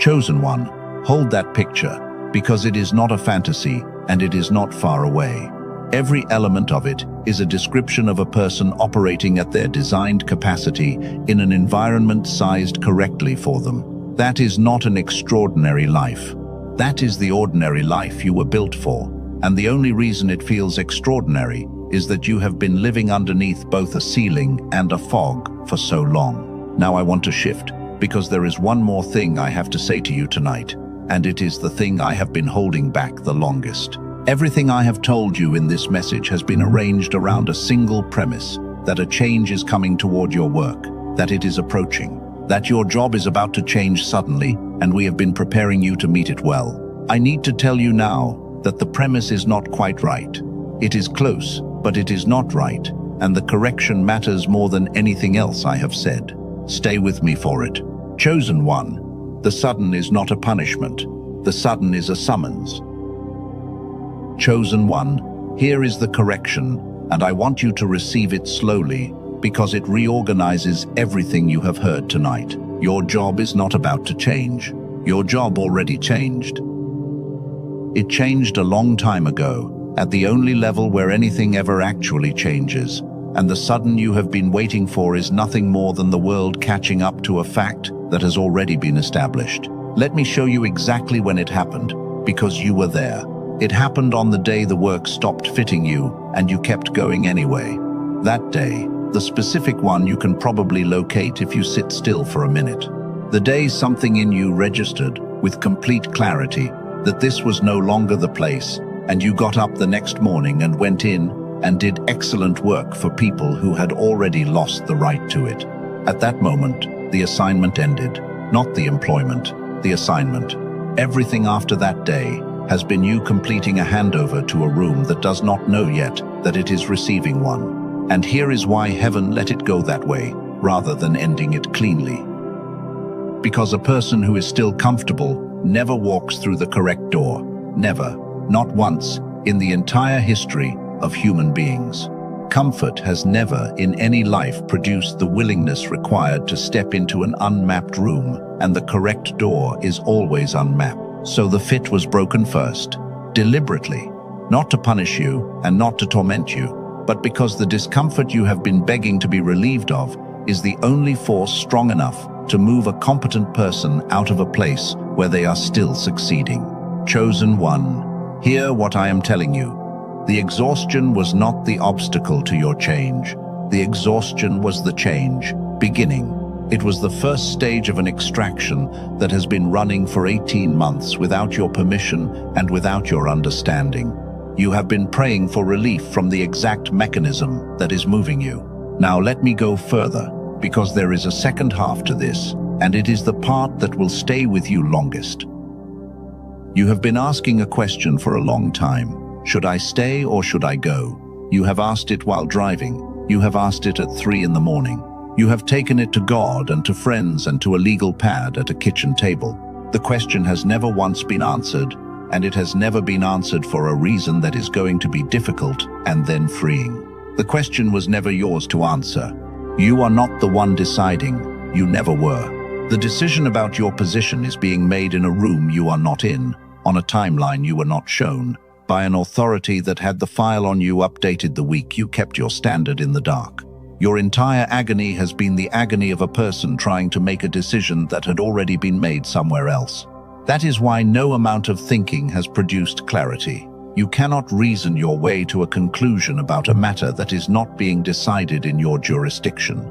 Chosen one, hold that picture, because it is not a fantasy, and it is not far away. Every element of it is a description of a person operating at their designed capacity in an environment sized correctly for them. That is not an extraordinary life. That is the ordinary life you were built for, and the only reason it feels extraordinary is that you have been living underneath both a ceiling and a fog for so long. Now I want to shift, because there is one more thing I have to say to you tonight, and it is the thing I have been holding back the longest. Everything I have told you in this message has been arranged around a single premise, that a change is coming toward your work, that it is approaching, that your job is about to change suddenly, and we have been preparing you to meet it well. I need to tell you now that the premise is not quite right. It is close, but it is not right, and the correction matters more than anything else I have said. Stay with me for it. Chosen one. The sudden is not a punishment. The sudden is a summons. Chosen one, here is the correction, and I want you to receive it slowly, because it reorganizes everything you have heard tonight. Your job is not about to change. Your job already changed. It changed a long time ago, at the only level where anything ever actually changes, and the sudden you have been waiting for is nothing more than the world catching up to a fact that has already been established. Let me show you exactly when it happened, because you were there. It happened on the day the work stopped fitting you, and you kept going anyway. That day, the specific one you can probably locate if you sit still for a minute. The day something in you registered, with complete clarity, that this was no longer the place, and you got up the next morning and went in and did excellent work for people who had already lost the right to it. At that moment, the assignment ended, not the employment, the assignment. Everything after that day has been you completing a handover to a room that does not know yet that it is receiving one. And here is why heaven let it go that way, rather than ending it cleanly. Because a person who is still comfortable never walks through the correct door. Never, not once, in the entire history of human beings. Comfort has never in any life produced the willingness required to step into an unmapped room, and the correct door is always unmapped. So the fit was broken first, deliberately, not to punish you and not to torment you, but because the discomfort you have been begging to be relieved of is the only force strong enough to move a competent person out of a place where they are still succeeding. Chosen one, hear what I am telling you. The exhaustion was not the obstacle to your change. The exhaustion was the change, beginning. It was the first stage of an extraction that has been running for 18 months without your permission and without your understanding. You have been praying for relief from the exact mechanism that is moving you. Now let me go further, because there is a second half to this, and it is the part that will stay with you longest. You have been asking a question for a long time. Should I stay or should I go? You have asked it while driving. You have asked it at 3 in the morning. You have taken it to God and to friends and to a legal pad at a kitchen table. The question has never once been answered, and it has never been answered for a reason that is going to be difficult and then freeing. The question was never yours to answer. You are not the one deciding. You never were. The decision about your position is being made in a room you are not in, on a timeline you were not shown, by an authority that had the file on you updated the week you kept your standard in the dark. Your entire agony has been the agony of a person trying to make a decision that had already been made somewhere else. That is why no amount of thinking has produced clarity. You cannot reason your way to a conclusion about a matter that is not being decided in your jurisdiction.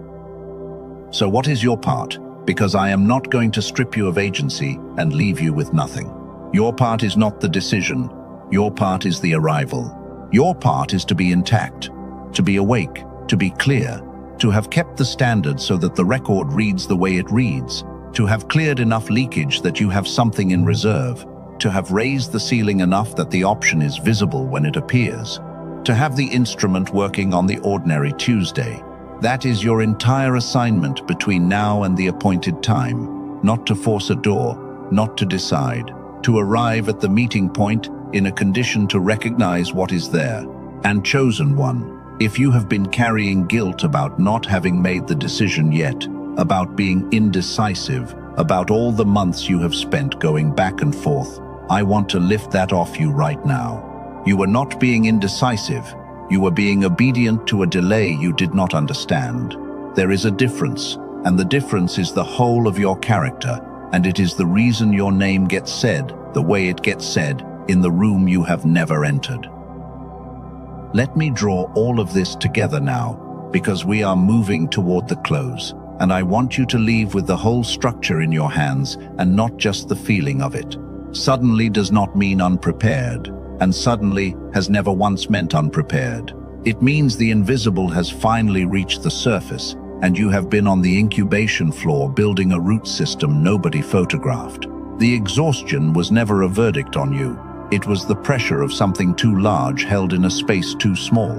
So what is your part? Because I am not going to strip you of agency and leave you with nothing. Your part is not the decision. Your part is the arrival. Your part is to be intact, to be awake, to be clear, to have kept the standard so that the record reads the way it reads, to have cleared enough leakage that you have something in reserve, to have raised the ceiling enough that the option is visible when it appears, to have the instrument working on the ordinary Tuesday. That is your entire assignment between now and the appointed time, not to force a door, not to decide, to arrive at the meeting point in a condition to recognize what is there. And chosen one, if you have been carrying guilt about not having made the decision yet, about being indecisive, about all the months you have spent going back and forth, I want to lift that off you right now. You were not being indecisive. You were being obedient to a delay you did not understand. There is a difference, and the difference is the whole of your character, and it is the reason your name gets said the way it gets said in the room you have never entered. Let me draw all of this together now, because we are moving toward the close, and I want you to leave with the whole structure in your hands and not just the feeling of it. Suddenly does not mean unprepared, and suddenly has never once meant unprepared. It means the invisible has finally reached the surface, and you have been on the incubation floor building a root system nobody photographed. The exhaustion was never a verdict on you. It was the pressure of something too large held in a space too small.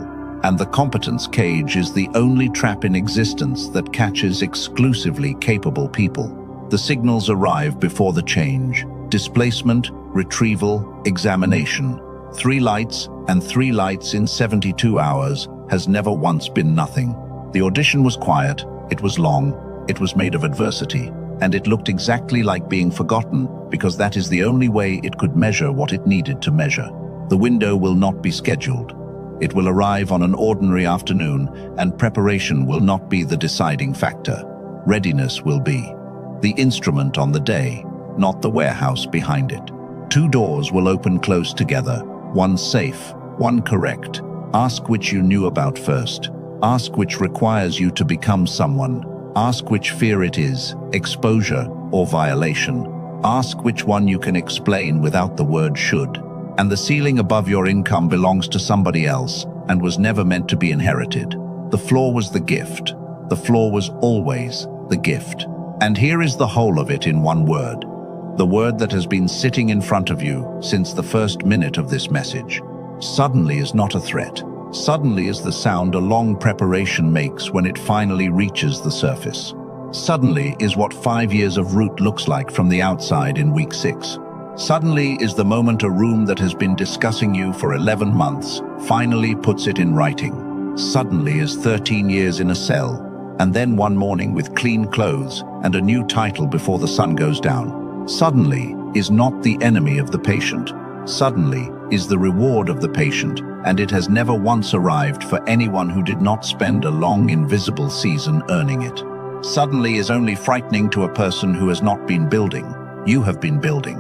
And the competence cage is the only trap in existence that catches exclusively capable people. The signals arrive before the change. Displacement, retrieval, examination. 3 lights and 3 lights in 72 hours has never once been nothing. The audition was quiet, it was long, it was made of adversity, and it looked exactly like being forgotten because that is the only way it could measure what it needed to measure. The window will not be scheduled. It will arrive on an ordinary afternoon, and preparation will not be the deciding factor. Readiness will be. The instrument on the day, not the warehouse behind it. 2 doors will open close together, one safe, one correct. Ask which you knew about first. Ask which requires you to become someone. Ask which fear it is, exposure or violation. Ask which one you can explain without the word should. And the ceiling above your income belongs to somebody else and was never meant to be inherited. The floor was the gift. The floor was always the gift. And here is the whole of it in one word. The word that has been sitting in front of you since the first minute of this message. Suddenly is not a threat. Suddenly is the sound a long preparation makes when it finally reaches the surface. Suddenly is what 5 years of root looks like from the outside in week 6. Suddenly is the moment a room that has been discussing you for 11 months finally puts it in writing. Suddenly is 13 years in a cell, and then one morning with clean clothes and a new title before the sun goes down. Suddenly is not the enemy of the patient. Suddenly is the reward of the patient, and it has never once arrived for anyone who did not spend a long invisible season earning it. Suddenly is only frightening to a person who has not been building. You have been building.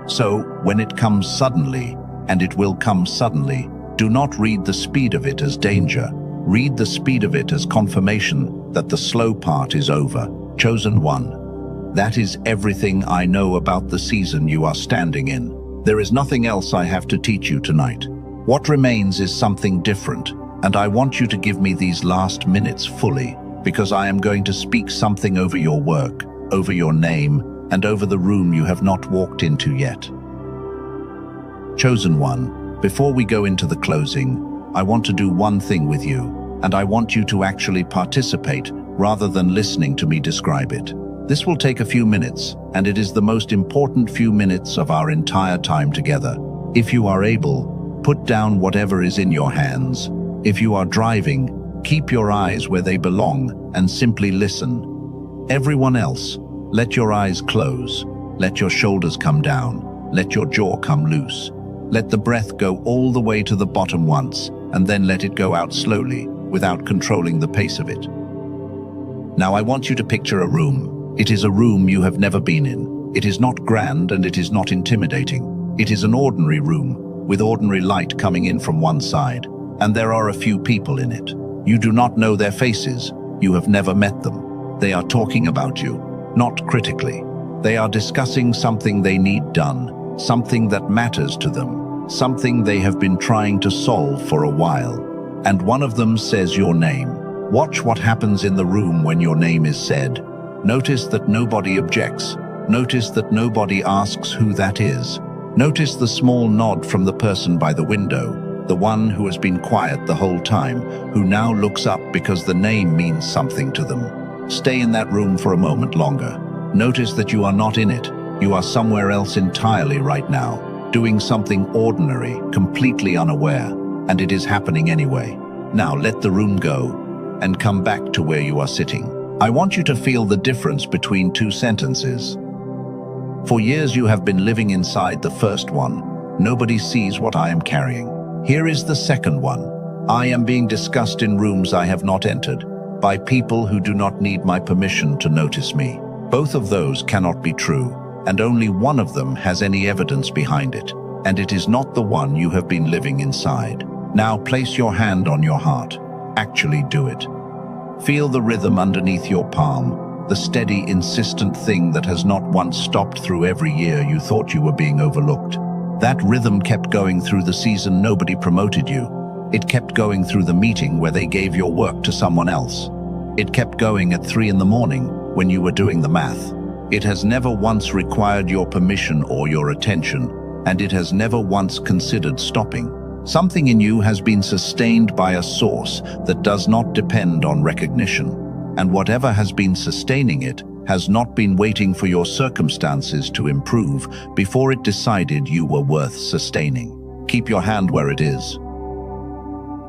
So, when it comes suddenly, and it will come suddenly, do not read the speed of it as danger. Read the speed of it as confirmation that the slow part is over. Chosen one. That is everything I know about the season you are standing in. There is nothing else I have to teach you tonight. What remains is something different, and I want you to give me these last minutes fully, because I am going to speak something over your work, over your name, and over the room you have not walked into yet. Chosen one, before we go into the closing, I want to do one thing with you, and I want you to actually participate rather than listening to me describe it. This will take a few minutes, and it is the most important few minutes of our entire time together. If you are able, put down whatever is in your hands. If you are driving, keep your eyes where they belong and simply listen. Everyone else, let your eyes close. Let your shoulders come down. Let your jaw come loose. Let the breath go all the way to the bottom once, and then let it go out slowly, without controlling the pace of it. Now I want you to picture a room. It is a room you have never been in. It is not grand and it is not intimidating. It is an ordinary room, with ordinary light coming in from one side, and there are a few people in it. You do not know their faces. You have never met them. They are talking about you, not critically. They are discussing something they need done, something that matters to them, something they have been trying to solve for a while. And one of them says your name. Watch what happens in the room when your name is said. Notice that nobody objects. Notice that nobody asks who that is. Notice the small nod from the person by the window, the one who has been quiet the whole time, who now looks up because the name means something to them. Stay in that room for a moment longer. Notice that you are not in it. You are somewhere else entirely right now, doing something ordinary, completely unaware, and it is happening anyway. Now let the room go and come back to where you are sitting. I want you to feel the difference between two sentences. For years you have been living inside the first one. Nobody sees what I am carrying. Here is the second one. I am being discussed in rooms I have not entered, by people who do not need my permission to notice me. Both of those cannot be true, and only one of them has any evidence behind it, and it is not the one you have been living inside. Now place your hand on your heart. Actually do it. Feel the rhythm underneath your palm, the steady, insistent thing that has not once stopped through every year you thought you were being overlooked. That rhythm kept going through the season nobody promoted you. It kept going through the meeting where they gave your work to someone else. It kept going at 3 in the morning when you were doing the math. It has never once required your permission or your attention, and it has never once considered stopping. Something in you has been sustained by a source that does not depend on recognition, and whatever has been sustaining it has not been waiting for your circumstances to improve before it decided you were worth sustaining. Keep your hand where it is.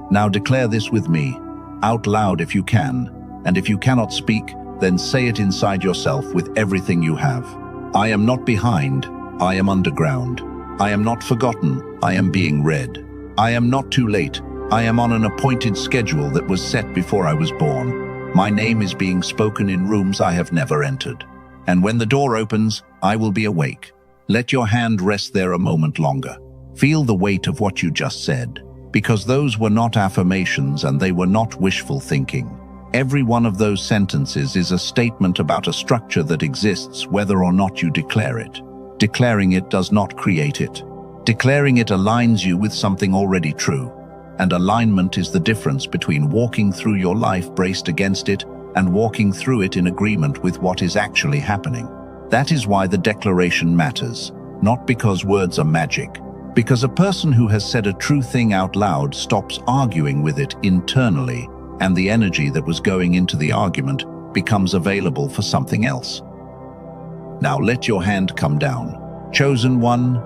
Now declare this with me, out loud if you can, and if you cannot speak, then say it inside yourself with everything you have. I am not behind, I am underground. I am not forgotten, I am being read. I am not too late. I am on an appointed schedule that was set before I was born. My name is being spoken in rooms I have never entered. And when the door opens, I will be awake. Let your hand rest there a moment longer. Feel the weight of what you just said, because those were not affirmations and they were not wishful thinking. Every one of those sentences is a statement about a structure that exists whether or not you declare it. Declaring it does not create it. Declaring it aligns you with something already true, and alignment is the difference between walking through your life braced against it and walking through it in agreement with what is actually happening. That is why the declaration matters, not because words are magic, Because a person who has said a true thing out loud stops arguing with it internally, and the energy that was going into the argument becomes available for something else. Now let your hand come down. Chosen one,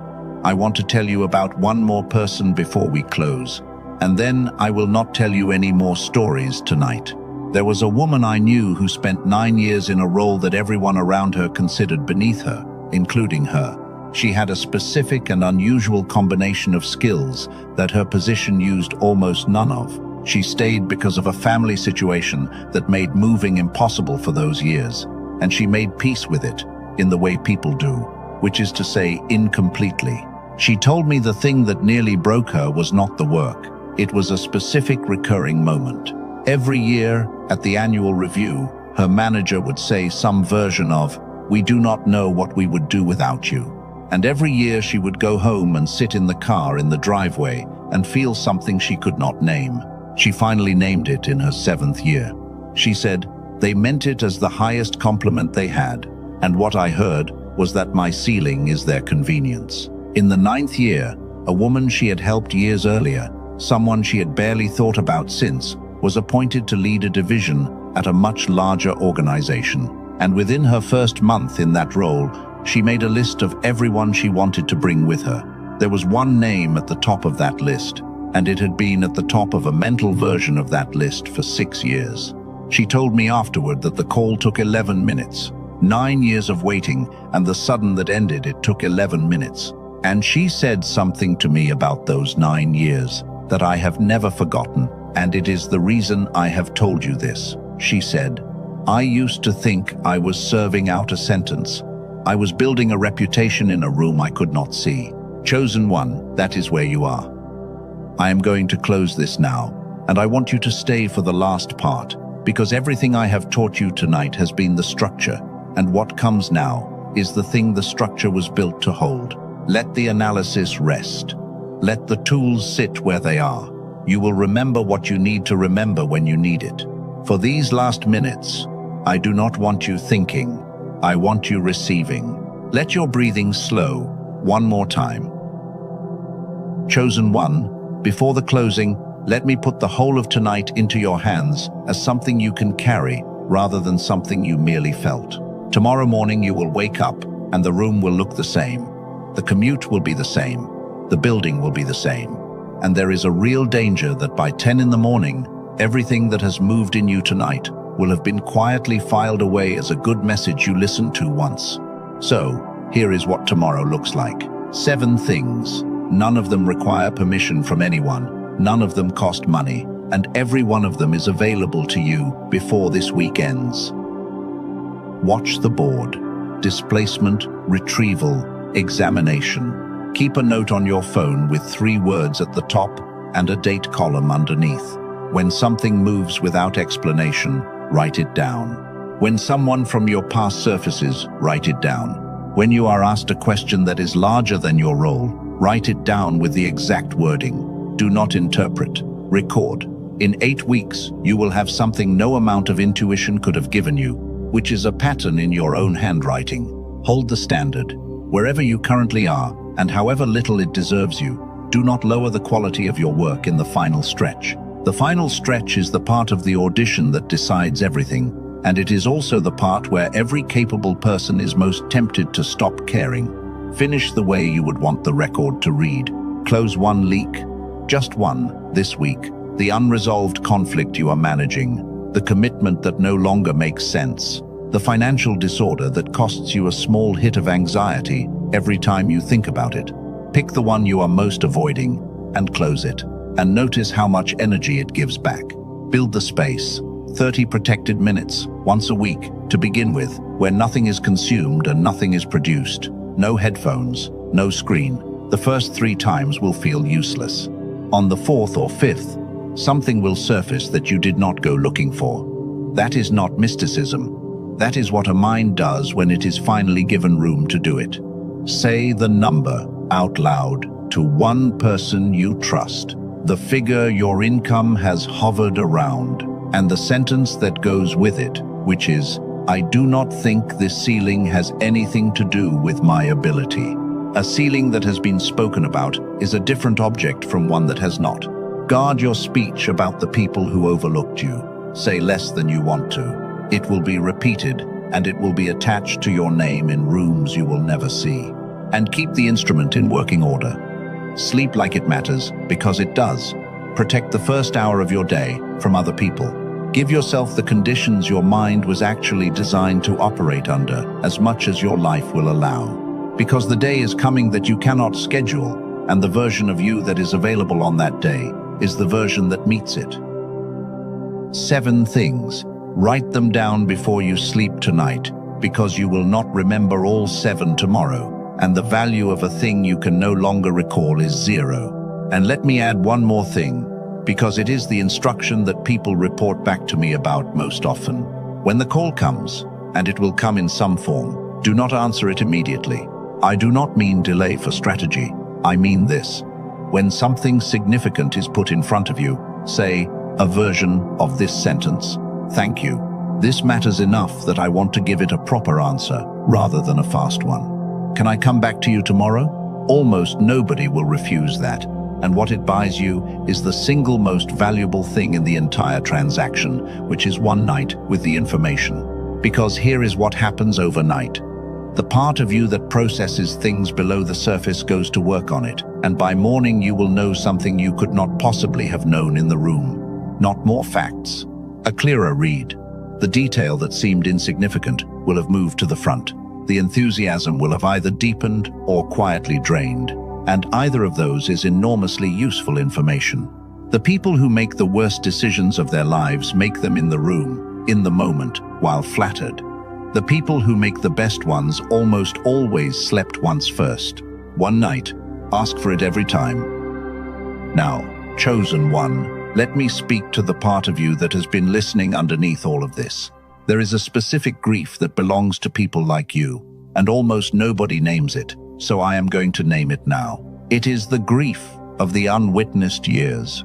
I want to tell you about one more person before we close, and then I will not tell you any more stories tonight. There was a woman I knew who spent 9 years in a role that everyone around her considered beneath her, including her. She had a specific and unusual combination of skills that her position used almost none of. She stayed because of a family situation that made moving impossible for those years, and she made peace with it in the way people do, which is to say, incompletely. She told me the thing that nearly broke her was not the work. It was a specific recurring moment. Every year, at the annual review, her manager would say some version of, "We do not know what we would do without you." And every year she would go home and sit in the car in the driveway and feel something she could not name. She finally named it in her 7th year. She said, "They meant it as the highest compliment they had, and what I heard was that my ceiling is their convenience." In the 9th year, a woman she had helped years earlier, someone she had barely thought about since, was appointed to lead a division at a much larger organization. And within her first month in that role, she made a list of everyone she wanted to bring with her. There was one name at the top of that list, and it had been at the top of a mental version of that list for 6 years. She told me afterward that the call took 11 minutes. 9 years of waiting, and the sudden that ended it took 11 minutes. And she said something to me about those 9 years that I have never forgotten, and it is the reason I have told you this. She said, "I used to think I was serving out a sentence. I was building a reputation in a room I could not see." Chosen one, that is where you are. I am going to close this now, and I want you to stay for the last part, because everything I have taught you tonight has been the structure, and what comes now is the thing the structure was built to hold. Let the analysis rest. Let the tools sit where they are. You will remember what you need to remember when you need it. For these last minutes, I do not want you thinking, I want you receiving. Let your breathing slow, one more time. Chosen one, before the closing, let me put the whole of tonight into your hands as something you can carry rather than something you merely felt. Tomorrow morning you will wake up and the room will look the same. The commute will be the same. The building will be the same. And there is a real danger that by 10 in the morning, everything that has moved in you tonight will have been quietly filed away as a good message you listened to once. So, here is what tomorrow looks like. 7 things. None of them require permission from anyone. None of them cost money. And every one of them is available to you before this week ends. Watch the board. Displacement, retrieval, examination. Keep a note on your phone with 3 words at the top and a date column underneath. When something moves without explanation, write it down. When someone from your past surfaces, write it down. When you are asked a question that is larger than your role, write it down with the exact wording. Do not interpret. Record. In 8 weeks, you will have something no amount of intuition could have given you, which is a pattern in your own handwriting. Hold the standard. Wherever you currently are, and however little it deserves you, do not lower the quality of your work in the final stretch. The final stretch is the part of the audition that decides everything, and it is also the part where every capable person is most tempted to stop caring. Finish the way you would want the record to read. Close one leak, just one, this week. The unresolved conflict you are managing, the commitment that no longer makes sense, the financial disorder that costs you a small hit of anxiety every time you think about it. Pick the one you are most avoiding and close it, and notice how much energy it gives back. Build the space, 30 protected minutes, once a week, to begin with, where nothing is consumed and nothing is produced. No headphones, no screen. The first 3 times will feel useless. On the 4th or 5th, something will surface that you did not go looking for. That is not mysticism. That is what a mind does when it is finally given room to do it. Say the number out loud to one person you trust, the figure your income has hovered around, and the sentence that goes with it, which is, "I do not think this ceiling has anything to do with my ability." A ceiling that has been spoken about is a different object from one that has not. Guard your speech about the people who overlooked you. Say less than you want to. It will be repeated, and it will be attached to your name in rooms you will never see. And keep the instrument in working order. Sleep like it matters, because it does. Protect the first hour of your day from other people. Give yourself the conditions your mind was actually designed to operate under, as much as your life will allow. Because the day is coming that you cannot schedule, and the version of you that is available on that day is the version that meets it. 7 things. Write them down before you sleep tonight, because you will not remember all 7 tomorrow, and the value of a thing you can no longer recall is 0. And let me add one more thing, because it is the instruction that people report back to me about most often. When the call comes, and it will come in some form, do not answer it immediately. I do not mean delay for strategy. I mean this. When something significant is put in front of you, say a version of this sentence: "Thank you. This matters enough that I want to give it a proper answer rather than a fast one. Can I come back to you tomorrow?" Almost nobody will refuse that. And what it buys you is the single most valuable thing in the entire transaction, which is one night with the information. Because here is what happens overnight. The part of you that processes things below the surface goes to work on it, and by morning you will know something you could not possibly have known in the room. Not more facts, a clearer read. The detail that seemed insignificant will have moved to the front. The enthusiasm will have either deepened or quietly drained, and either of those is enormously useful information. The people who make the worst decisions of their lives make them in the room, in the moment, while flattered. The people who make the best ones almost always slept once first. One night, ask for it every time. Now, chosen one, let me speak to the part of you that has been listening underneath all of this. There is a specific grief that belongs to people like you, and almost nobody names it, so I am going to name it now. It is the grief of the unwitnessed years.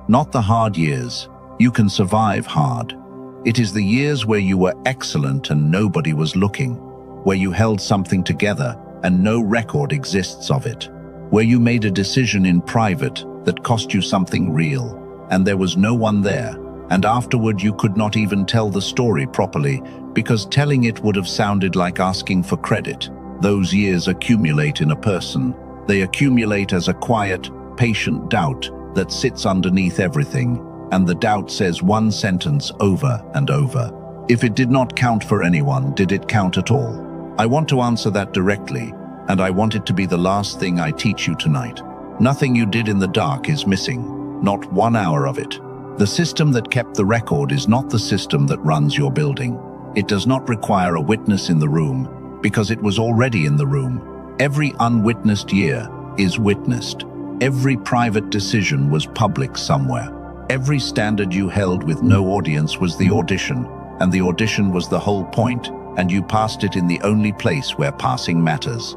Not the hard years. You can survive hard. It is the years where you were excellent and nobody was looking, where you held something together and no record exists of it, where you made a decision in private that cost you something real, and there was no one there, and afterward you could not even tell the story properly because telling it would have sounded like asking for credit. Those years accumulate in a person. They accumulate as a quiet, patient doubt that sits underneath everything, and the doubt says one sentence over and over. If it did not count for anyone, did it count at all? I want to answer that directly, and I want it to be the last thing I teach you tonight. Nothing you did in the dark is missing, not 1 hour of it. The system that kept the record is not the system that runs your building. It does not require a witness in the room, because it was already in the room. Every unwitnessed year is witnessed. Every private decision was public somewhere. Every standard you held with no audience was the audition, and the audition was the whole point, and you passed it in the only place where passing matters.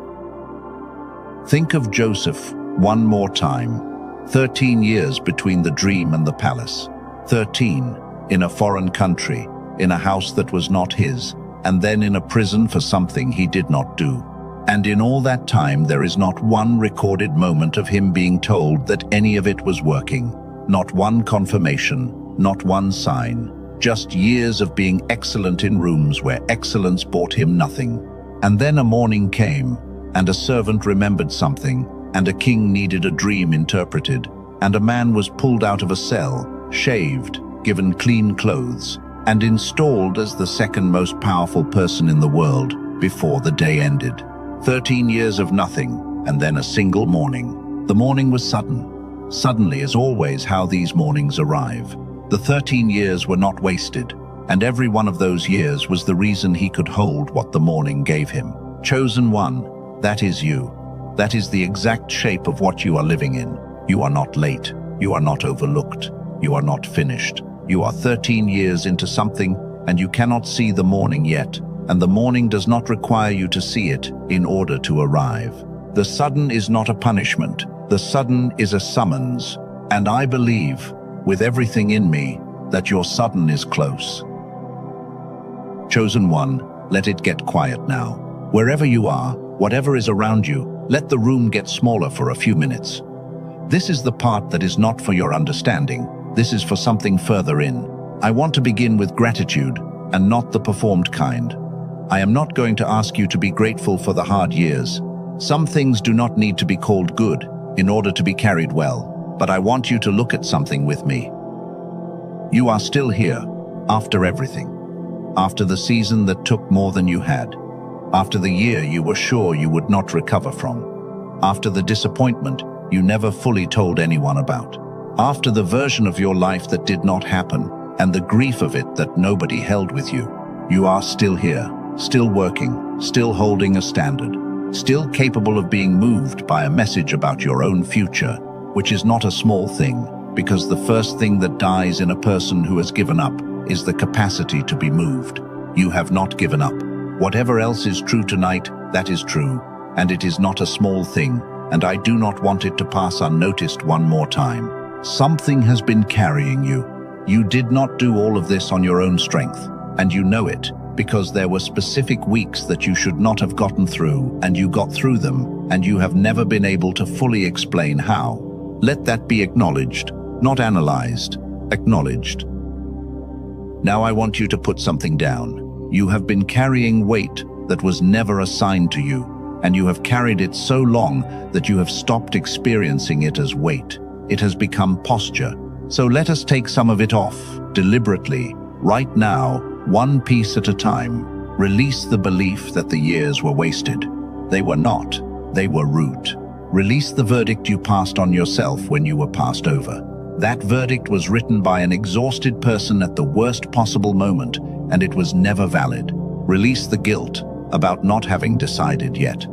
Think of Joseph one more time. 13 years between the dream and the palace. 13 in a foreign country, in a house that was not his, and then in a prison for something he did not do. And in all that time there is not one recorded moment of him being told that any of it was working. Not one confirmation, not one sign. Just years of being excellent in rooms where excellence bought him nothing. And then a morning came, and a servant remembered something, and a king needed a dream interpreted, and a man was pulled out of a cell, shaved, given clean clothes, and installed as the second most powerful person in the world before the day ended. 13 years of nothing, and then a single morning. The morning was sudden. Suddenly, as always, how these mornings arrive. The 13 years were not wasted, and every one of those years was the reason he could hold what the morning gave him. Chosen one, that is you. That is the exact shape of what you are living in. You are not late. You are not overlooked. You are not finished. You are 13 years into something, and you cannot see the morning yet, and the morning does not require you to see it in order to arrive. The sudden is not a punishment. The sudden is a summons, and I believe, with everything in me, that your sudden is close. Chosen one, let it get quiet now. Wherever you are, Whatever is around you, let the room get smaller for a few minutes. This is the part that is not for your understanding. This is for something further in. I want to begin with gratitude, and not the performed kind. I am not going to ask you to be grateful for the hard years. Some things do not need to be called good in order to be carried well, but I want you to look at something with me. You are still here, after everything. After the season that took more than you had. After the year you were sure you would not recover from. After the disappointment you never fully told anyone about. After the version of your life that did not happen, and the grief of it that nobody held with you. You are still here, still working, still holding a standard, still capable of being moved by a message about your own future, which is not a small thing, because the first thing that dies in a person who has given up is the capacity to be moved. You have not given up. Whatever else is true tonight, that is true, and it is not a small thing, and I do not want it to pass unnoticed one more time. Something has been carrying you. You did not do all of this on your own strength, and you know it, because there were specific weeks that you should not have gotten through, and you got through them, and you have never been able to fully explain how. Let that be acknowledged, not analyzed, acknowledged. Now I want you to put something down. You have been carrying weight that was never assigned to you, and you have carried it so long that you have stopped experiencing it as weight. It has become posture. So let us take some of it off, deliberately, right now, one piece at a time. Release the belief that the years were wasted. They were not. They were root. Release the verdict you passed on yourself when you were passed over. That verdict was written by an exhausted person at the worst possible moment, and it was never valid. Release the guilt about not having decided yet.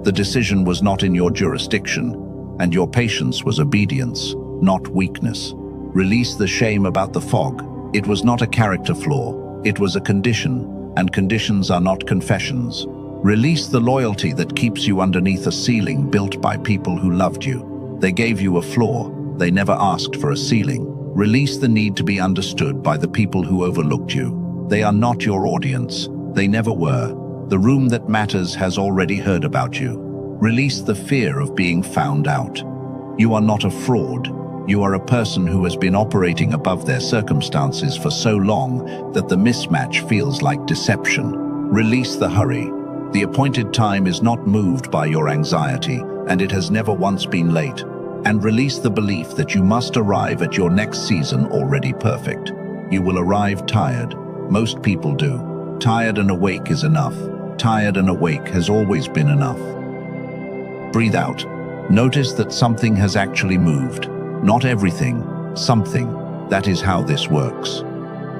The decision was not in your jurisdiction, and your patience was obedience, not weakness. Release the shame about the fog. It was not a character flaw, it was a condition, and conditions are not confessions. Release the loyalty that keeps you underneath a ceiling built by people who loved you. They gave you a floor, they never asked for a ceiling. Release the need to be understood by the people who overlooked you. They are not your audience, they never were. The room that matters has already heard about you. Release the fear of being found out. You are not a fraud. You are a person who has been operating above their circumstances for so long that the mismatch feels like deception. Release the hurry. The appointed time is not moved by your anxiety, and it has never once been late. And release the belief that you must arrive at your next season already perfect. You will arrive tired. Most people do. Tired and awake is enough. Tired and awake has always been enough. Breathe out. Notice that something has actually moved. Not everything, something. That is how this works.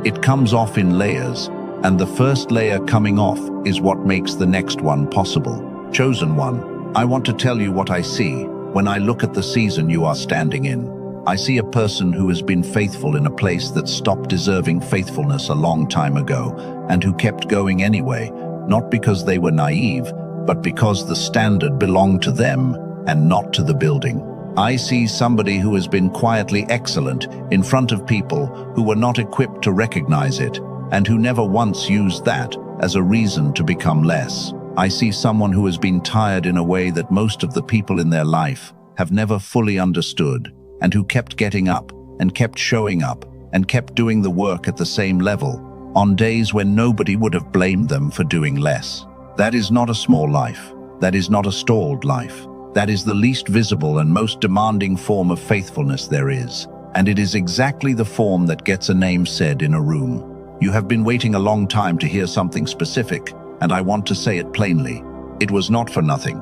It comes off in layers, and the first layer coming off is what makes the next one possible. Chosen one, I want to tell you what I see when I look at the season you are standing in. I see a person who has been faithful in a place that stopped deserving faithfulness a long time ago, and who kept going anyway, not because they were naive, but because the standard belonged to them and not to the building. I see somebody who has been quietly excellent in front of people who were not equipped to recognize it, and who never once used that as a reason to become less. I see someone who has been tired in a way that most of the people in their life have never fully understood, and who kept getting up, and kept showing up, and kept doing the work at the same level, on days when nobody would have blamed them for doing less. That is not a small life. That is not a stalled life. That is the least visible and most demanding form of faithfulness there is, and it is exactly the form that gets a name said in a room. You have been waiting a long time to hear something specific, and I want to say it plainly. It was not for nothing.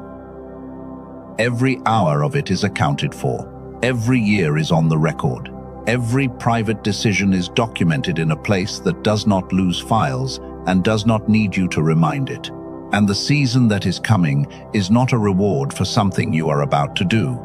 Every hour of it is accounted for. Every year is on the record. Every private decision is documented in a place that does not lose files and does not need you to remind it. And the season that is coming is not a reward for something you are about to do.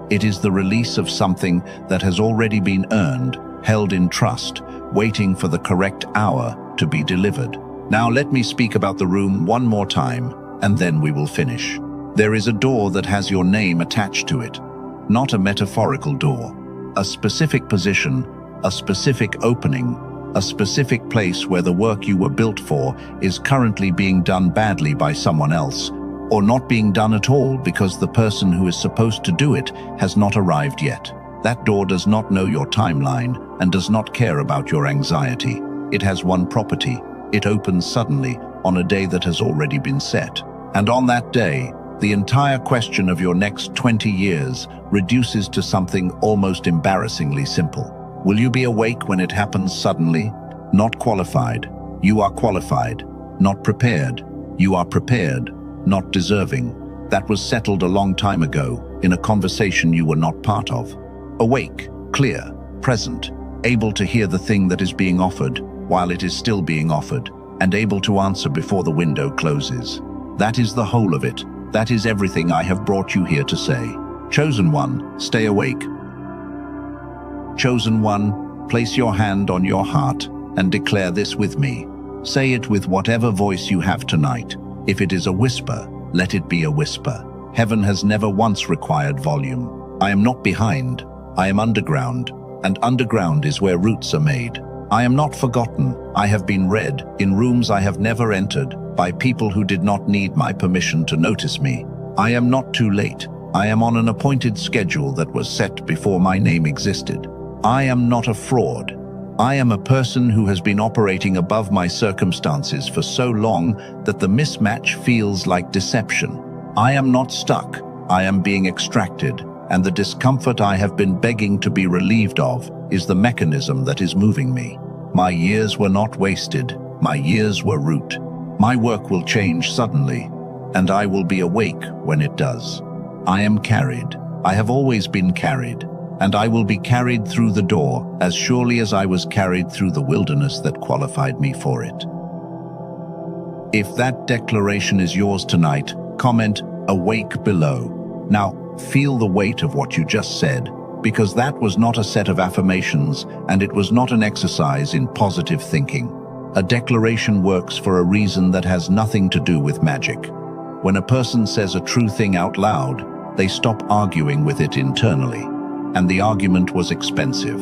It is the release of something that has already been earned, held in trust, waiting for the correct hour to be delivered. Now let me speak about the room one more time, and then we will finish. There is a door that has your name attached to it, not a metaphorical door. A specific position, a specific opening, a specific place where the work you were built for is currently being done badly by someone else, or not being done at all because the person who is supposed to do it has not arrived yet. That door does not know your timeline and does not care about your anxiety. It has one property: it opens suddenly on a day that has already been set. And on that day, the entire question of your next 20 years reduces to something almost embarrassingly simple. Will you be awake when it happens suddenly? Not qualified. You are qualified. Not prepared. You are prepared. Not deserving. That was settled a long time ago in a conversation you were not part of. Awake, clear, present, able to hear the thing that is being offered while it is still being offered, and able to answer before the window closes. That is the whole of it. That is everything I have brought you here to say. Chosen one, stay awake. Chosen one, place your hand on your heart and declare this with me. Say it with whatever voice you have tonight. If it is a whisper, let it be a whisper. Heaven has never once required volume. I am not behind. I am underground, and underground is where roots are made. I am not forgotten. I have been read in rooms I have never entered by people who did not need my permission to notice me. I am not too late. I am on an appointed schedule that was set before my name existed. I am not a fraud. I am a person who has been operating above my circumstances for so long that the mismatch feels like deception. I am not stuck. I am being extracted, and the discomfort I have been begging to be relieved of is the mechanism that is moving me. My years were not wasted. My years were root. My work will change suddenly, and I will be awake when it does. I am carried. I have always been carried, and I will be carried through the door as surely as I was carried through the wilderness that qualified me for it. If that declaration is yours tonight, comment "awake" below. Now, feel the weight of what you just said, because that was not a set of affirmations and it was not an exercise in positive thinking. A declaration works for a reason that has nothing to do with magic. When a person says a true thing out loud, they stop arguing with it internally. And the argument was expensive.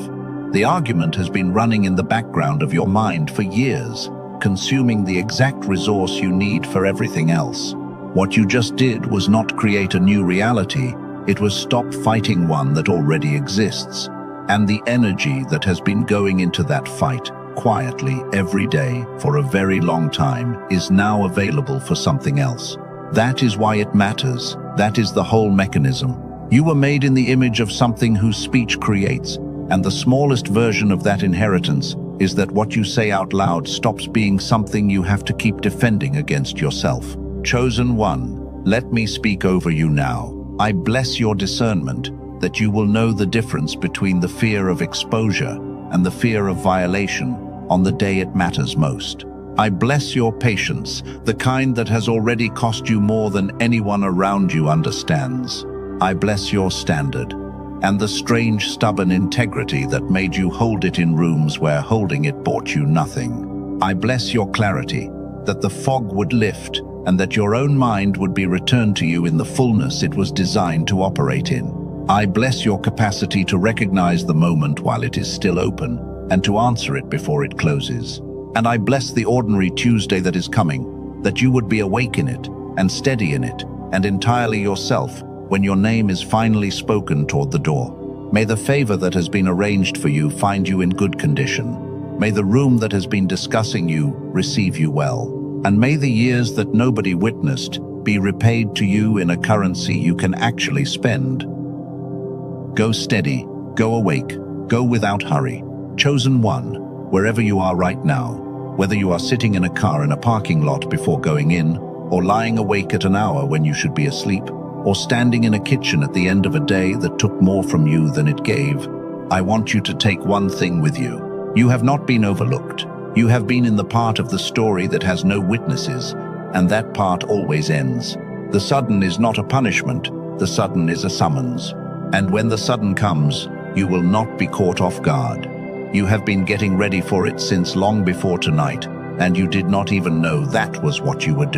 The argument has been running in the background of your mind for years, consuming the exact resource you need for everything else. What you just did was not create a new reality, it was stop fighting one that already exists. And the energy that has been going into that fight, quietly every day for a very long time, is now available for something else. That is why it matters. That is the whole mechanism. You were made in the image of something whose speech creates, and the smallest version of that inheritance is that what you say out loud stops being something you have to keep defending against yourself. Chosen one, let me speak over you now. I bless your discernment, that you will know the difference between the fear of exposure and the fear of violation on the day it matters most. I bless your patience, the kind that has already cost you more than anyone around you understands. I bless your standard, and the strange stubborn integrity that made you hold it in rooms where holding it bought you nothing. I bless your clarity, that the fog would lift and that your own mind would be returned to you in the fullness it was designed to operate in. I bless your capacity to recognize the moment while it is still open and to answer it before it closes. And I bless the ordinary Tuesday that is coming, that you would be awake in it and steady in it and entirely yourself when your name is finally spoken toward the door. May the favor that has been arranged for you find you in good condition. May the room that has been discussing you receive you well. And may the years that nobody witnessed be repaid to you in a currency you can actually spend. Go steady, go awake, go without hurry. Chosen one, wherever you are right now, whether you are sitting in a car in a parking lot before going in, or lying awake at an hour when you should be asleep, or standing in a kitchen at the end of a day that took more from you than it gave, I want you to take one thing with you. You have not been overlooked. You have been in the part of the story that has no witnesses, and that part always ends. The sudden is not a punishment, the sudden is a summons. And when the sudden comes, you will not be caught off guard. You have been getting ready for it since long before tonight, and you did not even know that was what you were doing.